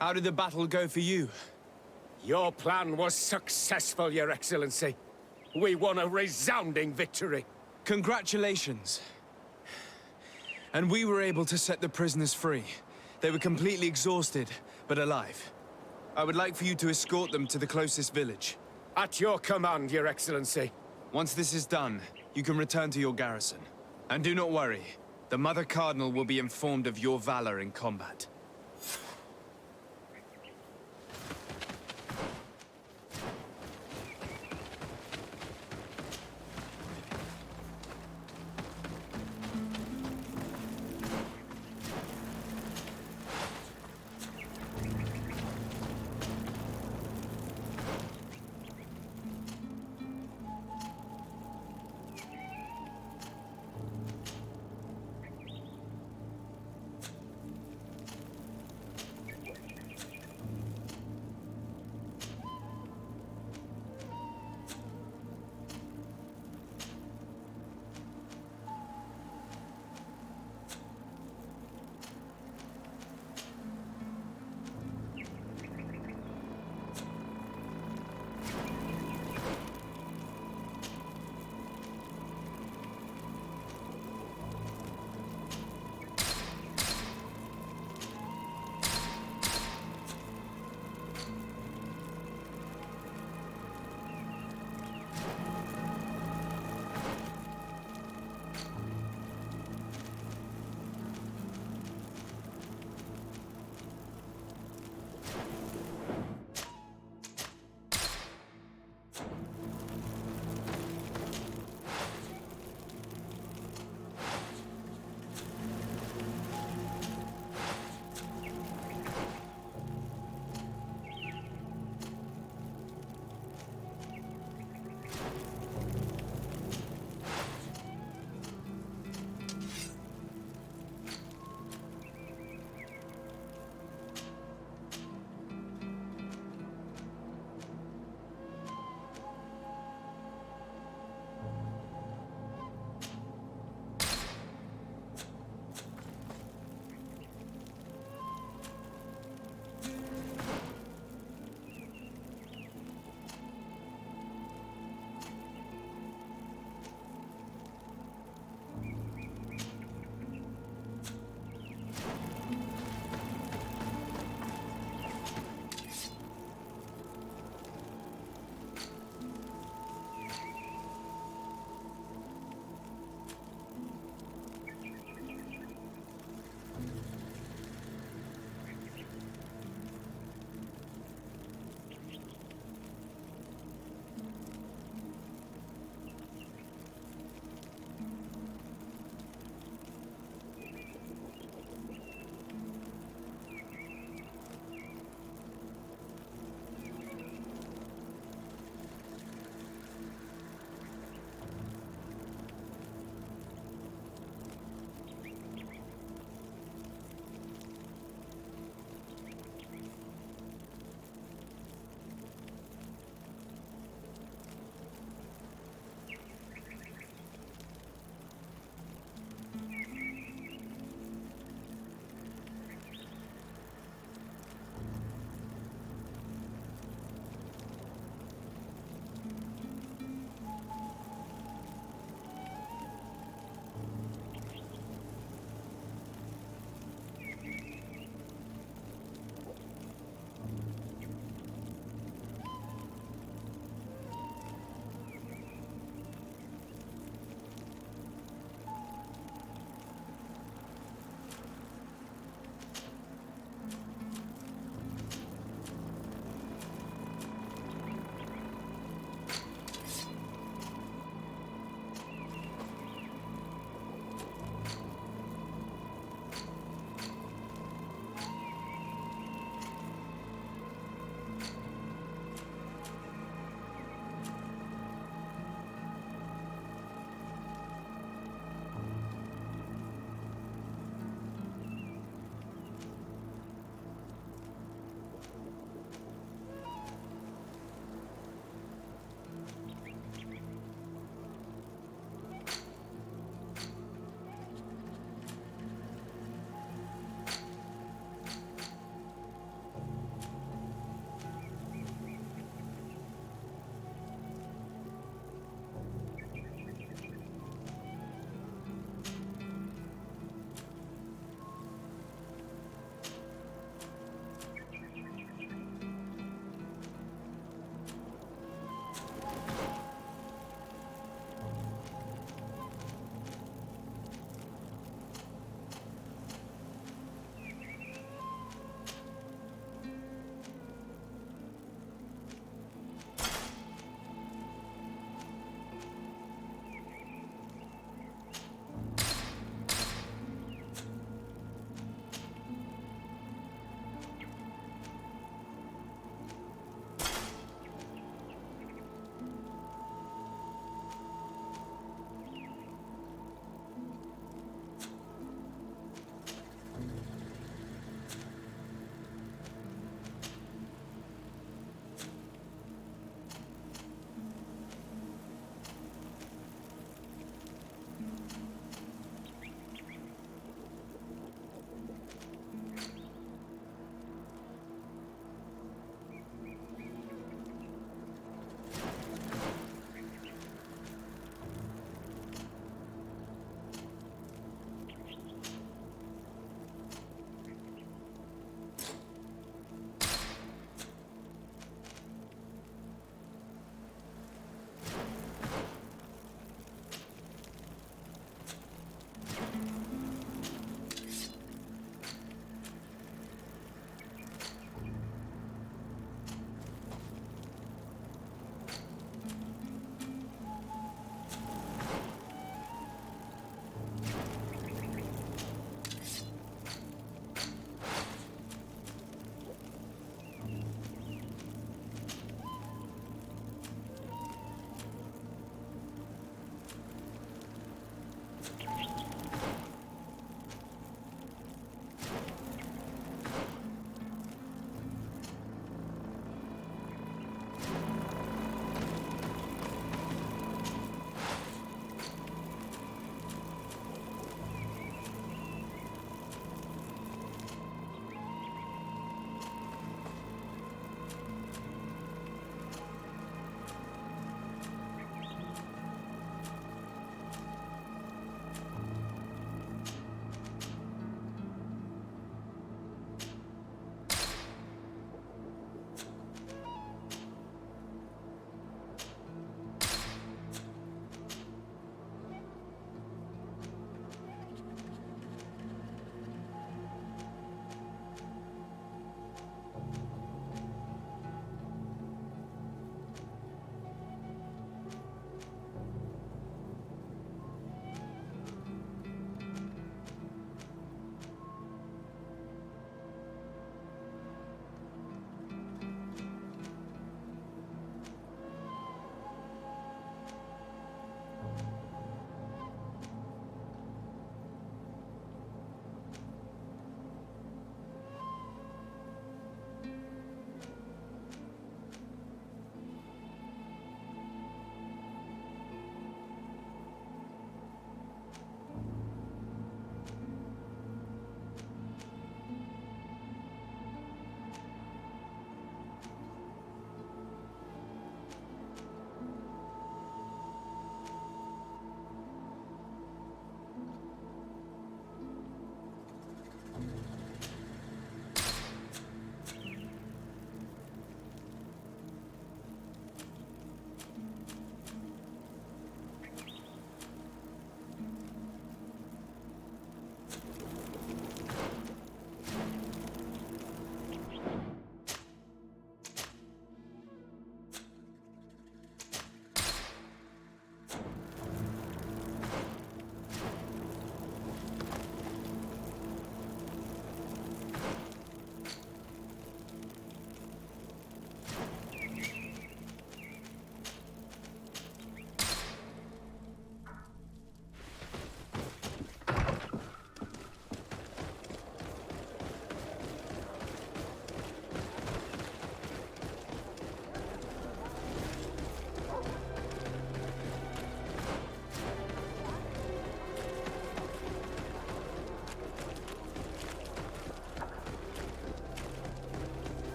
How did the battle go for you? Your plan was successful, Your Excellency. We won a resounding victory. Congratulations. And we were able to set the prisoners free. They were completely exhausted, but alive. I would like for you to escort them to the closest village. At your command, Your Excellency. Once this is done, you can return to your garrison. And do not worry, the Mother Cardinal will be informed of your valor in combat.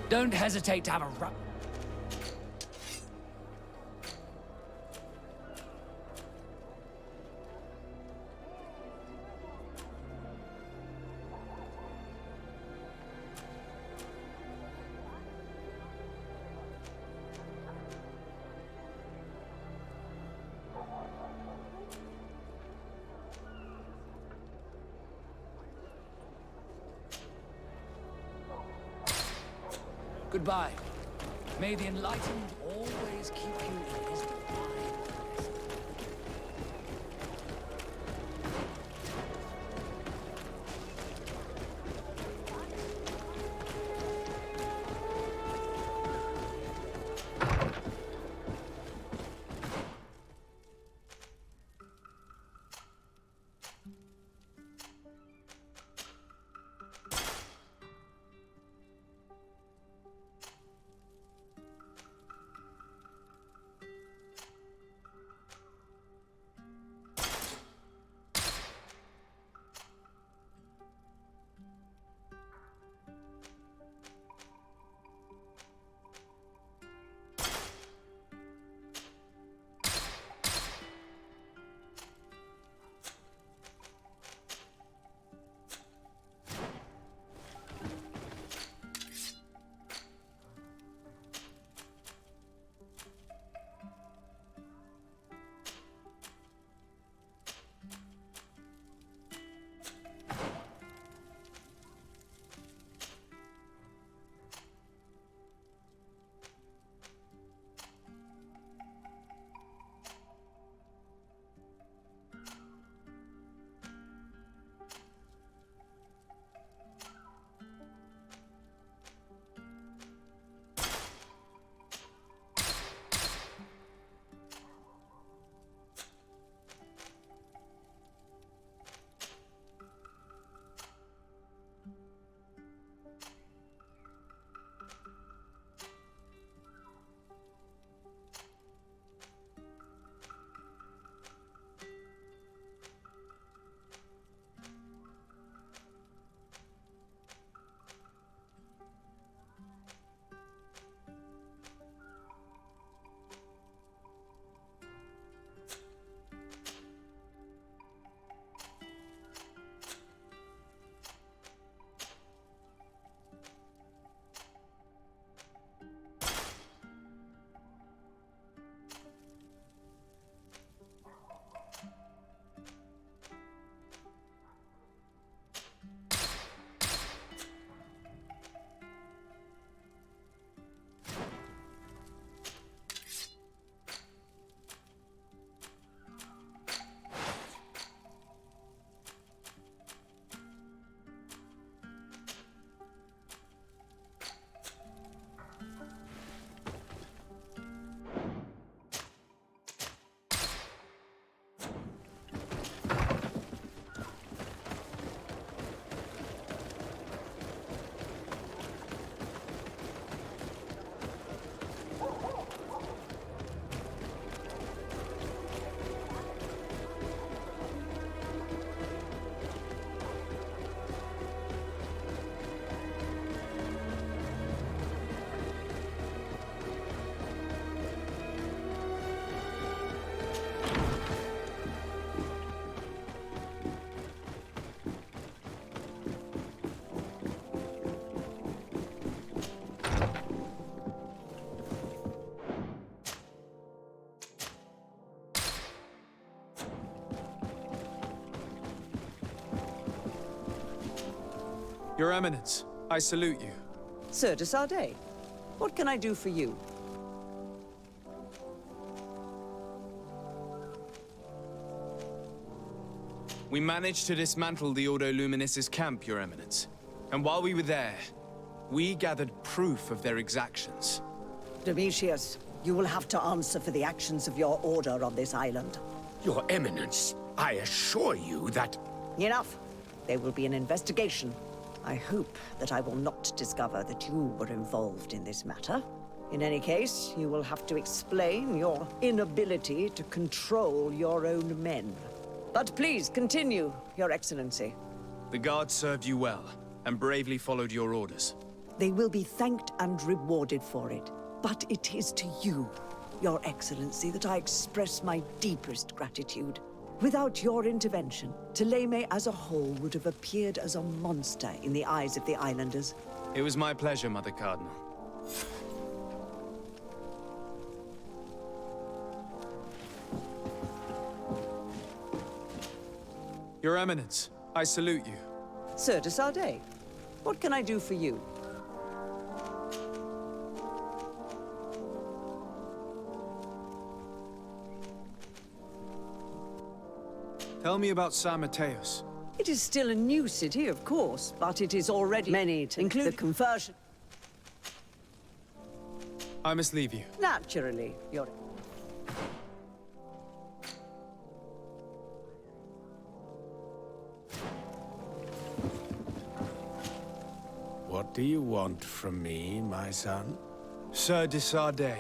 Don't hesitate to have a run. Goodbye. May the Enlightened always keep you in his divine presence. Your Eminence, I salute you. Sir de Sardet, what can I do for you? We managed to dismantle the Ordo Luminis's camp, Your Eminence. And while we were there, we gathered proof of their exactions. Domitius, you will have to answer for the actions of your order on this island. Your Eminence, I assure you that... Enough. There will be an investigation. I hope that I will not discover that you were involved in this matter. In any case, you will have to explain your inability to control your own men. But please continue, Your Excellency. The guards served you well, and bravely followed your orders. They will be thanked and rewarded for it. But it is to you, Your Excellency, that I express my deepest gratitude. Without your intervention, Thélème as a whole would have appeared as a monster in the eyes of the islanders. It was my pleasure, Mother Cardinal. Your Eminence, I salute you. Sir de Sardet, what can I do for you? Tell me about San Mateos. It is still a new city, of course, but it is already many to include the conversion. I must leave you. Naturally, Your... What do you want from me, my son? Sir de Sardet,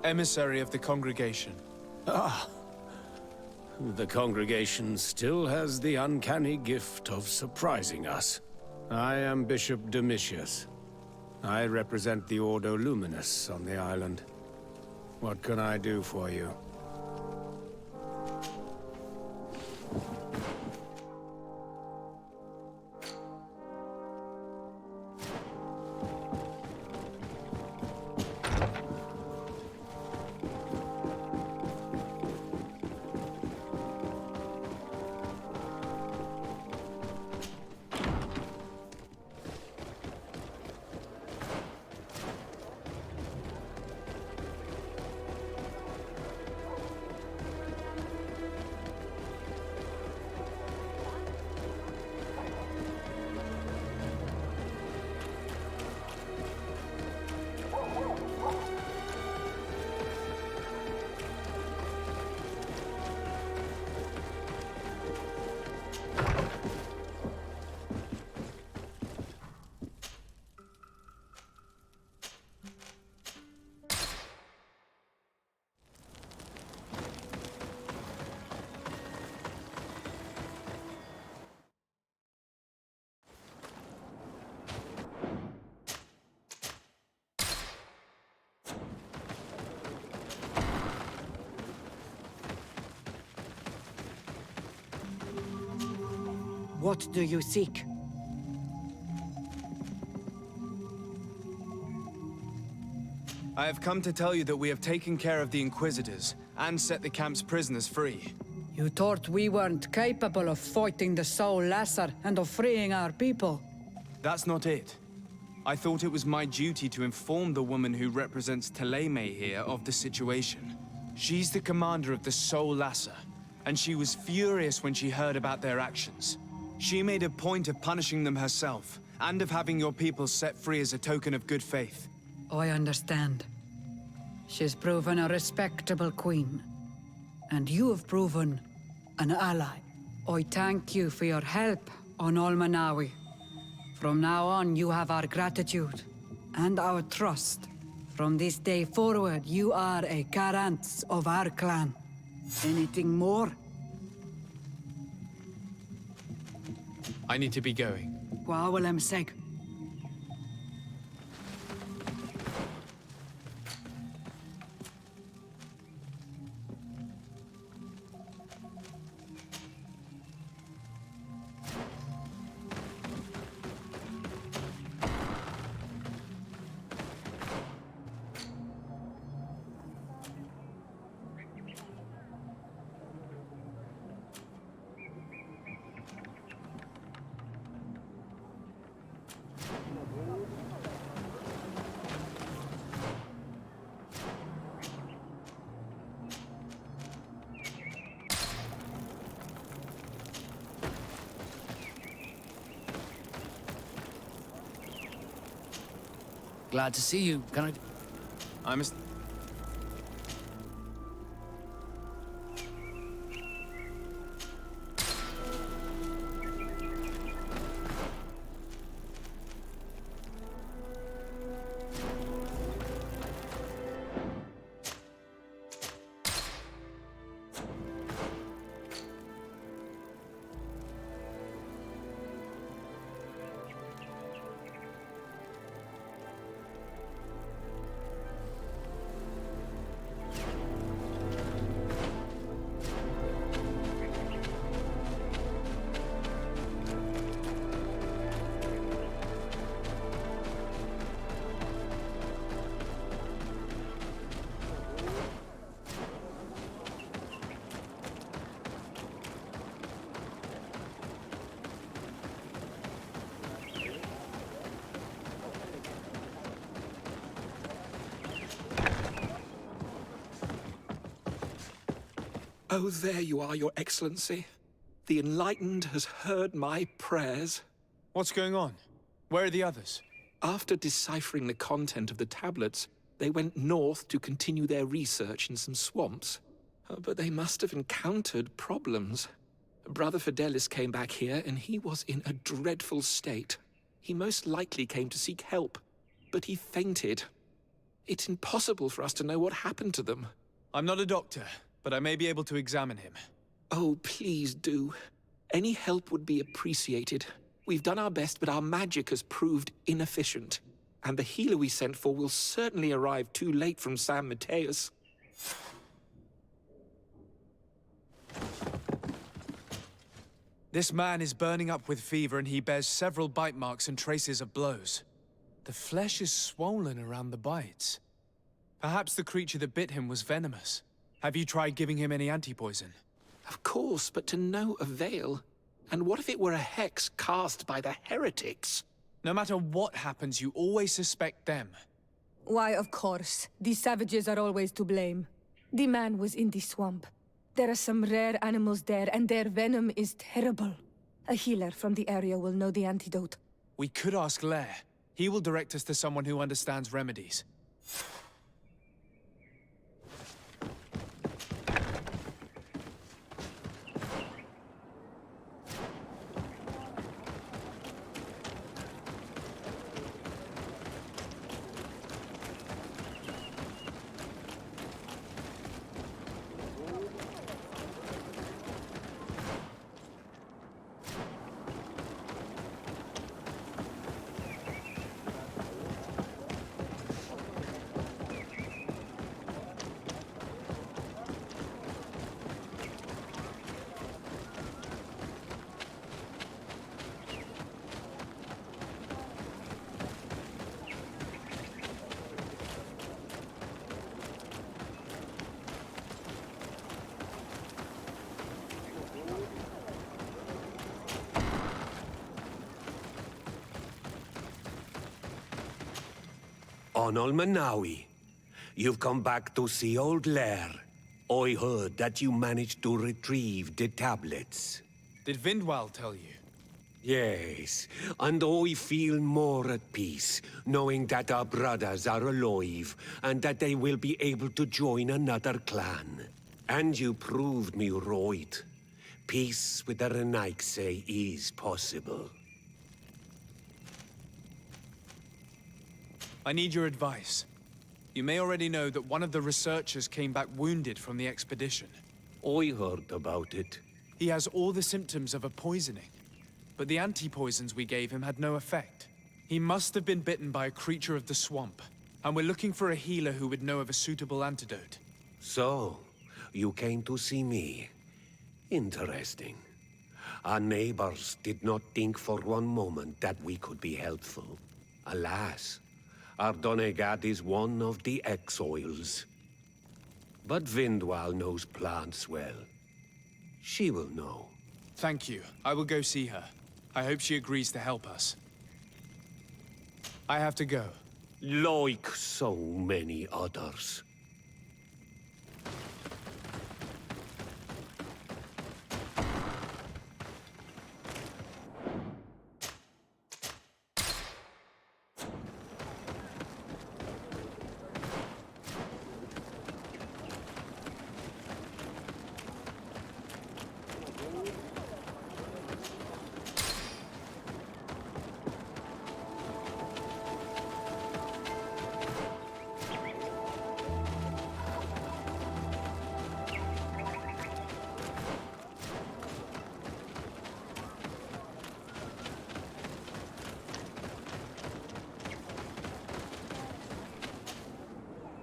emissary of the congregation. Ah! The congregation still has the uncanny gift of surprising us. I am Bishop Domitius. I represent the Ordo Luminous on the island. What can I do for you? What do you seek? I have come to tell you that we have taken care of the Inquisitors and set the camp's prisoners free. You thought we weren't capable of fighting the Soul Lasser and of freeing our people? That's not it. I thought it was my duty to inform the woman who represents Thélème here of the situation. She's the commander of the Soul Lasser, and she was furious when she heard about their actions. She made a point of punishing them herself, and of having your people set free as a token of good faith. I understand. She's proven a respectable queen. And you have proven an ally. I thank you for your help on Olmanawi. From now on, you have our gratitude and our trust. From this day forward, you are a Garant of our clan. Anything more? I need to be going. Gwawalem seg. Glad to see you. Can I must... Oh, there you are, Your Excellency. The Enlightened has heard my prayers. What's going on? Where are the others? After deciphering the content of the tablets, they went north to continue their research in some swamps. But they must have encountered problems. Brother Fidelis came back here, and he was in a dreadful state. He most likely came to seek help, but he fainted. It's impossible for us to know what happened to them. I'm not a doctor, but I may be able to examine him. Oh, please do. Any help would be appreciated. We've done our best, but our magic has proved inefficient. And the healer we sent for will certainly arrive too late from San Mateus. This man is burning up with fever and he bears several bite marks and traces of blows. The flesh is swollen around the bites. Perhaps the creature that bit him was venomous. Have you tried giving him any anti-poison? Of course, but to no avail. And what if it were a hex cast by the heretics? No matter what happens, you always suspect them. Why, of course. These savages are always to blame. The man was in the swamp. There are some rare animals there, and their venom is terrible. A healer from the area will know the antidote. We could ask Lair. He will direct us to someone who understands remedies. Onol Manawi, you've come back to see old Lair. I heard that you managed to retrieve the tablets. Did Vindwal tell you? Yes, and I feel more at peace, knowing that our brothers are alive, and that they will be able to join another clan. And you proved me right. Peace with the Renaigse is possible. I need your advice. You may already know that one of the researchers came back wounded from the expedition. I heard about it. He has all the symptoms of a poisoning, but the anti-poisons we gave him had no effect. He must have been bitten by a creature of the swamp, and we're looking for a healer who would know of a suitable antidote. So, you came to see me. Interesting. Our neighbors did not think for one moment that we could be helpful. Alas, our Donegad is one of the exiles. But Vindwal knows plants well. She will know. Thank you. I will go see her. I hope she agrees to help us. I have to go. Like so many others.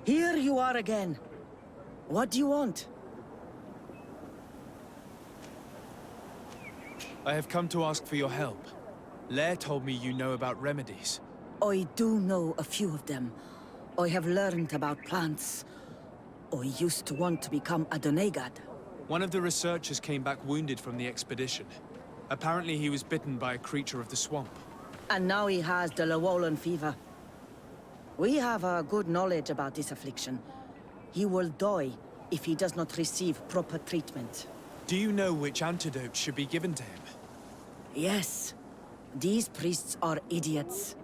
Here you are again. What do you want? I have come to ask for your help. Lair told me you know about remedies. I do know a few of them. I have learned about plants. I used to want to become a Donegad. One of the researchers came back wounded from the expedition. Apparently he was bitten by a creature of the swamp. And now he has the Llewellyn fever. We have a good knowledge about this affliction. He will die if he does not receive proper treatment. Do you know which antidote should be given to him? Yes. These priests are idiots.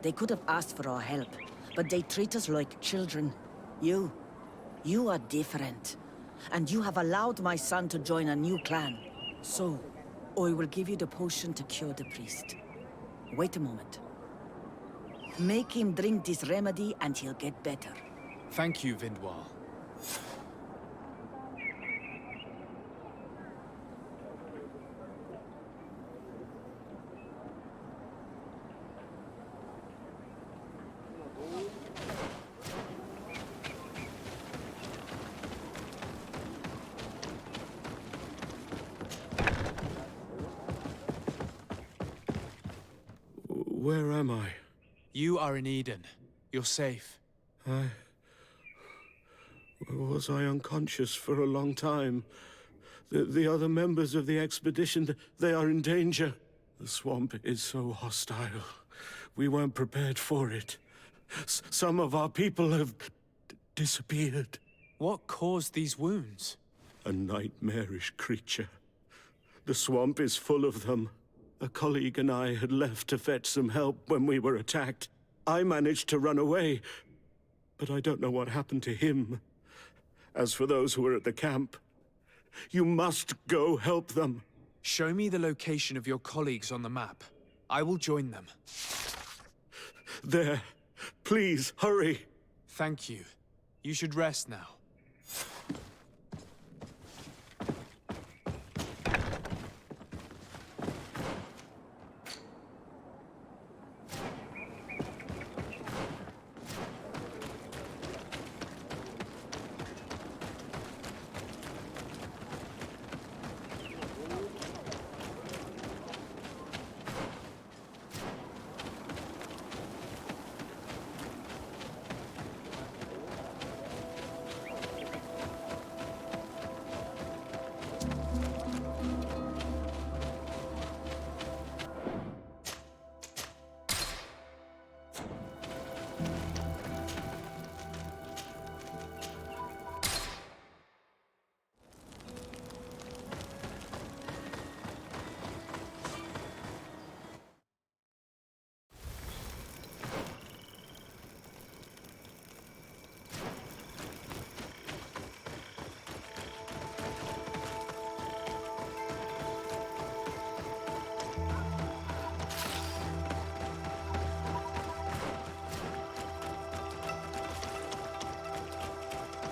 They could have asked for our help, but they treat us like children. You are different. And you have allowed my son to join a new clan. So, I will give you the potion to cure the priest. Wait a moment. Make him drink this remedy and he'll get better. Thank you, Vindwal. Where am I? You are in Eden. You're safe. Was I unconscious for a long time? The other members of the expedition, they are in danger. The swamp is so hostile. We weren't prepared for it. Some of our people have disappeared. What caused these wounds? A nightmarish creature. The swamp is full of them. A colleague and I had left to fetch some help when we were attacked. I managed to run away, but I don't know what happened to him. As for those who are at the camp, you must go help them. Show me the location of your colleagues on the map. I will join them. There. Please, hurry. Thank you. You should rest now.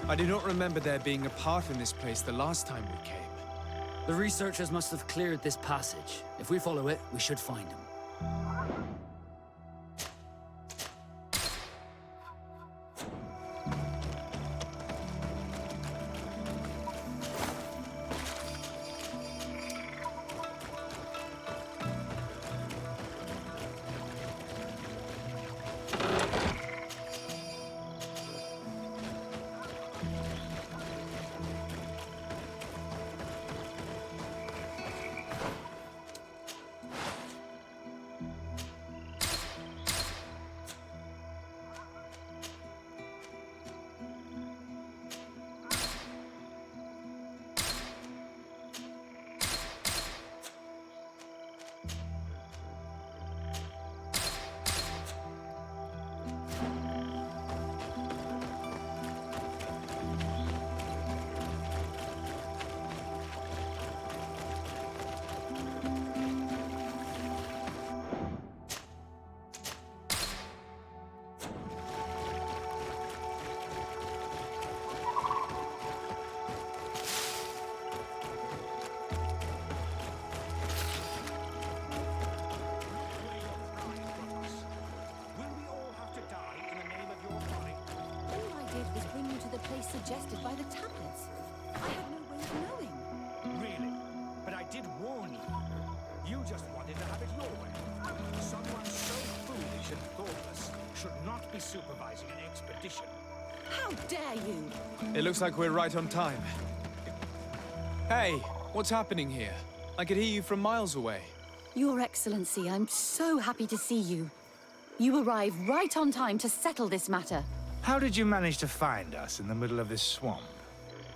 I do not remember there being a path in this place the last time we came. The researchers must have cleared this passage. If we follow it, we should find him. Suggested by the tablets. I had no way of knowing. Really? But I did warn you. You just wanted to have it your way. Someone so foolish and thoughtless should not be supervising an expedition. How dare you? It looks like we're right on time. Hey, what's happening here? I could hear you from miles away. Your Excellency, I'm so happy to see you. You arrived right on time to settle this matter. How did you manage to find us in the middle of this swamp?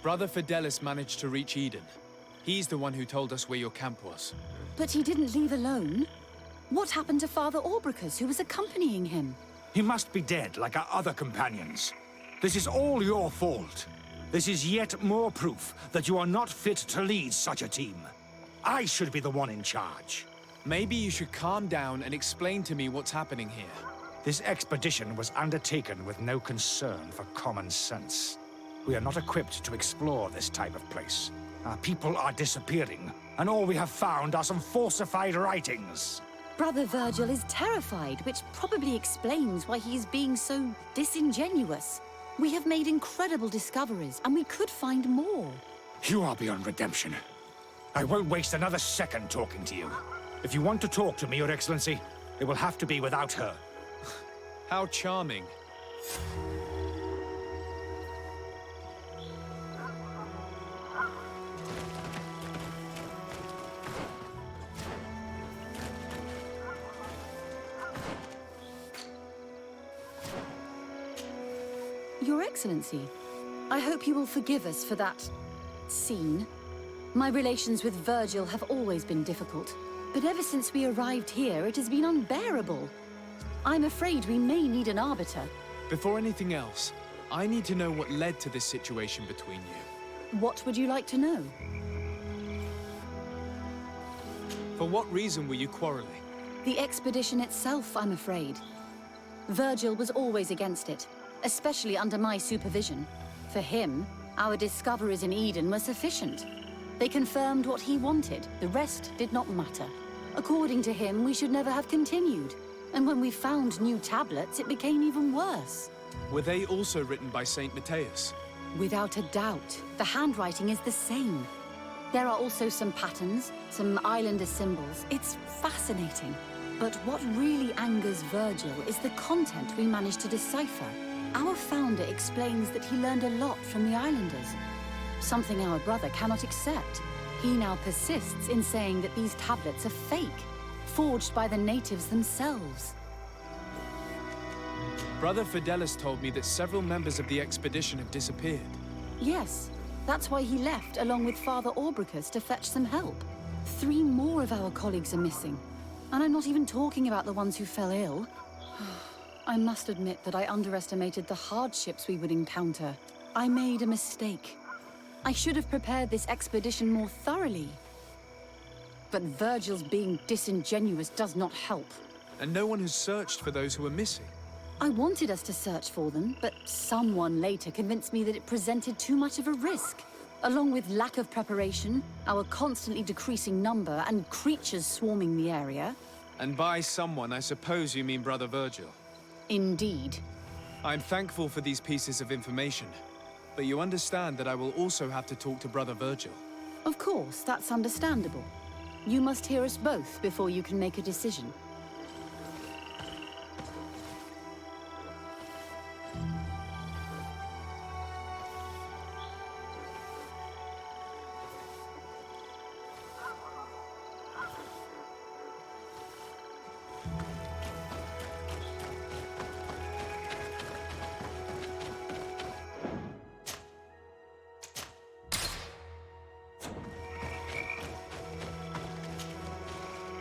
Brother Fidelis managed to reach Eden. He's the one who told us where your camp was. But he didn't leave alone. What happened to Father Orbricus, who was accompanying him? He must be dead, like our other companions. This is all your fault. This is yet more proof that you are not fit to lead such a team. I should be the one in charge. Maybe you should calm down and explain to me what's happening here. This expedition was undertaken with no concern for common sense. We are not equipped to explore this type of place. Our people are disappearing, and all we have found are some falsified writings. Brother Virgil is terrified, which probably explains why he is being so disingenuous. We have made incredible discoveries, and we could find more. You are beyond redemption. I won't waste another second talking to you. If you want to talk to me, Your Excellency, it will have to be without her. How charming. Your Excellency, I hope you will forgive us for that scene. My relations with Virgil have always been difficult, but ever since we arrived here, it has been unbearable. I'm afraid we may need an arbiter. Before anything else, I need to know what led to this situation between you. What would you like to know? For what reason were you quarreling? The expedition itself, I'm afraid. Virgil was always against it, especially under my supervision. For him, our discoveries in Eden were sufficient. They confirmed what he wanted. The rest did not matter. According to him, we should never have continued. And when we found new tablets, it became even worse. Were they also written by Saint Matthias? Without a doubt. The handwriting is the same. There are also some patterns, some islander symbols. It's fascinating. But what really angers Virgil is the content we managed to decipher. Our founder explains that he learned a lot from the islanders. Something our brother cannot accept. He now persists in saying that these tablets are fake, forged by the natives themselves. Brother Fidelis told me that several members of the expedition have disappeared. Yes, that's why he left along with Father Orbricus to fetch some help. 3 more of our colleagues are missing. And I'm not even talking about the ones who fell ill. I must admit that I underestimated the hardships we would encounter. I made a mistake. I should have prepared this expedition more thoroughly. But Virgil's being disingenuous does not help. And no one has searched for those who are missing. I wanted us to search for them, but someone later convinced me that it presented too much of a risk. Along with lack of preparation, our constantly decreasing number, and creatures swarming the area. And by someone, I suppose you mean Brother Virgil. Indeed. I'm thankful for these pieces of information, but you understand that I will also have to talk to Brother Virgil. Of course, that's understandable. You must hear us both before you can make a decision.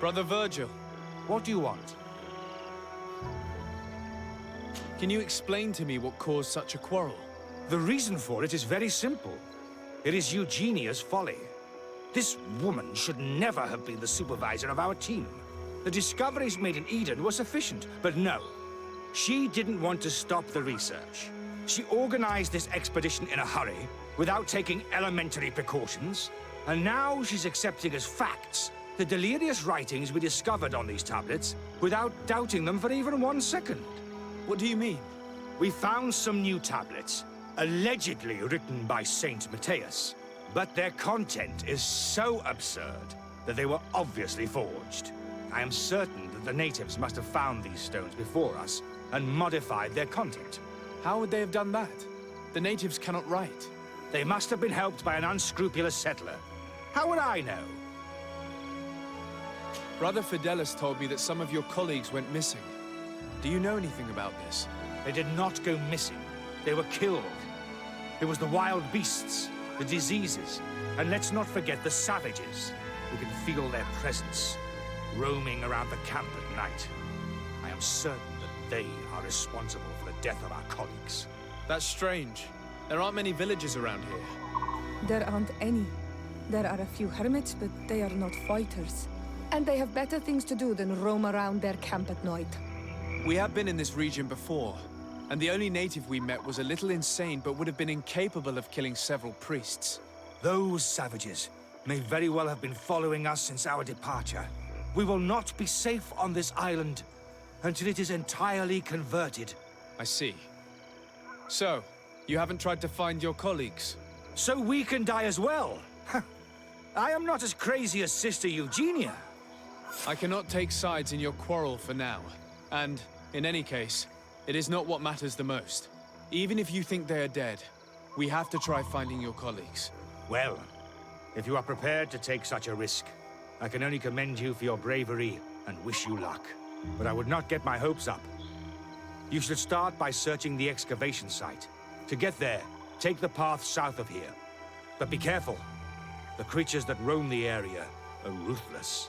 Brother Virgil. What do you want? Can you explain to me what caused such a quarrel? The reason for it is very simple. It is Eugenia's folly. This woman should never have been the supervisor of our team. The discoveries made in Eden were sufficient, but no. She didn't want to stop the research. She organized this expedition in a hurry, without taking elementary precautions, and now she's accepting as facts the delirious writings we discovered on these tablets without doubting them for even 1 second. What do you mean? We found some new tablets, allegedly written by Saint Matthias, but their content is so absurd that they were obviously forged. I am certain that the natives must have found these stones before us and modified their content. How would they have done that? The natives cannot write. They must have been helped by an unscrupulous settler. How would I know? Brother Fidelis told me that some of your colleagues went missing. Do you know anything about this? They did not go missing. They were killed. It was the wild beasts. the diseases, and let's not forget the savages. We can feel their presence, roaming around the camp at night. I am certain that they are responsible for the death of our colleagues. That's strange. There aren't many villagers around here. There aren't any. There are a few hermits, but they are not fighters. And they have better things to do than roam around their camp at night. We have been in this region before, and the only native we met was a little insane, but would have been incapable of killing several priests. Those savages may very well have been following us since our departure. We will not be safe on this island until it is entirely converted. I see. So, you haven't tried to find your colleagues? So we can die as well? I am not as crazy as Sister Eugenia. I cannot take sides in your quarrel for now. And, in any case, it is not what matters the most. Even if you think they are dead, we have to try finding your colleagues. Well, if you are prepared to take such a risk, I can only commend you for your bravery and wish you luck. But I would not get my hopes up. You should start by searching the excavation site. To get there, take the path south of here. But be careful. The creatures that roam the area are ruthless.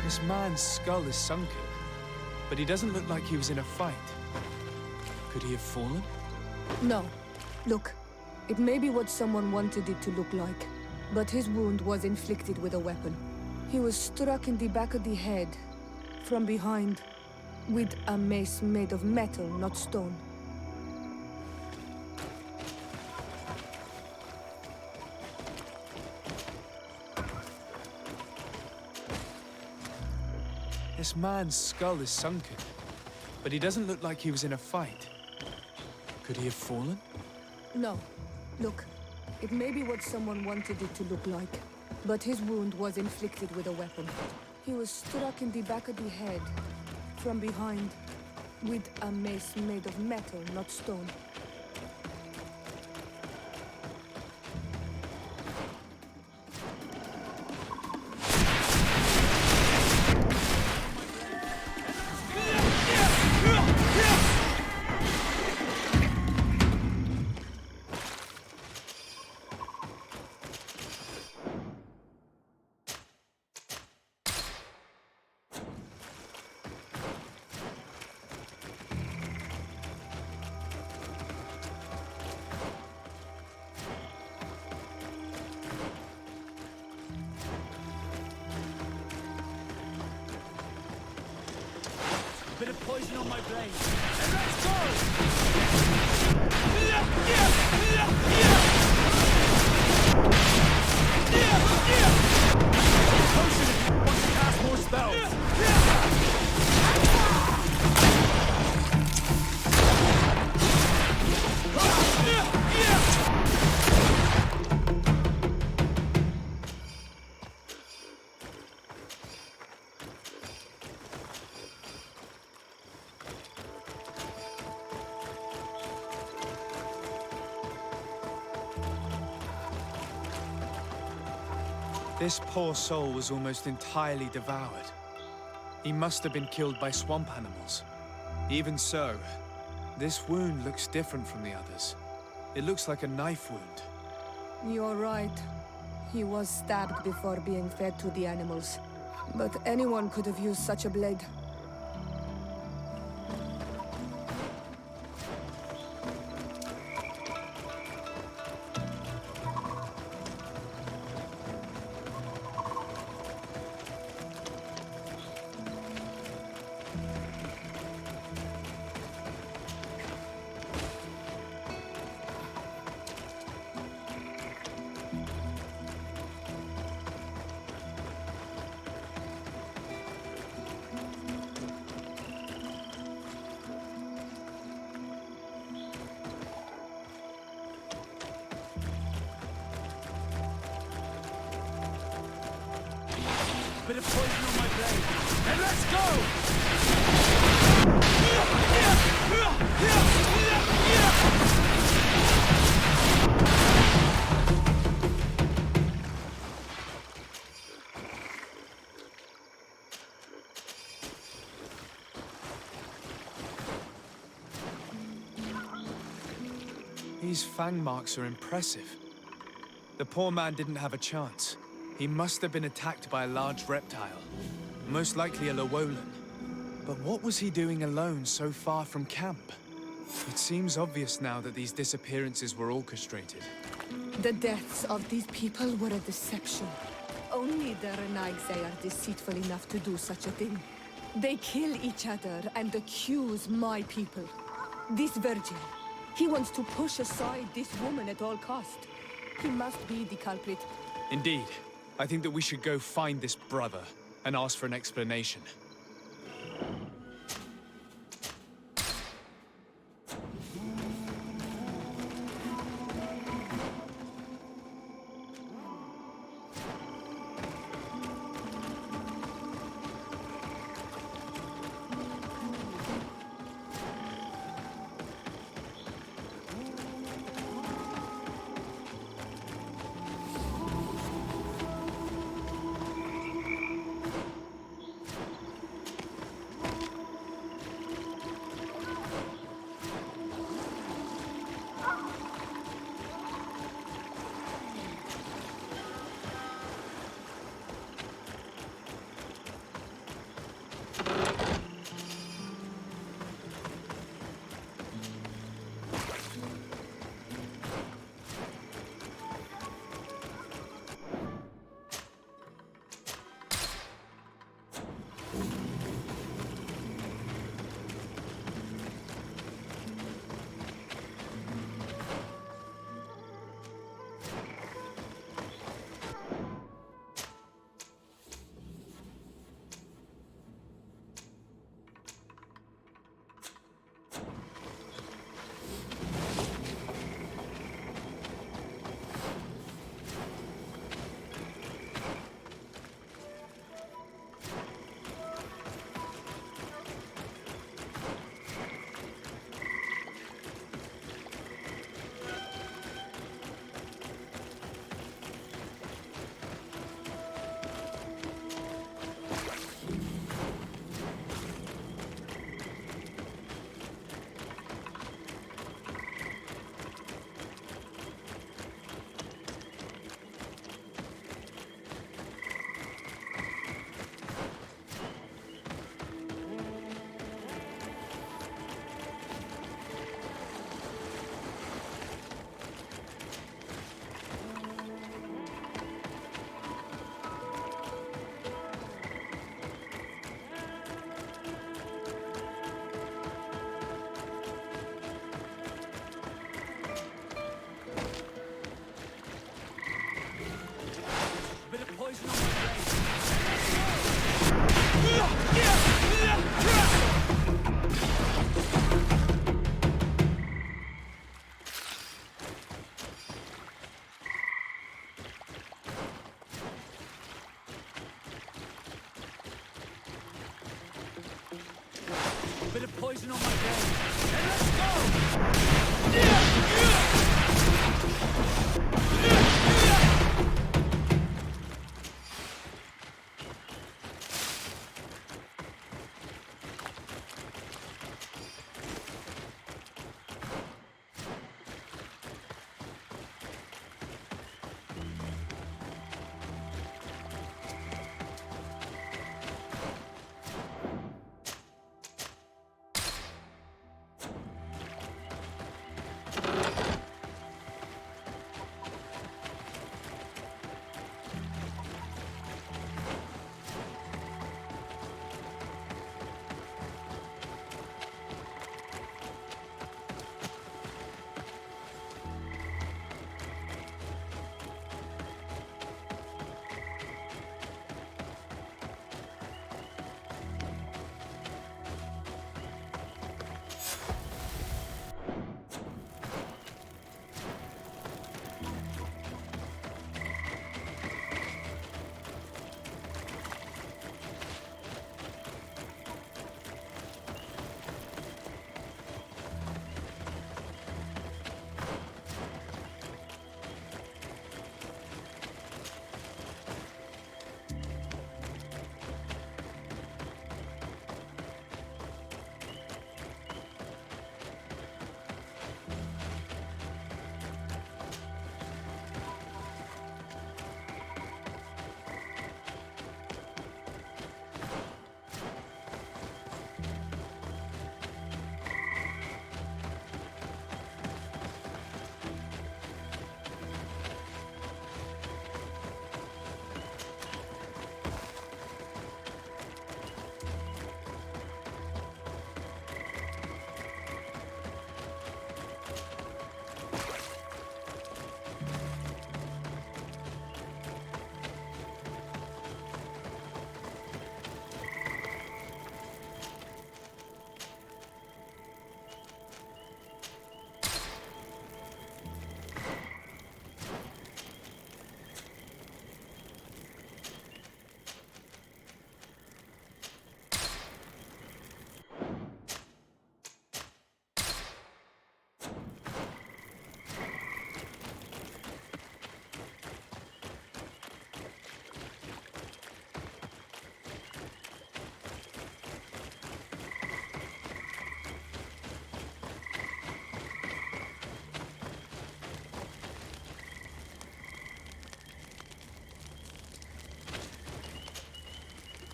This man's skull is sunken, but he doesn't look like he was in a fight. Could he have fallen? No. Look, it may be what someone wanted it to look like, but his wound was inflicted with a weapon. He was struck in the back of the head, from behind, with a mace made of metal, not stone. This man's skull is sunken, but he doesn't look like he was in a fight. Could he have fallen? No. Look, it may be what someone wanted it to look like, but his wound was inflicted with a weapon. He was struck in the back of the head, from behind, with a mace made of metal, not stone. Bit of poison on my blade. And let's go! Potion if you want to cast more spells. This poor soul was almost entirely devoured. He must have been killed by swamp animals. Even so, this wound looks different from the others. It looks like a knife wound. You're right. He was stabbed before being fed to the animals. But anyone could have used such a blade. Bit of poison on my blade. And let's go! These fang marks are impressive. The poor man didn't have a chance. He must have been attacked by a large reptile, most likely a Llewellyn. But what was he doing alone so far from camp? It seems obvious now that these disappearances were orchestrated. The deaths of these people were a deception. Only the Renaigse are deceitful enough to do such a thing. They kill each other and accuse my people. This virgin, he wants to push aside this woman at all cost. He must be the culprit. Indeed. I think that we should go find this brother and ask for an explanation. Bit of poison on my blade. And let's go!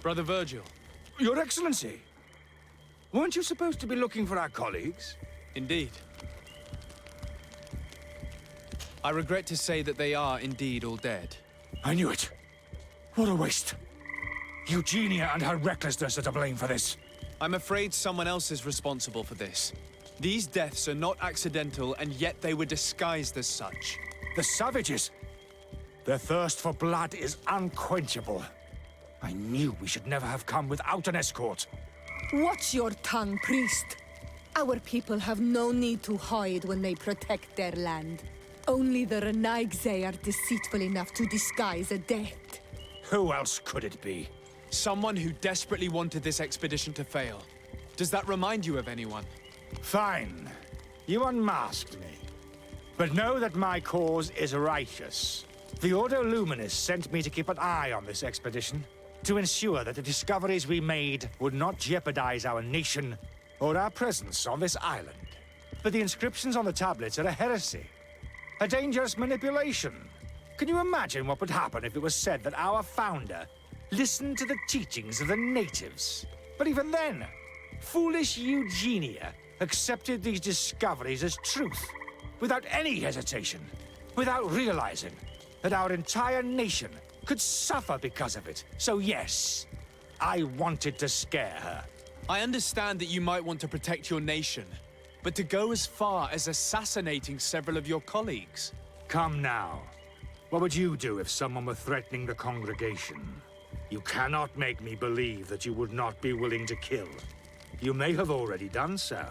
Brother Virgil. Your Excellency! Weren't you supposed to be looking for our colleagues? Indeed. I regret to say that they are indeed all dead. I knew it. What a waste. Eugenia and her recklessness are to blame for this. I'm afraid someone else is responsible for this. These deaths are not accidental, and yet they were disguised as such. The savages! Their thirst for blood is unquenchable. I knew we should never have come without an escort. Watch your tongue, priest. Our people have no need to hide when they protect their land. Only the Renaigze are deceitful enough to disguise a death. Who else could it be? Someone who desperately wanted this expedition to fail. Does that remind you of anyone? Fine. You unmasked me. But know that my cause is righteous. The Ordo Luminous sent me to keep an eye on this expedition, to ensure that the discoveries we made would not jeopardize our nation or our presence on this island. But the inscriptions on the tablets are a heresy. A dangerous manipulation. Can you imagine what would happen if it was said that our founder listened to the teachings of the natives? But even then, foolish Eugenia accepted these discoveries as truth, without any hesitation, without realizing that our entire nation could suffer because of it. So yes, I wanted to scare her. I understand that you might want to protect your nation, but to go as far as assassinating several of your colleagues? Come now. What would you do if someone were threatening the congregation? You cannot make me believe that you would not be willing to kill. You may have already done so.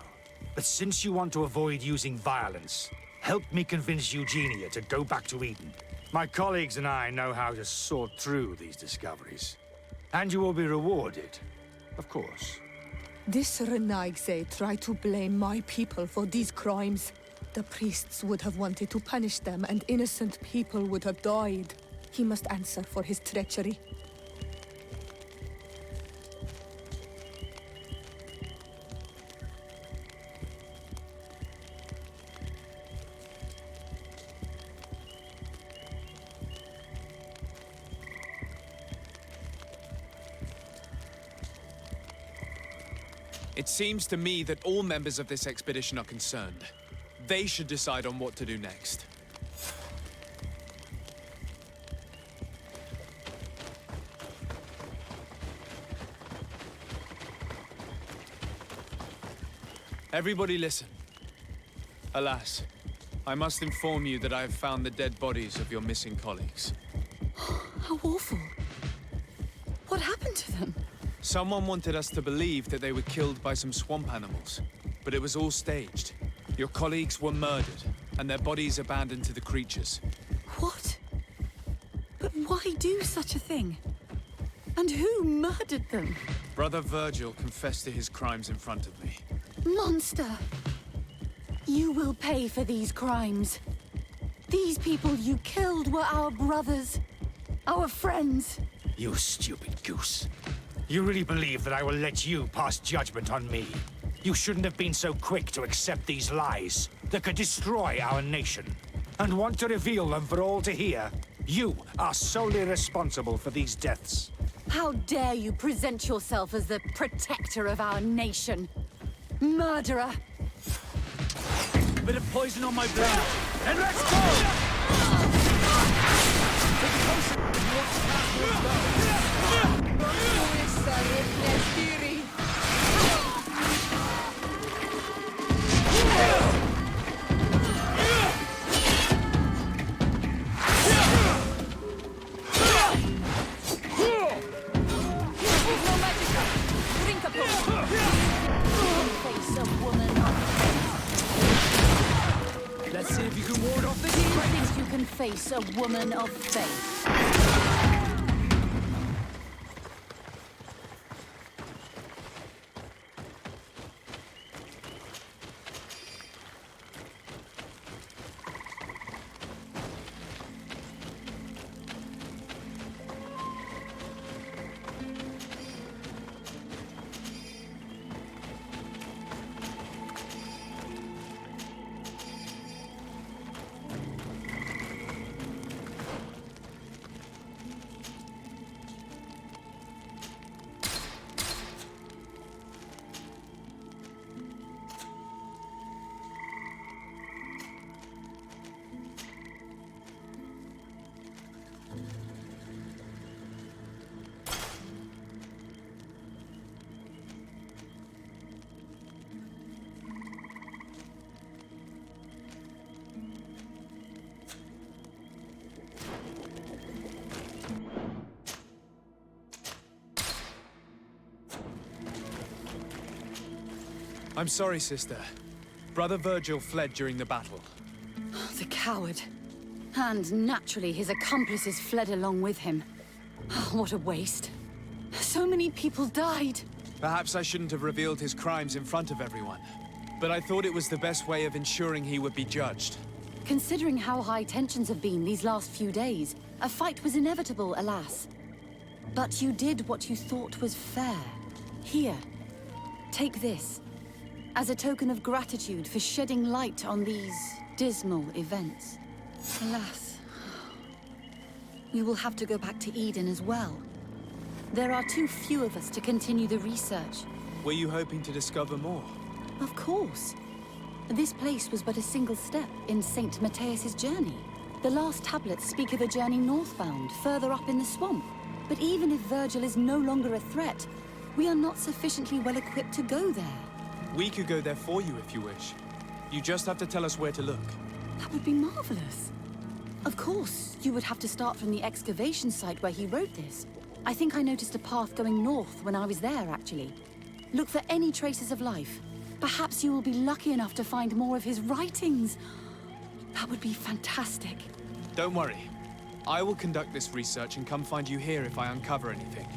But since you want to avoid using violence, help me convince Eugenia to go back to Eden. My colleagues and I know how to sort through these discoveries. And you will be rewarded, of course. This Renaigze tried to blame my people for these crimes. The priests would have wanted to punish them, and innocent people would have died. He must answer for his treachery. It seems to me that all members of this expedition are concerned. They should decide on what to do next. Everybody listen. Alas, I must inform you that I have found the dead bodies of your missing colleagues. How awful. What happened to them? Someone wanted us to believe that they were killed by some swamp animals, but it was all staged. Your colleagues were murdered, and their bodies abandoned to the creatures. What? But why do such a thing? And who murdered them? Brother Virgil confessed to his crimes in front of me. Monster! You will pay for these crimes. These people you killed were our brothers, our friends. You stupid goose. You really believe that I will let you pass judgment on me? You shouldn't have been so quick to accept these lies that could destroy our nation, and want to reveal them for all to hear. You are solely responsible for these deaths. How dare you present yourself as the protector of our nation? Murderer! Bit of poison on my brain, and let's go! Let's see if you can ward off this. Do you think you can face a woman of faith? I'm sorry, sister. Brother Virgil fled during the battle. The coward. And naturally, his accomplices fled along with him. What a waste. So many people died. Perhaps I shouldn't have revealed his crimes in front of everyone. But I thought it was the best way of ensuring he would be judged. Considering how high tensions have been these last few days, a fight was inevitable, alas. But you did what you thought was fair. Here, take this. As a token of gratitude for shedding light on these dismal events. Alas, we will have to go back to Eden as well. There are too few of us to continue the research. Were you hoping to discover more? Of course. This place was but a single step in St. Matthias's journey. The last tablets speak of a journey northbound, further up in the swamp. But even if Virgil is no longer a threat, we are not sufficiently well equipped to go there. We could go there for you if you wish. You just have to tell us where to look. That would be marvelous. Of course, you would have to start from the excavation site where he wrote this. I think I noticed a path going north when I was there, actually. Look for any traces of life. Perhaps you will be lucky enough to find more of his writings. That would be fantastic. Don't worry. I will conduct this research and come find you here if I uncover anything.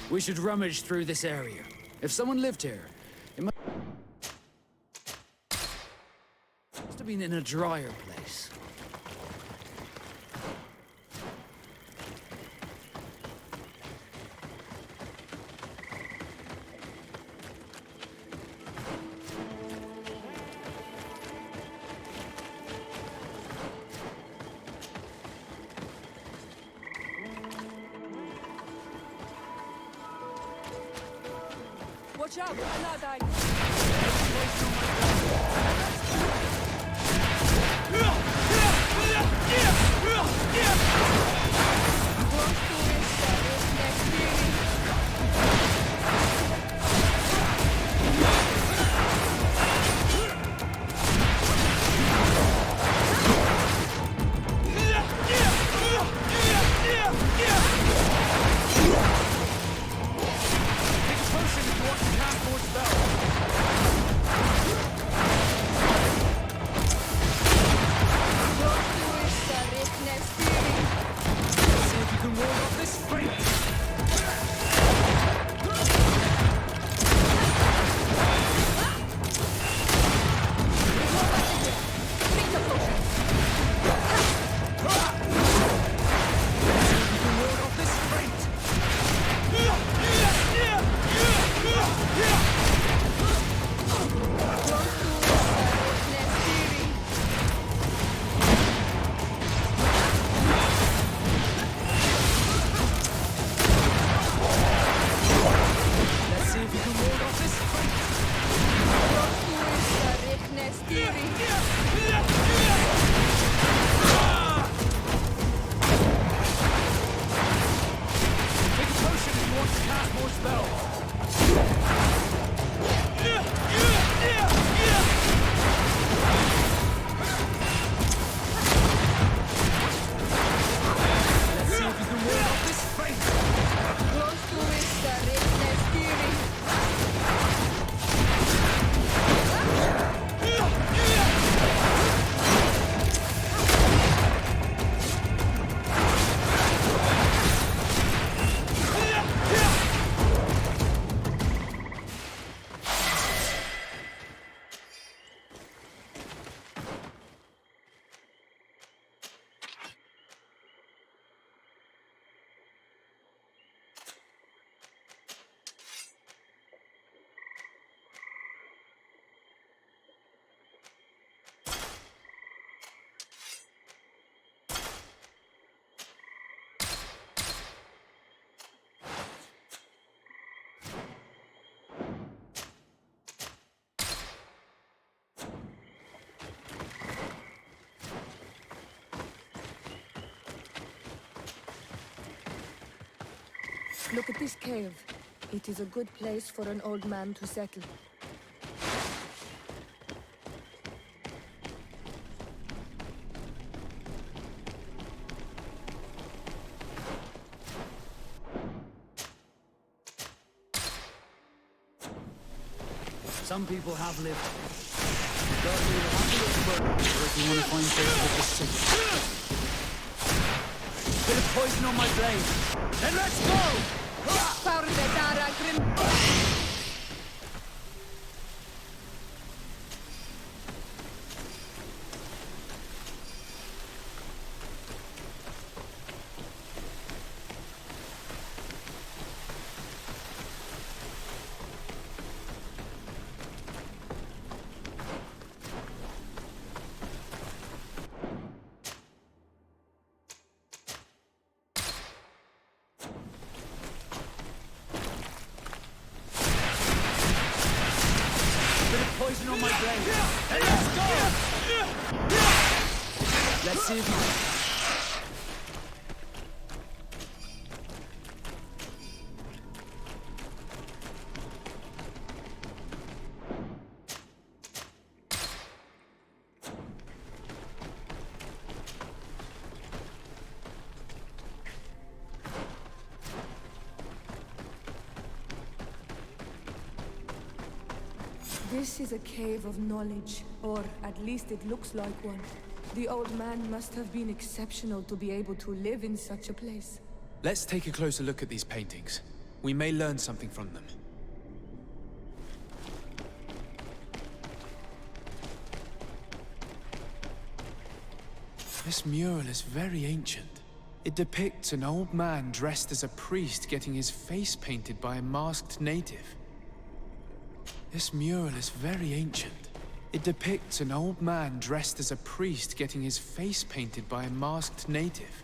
We should rummage through this area. If someone lived here, it must have been in a drier place. Watch out, Aladdin! Take a potion if you want to cast more spells. Look at this cave. It is a good place for an old man to settle. Some people have lived. You gotta be able to look for if you want to find things with the sick. Bit of poison on my blade. Then let's go! Poison on my blade. Hey, let's go! Let's see if you... This is a cave of knowledge, or at least it looks like one. The old man must have been exceptional to be able to live in such a place. Let's take a closer look at these paintings. We may learn something from them. This mural is very ancient. It depicts an old man dressed as a priest getting his face painted by a masked native. This mural is very ancient. It depicts an old man dressed as a priest getting his face painted by a masked native.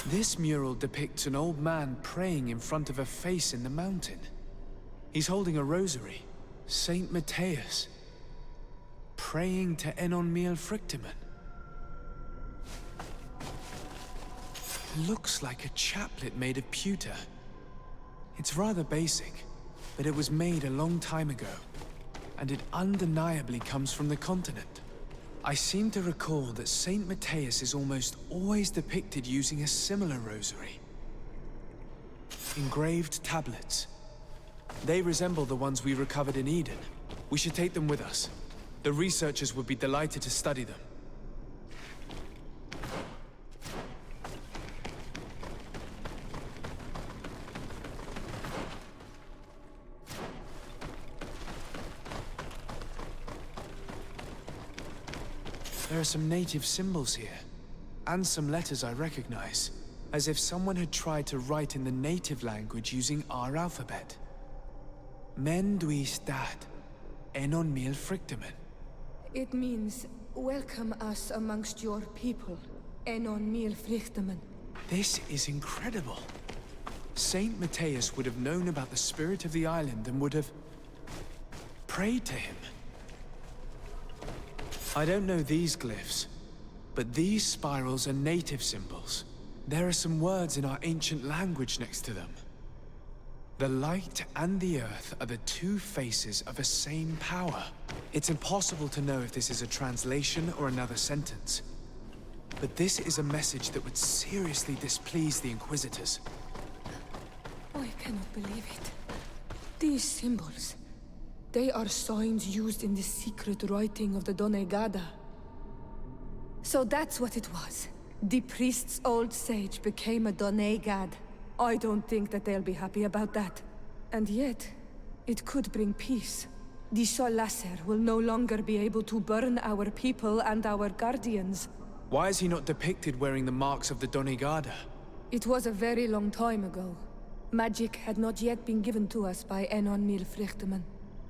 This mural depicts an old man praying in front of a face in the mountain. He's holding a rosary. Saint Matthias. Praying to Enon Frictimen. It looks like a chaplet made of pewter. It's rather basic, but it was made a long time ago, and it undeniably comes from the continent. I seem to recall that Saint Matthias is almost always depicted using a similar rosary. Engraved tablets. They resemble the ones we recovered in Eden. We should take them with us. The researchers would be delighted to study them. There are some native symbols here, and some letters I recognize, as if someone had tried to write in the native language using our alphabet. Men duis dat, enon frictimen. It means, welcome us amongst your people, Enon frictimen. This is incredible. Saint Matthias would have known about the spirit of the island and would have prayed to him. I don't know these glyphs, but these spirals are native symbols. There are some words in our ancient language next to them. The light and the earth are the two faces of a same power. It's impossible to know if this is a translation or another sentence. But this is a message that would seriously displease the Inquisitors. I cannot believe it. These symbols, they are signs used in the secret writing of the Donegada. So that's what it was. The priest's old sage became a Donegad. I don't think that they'll be happy about that. And yet, it could bring peace. The Sol Lasser will no longer be able to burn our people and our guardians. Why is he not depicted wearing the marks of the Donegada? It was a very long time ago. Magic had not yet been given to us by Enon Frictimen.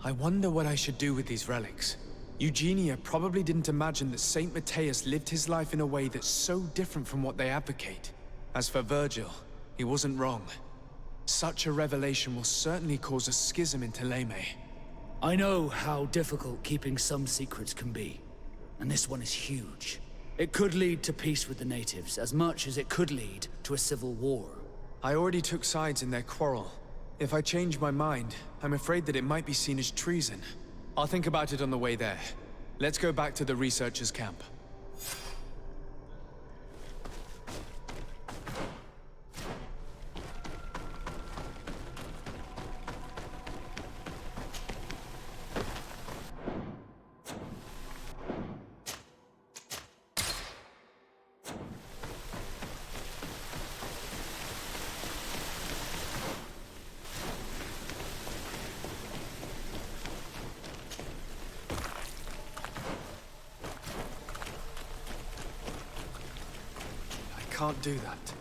I wonder what I should do with these relics. Eugenia probably didn't imagine that Saint Matthias lived his life in a way that's so different from what they advocate. As for Virgil, he wasn't wrong. Such a revelation will certainly cause a schism in Thélème. I know how difficult keeping some secrets can be, and this one is huge. It could lead to peace with the natives as much as it could lead to a civil war. I already took sides in their quarrel. If I change my mind, I'm afraid that it might be seen as treason. I'll think about it on the way there. Let's go back to the researchers' camp. Can't do that.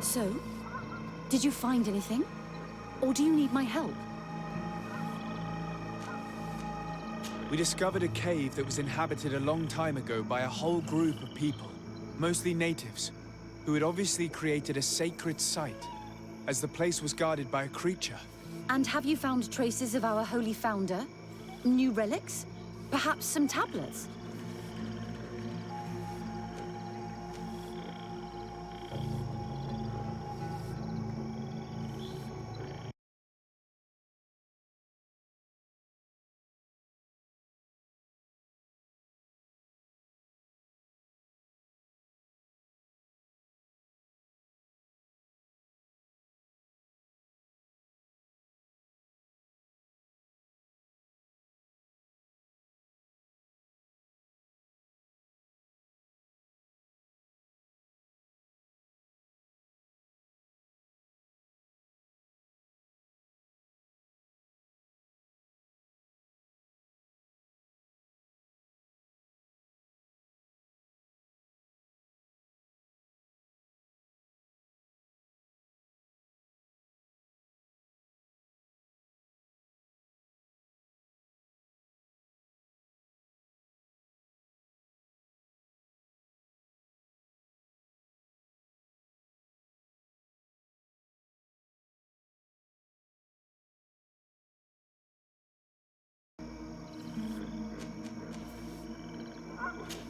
So, did you find anything? Or do you need my help? We discovered a cave that was inhabited a long time ago by a whole group of people, mostly natives, who had obviously created a sacred site, as the place was guarded by a creature. And have you found traces of our holy founder? New relics? Perhaps some tablets?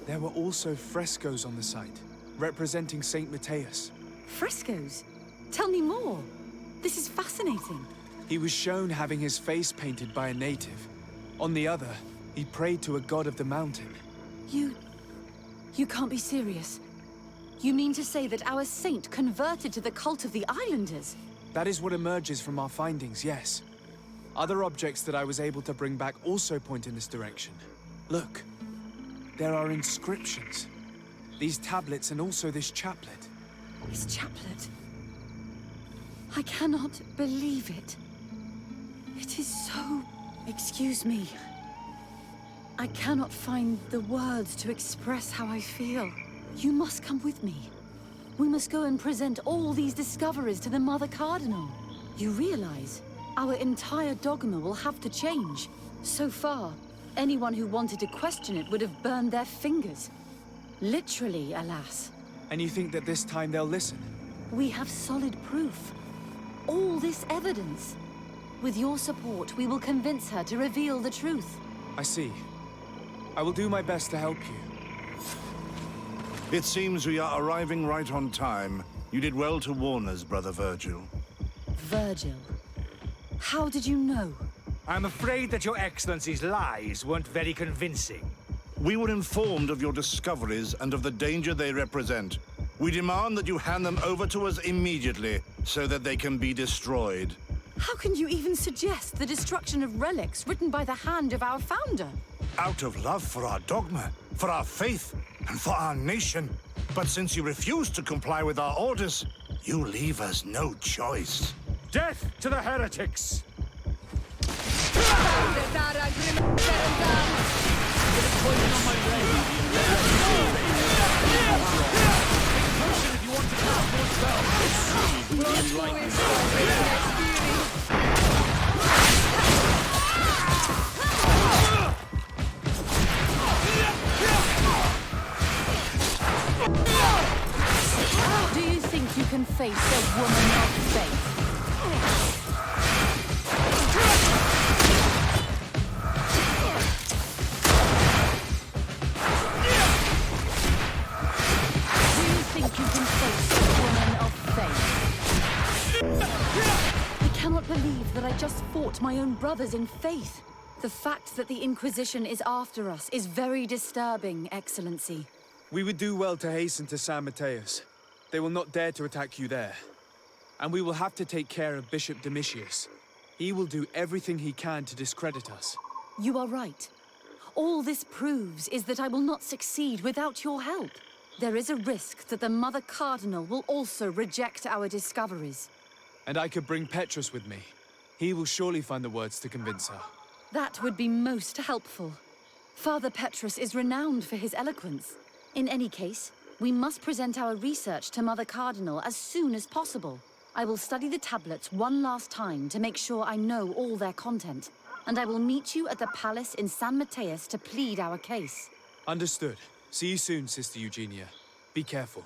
There were also frescoes on the site, representing Saint Matthias. Frescoes? Tell me more. This is fascinating. He was shown having his face painted by a native. On the other, he prayed to a god of the mountain. You can't be serious. You mean to say that our saint converted to the cult of the Islanders? That is what emerges from our findings, yes. Other objects that I was able to bring back also point in this direction. Look. There are inscriptions. These tablets and also this chaplet. This chaplet? I cannot believe it. It is so... Excuse me. I cannot find the words to express how I feel. You must come with me. We must go and present all these discoveries to the Mother Cardinal. You realize our entire dogma will have to change. So far, Anyone who wanted to question it would have burned their fingers. Literally, alas. And you think that this time they'll listen? We have solid proof. All this evidence. With your support, we will convince her to reveal the truth. I see. I will do my best to help you. It seems we are arriving right on time. You did well to warn us, Brother Virgil. Virgil? How did you know? I'm afraid that your Excellency's lies weren't very convincing. We were informed of your discoveries and of the danger they represent. We demand that you hand them over to us immediately, so that they can be destroyed. How can you even suggest the destruction of relics written by the hand of our founder? Out of love for our dogma, for our faith, and for our nation. But since you refuse to comply with our orders, you leave us no choice. Death to the heretics! Do you think you can face a woman of faith? Do you think you can face a woman of faith? I cannot believe that I just fought my own brothers in faith. The fact that the Inquisition is after us is very disturbing, Excellency. We would do well to hasten to San Mateus. They will not dare to attack you there. And we will have to take care of Bishop Domitius. He will do everything he can to discredit us. You are right. All this proves is that I will not succeed without your help. There is a risk that the Mother Cardinal will also reject our discoveries. And I could bring Petrus with me. He will surely find the words to convince her. That would be most helpful. Father Petrus is renowned for his eloquence. In any case, we must present our research to Mother Cardinal as soon as possible. I will study the tablets one last time to make sure I know all their content. And I will meet you at the palace in San Mateus to plead our case. Understood. See you soon, Sister Eugenia. Be careful.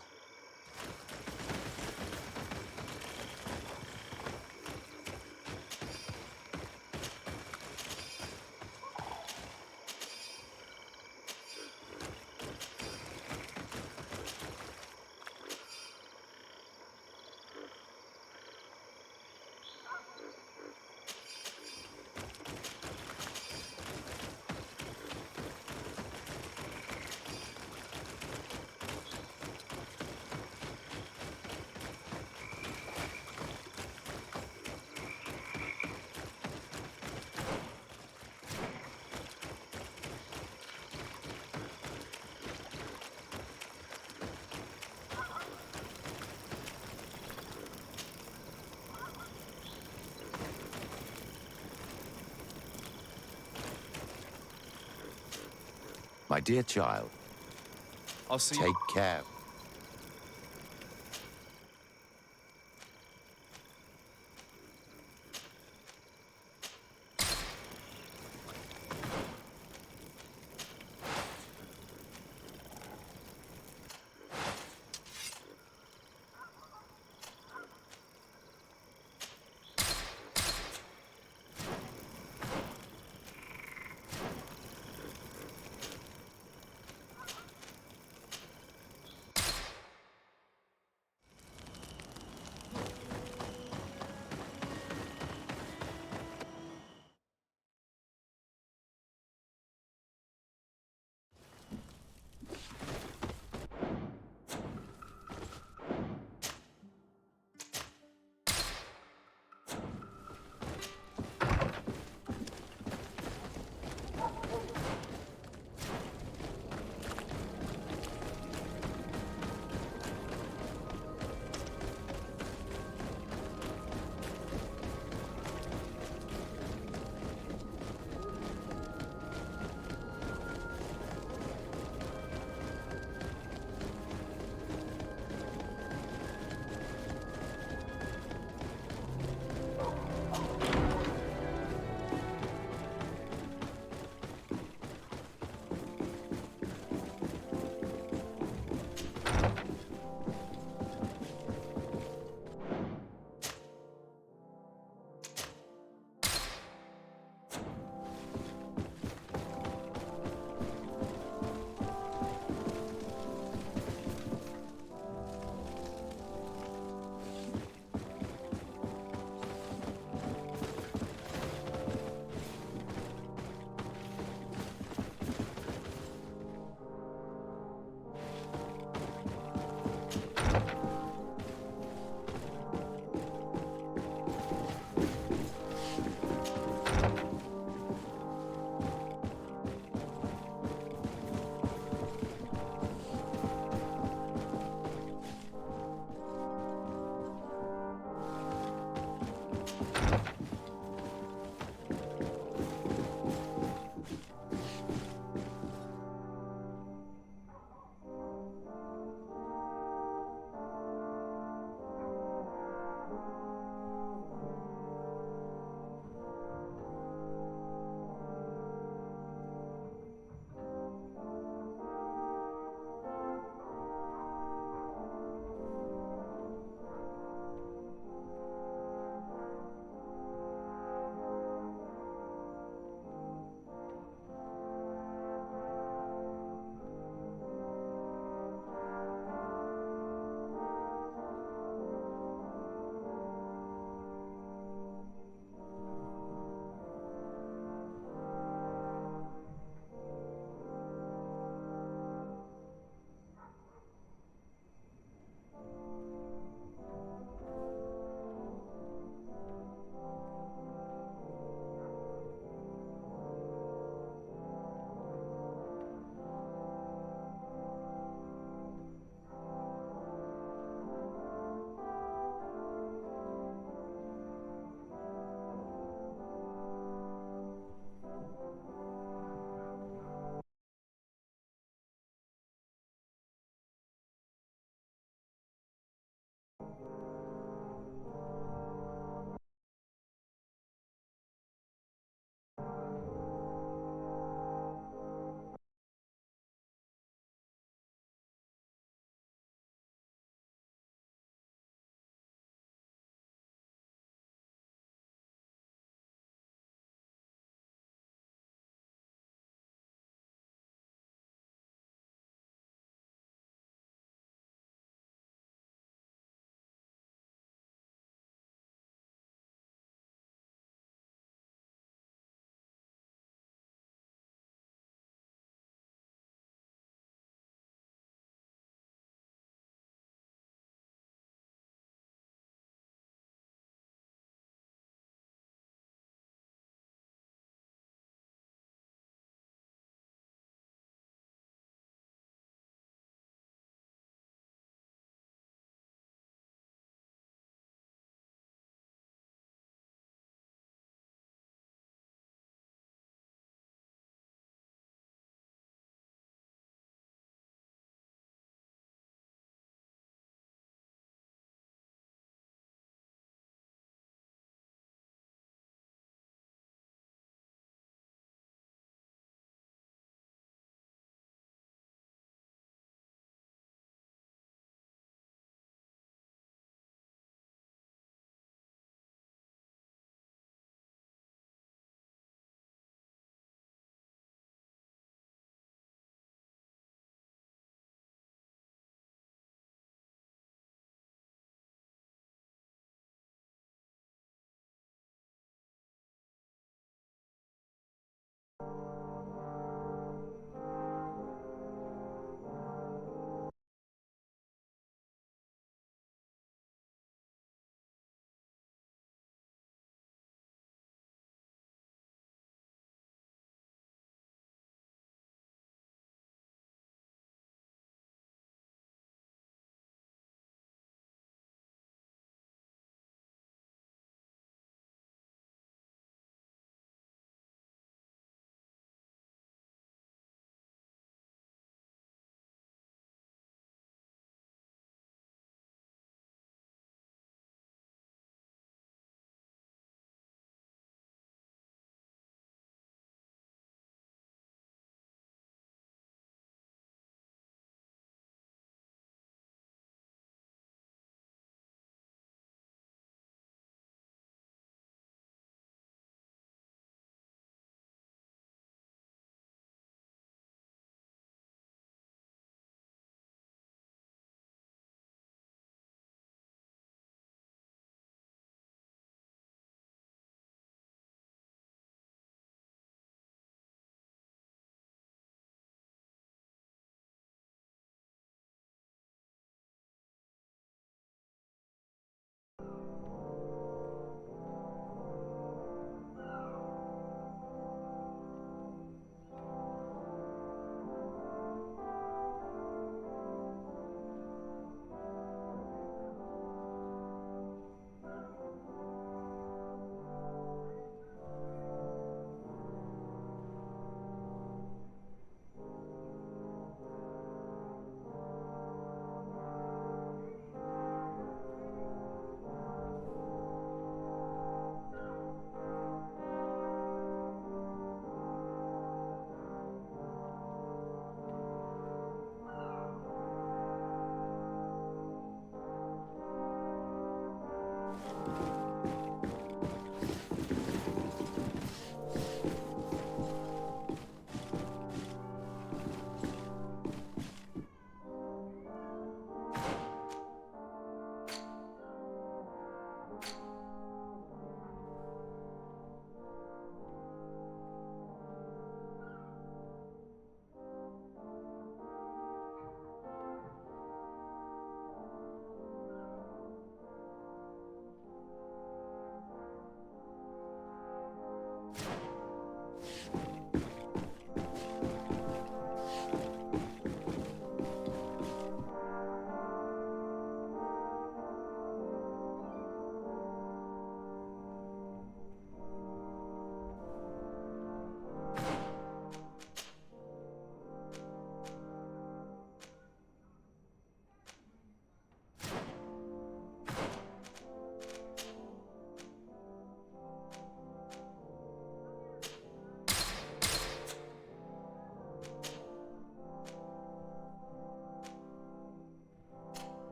My dear child, I'll see take care.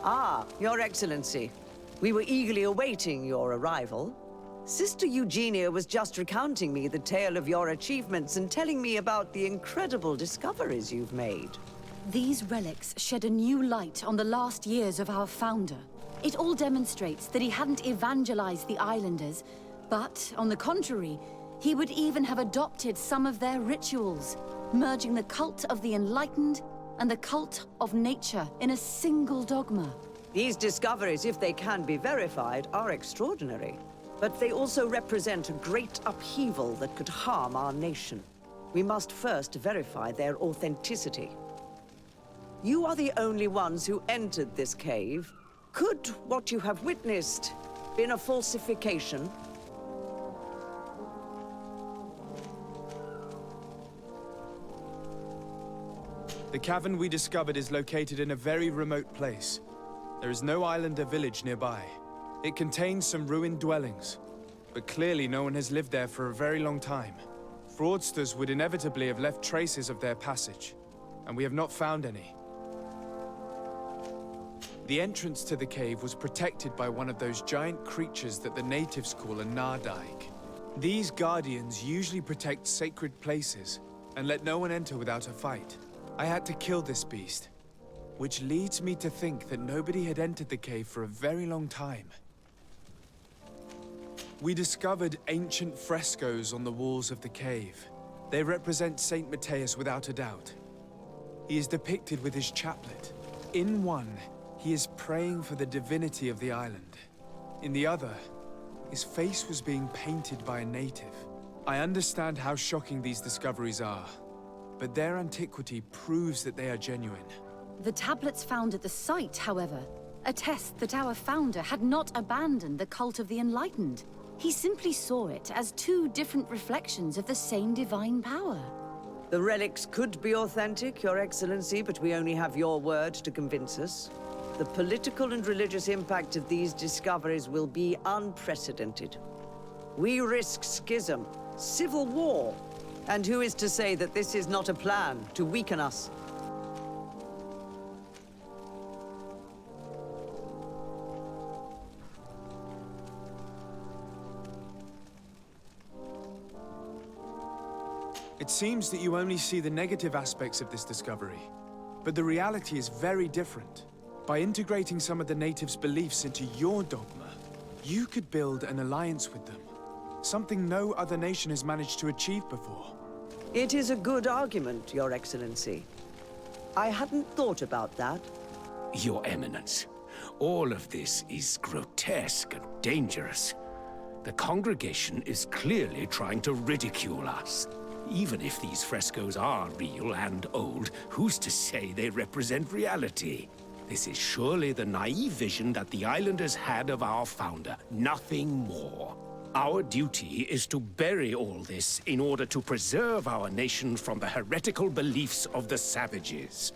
Ah, Your Excellency. We were eagerly awaiting your arrival. Sister Eugenia was just recounting me the tale of your achievements and telling me about the incredible discoveries you've made. These relics shed a new light on the last years of our founder. It all demonstrates that he hadn't evangelized the islanders, but, on the contrary, he would even have adopted some of their rituals, merging the cult of the enlightened and the cult of nature in a single dogma. These discoveries, if they can be verified, are extraordinary. But they also represent a great upheaval that could harm our nation. We must first verify their authenticity. You are the only ones who entered this cave. Could what you have witnessed been a falsification? The cavern we discovered is located in a very remote place. There is no islander village nearby. It contains some ruined dwellings, but clearly no one has lived there for a very long time. Fraudsters would inevitably have left traces of their passage, and we have not found any. The entrance to the cave was protected by one of those giant creatures that the natives call a Nardaig. These guardians usually protect sacred places and let no one enter without a fight. I had to kill this beast, which leads me to think that nobody had entered the cave for a very long time. We discovered ancient frescoes on the walls of the cave. They represent Saint Matthias without a doubt. He is depicted with his chaplet. In one, he is praying for the divinity of the island. In the other, his face was being painted by a native. I understand how shocking these discoveries are, but their antiquity proves that they are genuine. The tablets found at the site, however, attest that our founder had not abandoned the cult of the enlightened. He simply saw it as two different reflections of the same divine power. The relics could be authentic, Your Excellency, but we only have your word to convince us. The political and religious impact of these discoveries will be unprecedented. We risk schism, civil war, and who is to say that this is not a plan to weaken us? It seems that you only see the negative aspects of this discovery, but the reality is very different. By integrating some of the natives' beliefs into your dogma, you could build an alliance with them, something no other nation has managed to achieve before. It is a good argument, Your Excellency. I hadn't thought about that. Your Eminence, all of this is grotesque and dangerous. The congregation is clearly trying to ridicule us. Even if these frescoes are real and old, who's to say they represent reality? This is surely the naive vision that the islanders had of our founder, nothing more. Our duty is to bury all this in order to preserve our nation from the heretical beliefs of the savages.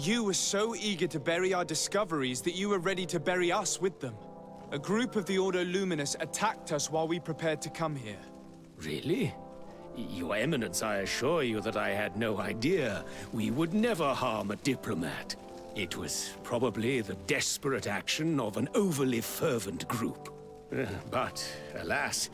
You were so eager to bury our discoveries that you were ready to bury us with them. A group of the Ordo Luminous attacked us while we prepared to come here. Really? Your Eminence, I assure you that I had no idea. We would never harm a diplomat. It was probably the desperate action of an overly fervent group. But, alas,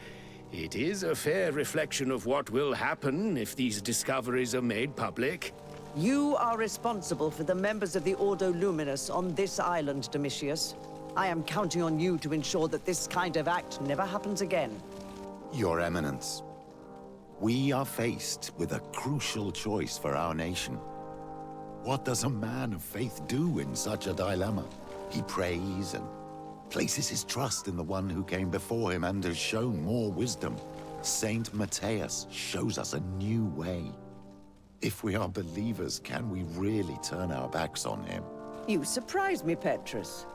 it is a fair reflection of what will happen if these discoveries are made public. You are responsible for the members of the Ordo Luminous on this island, Domitius. I am counting on you to ensure that this kind of act never happens again. Your Eminence, we are faced with a crucial choice for our nation. What does a man of faith do in such a dilemma? He prays and places his trust in the one who came before him and has shown more wisdom. Saint Matthias shows us a new way. If we are believers, can we really turn our backs on him? You surprise me, Petrus.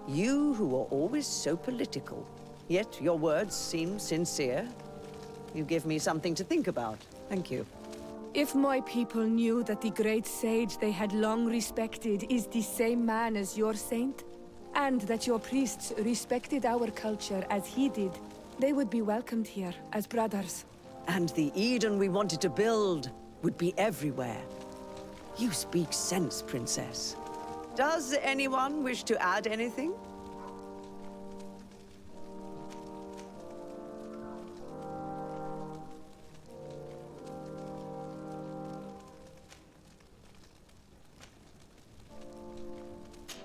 You who are always so political, yet your words seem sincere. You give me something to think about. Thank you. If my people knew that the great sage they had long respected is the same man as your saint, and that your priests respected our culture as he did, they would be welcomed here as brothers. And the Eden we wanted to build would be everywhere. You speak sense, Princess. Does anyone wish to add anything?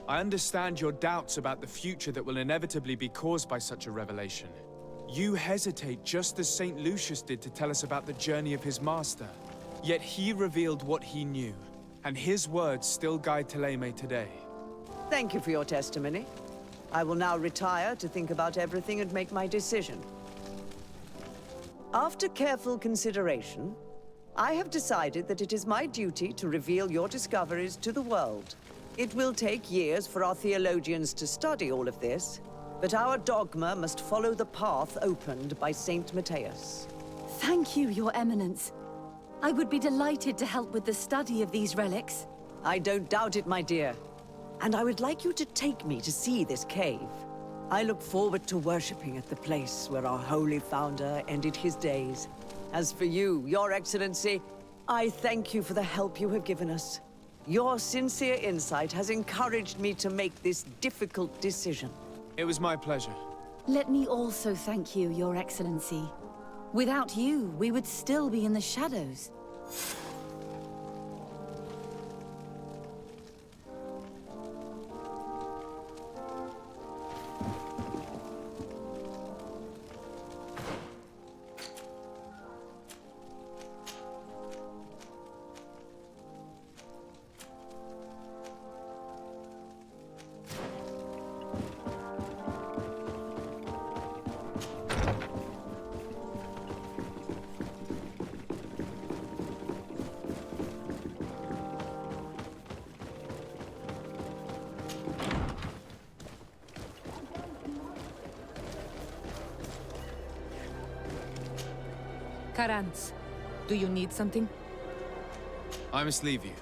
I understand your doubts about the future that will inevitably be caused by such a revelation. You hesitate just as St. Lucius did to tell us about the journey of his master. Yet he revealed what he knew, and his words still guide Thélème today. Thank you for your testimony. I will now retire to think about everything and make my decision. After careful consideration, I have decided that it is my duty to reveal your discoveries to the world. It will take years for our theologians to study all of this, but our dogma must follow the path opened by Saint Matthias. Thank you, Your Eminence. I would be delighted to help with the study of these relics. I don't doubt it, my dear. And I would like you to take me to see this cave. I look forward to worshipping at the place where our holy founder ended his days. As for you, Your Excellency, I thank you for the help you have given us. Your sincere insight has encouraged me to make this difficult decision. It was my pleasure. Let me also thank you, Your Excellency. Without you, we would still be in the shadows. Karantz, do you need something? I must leave you.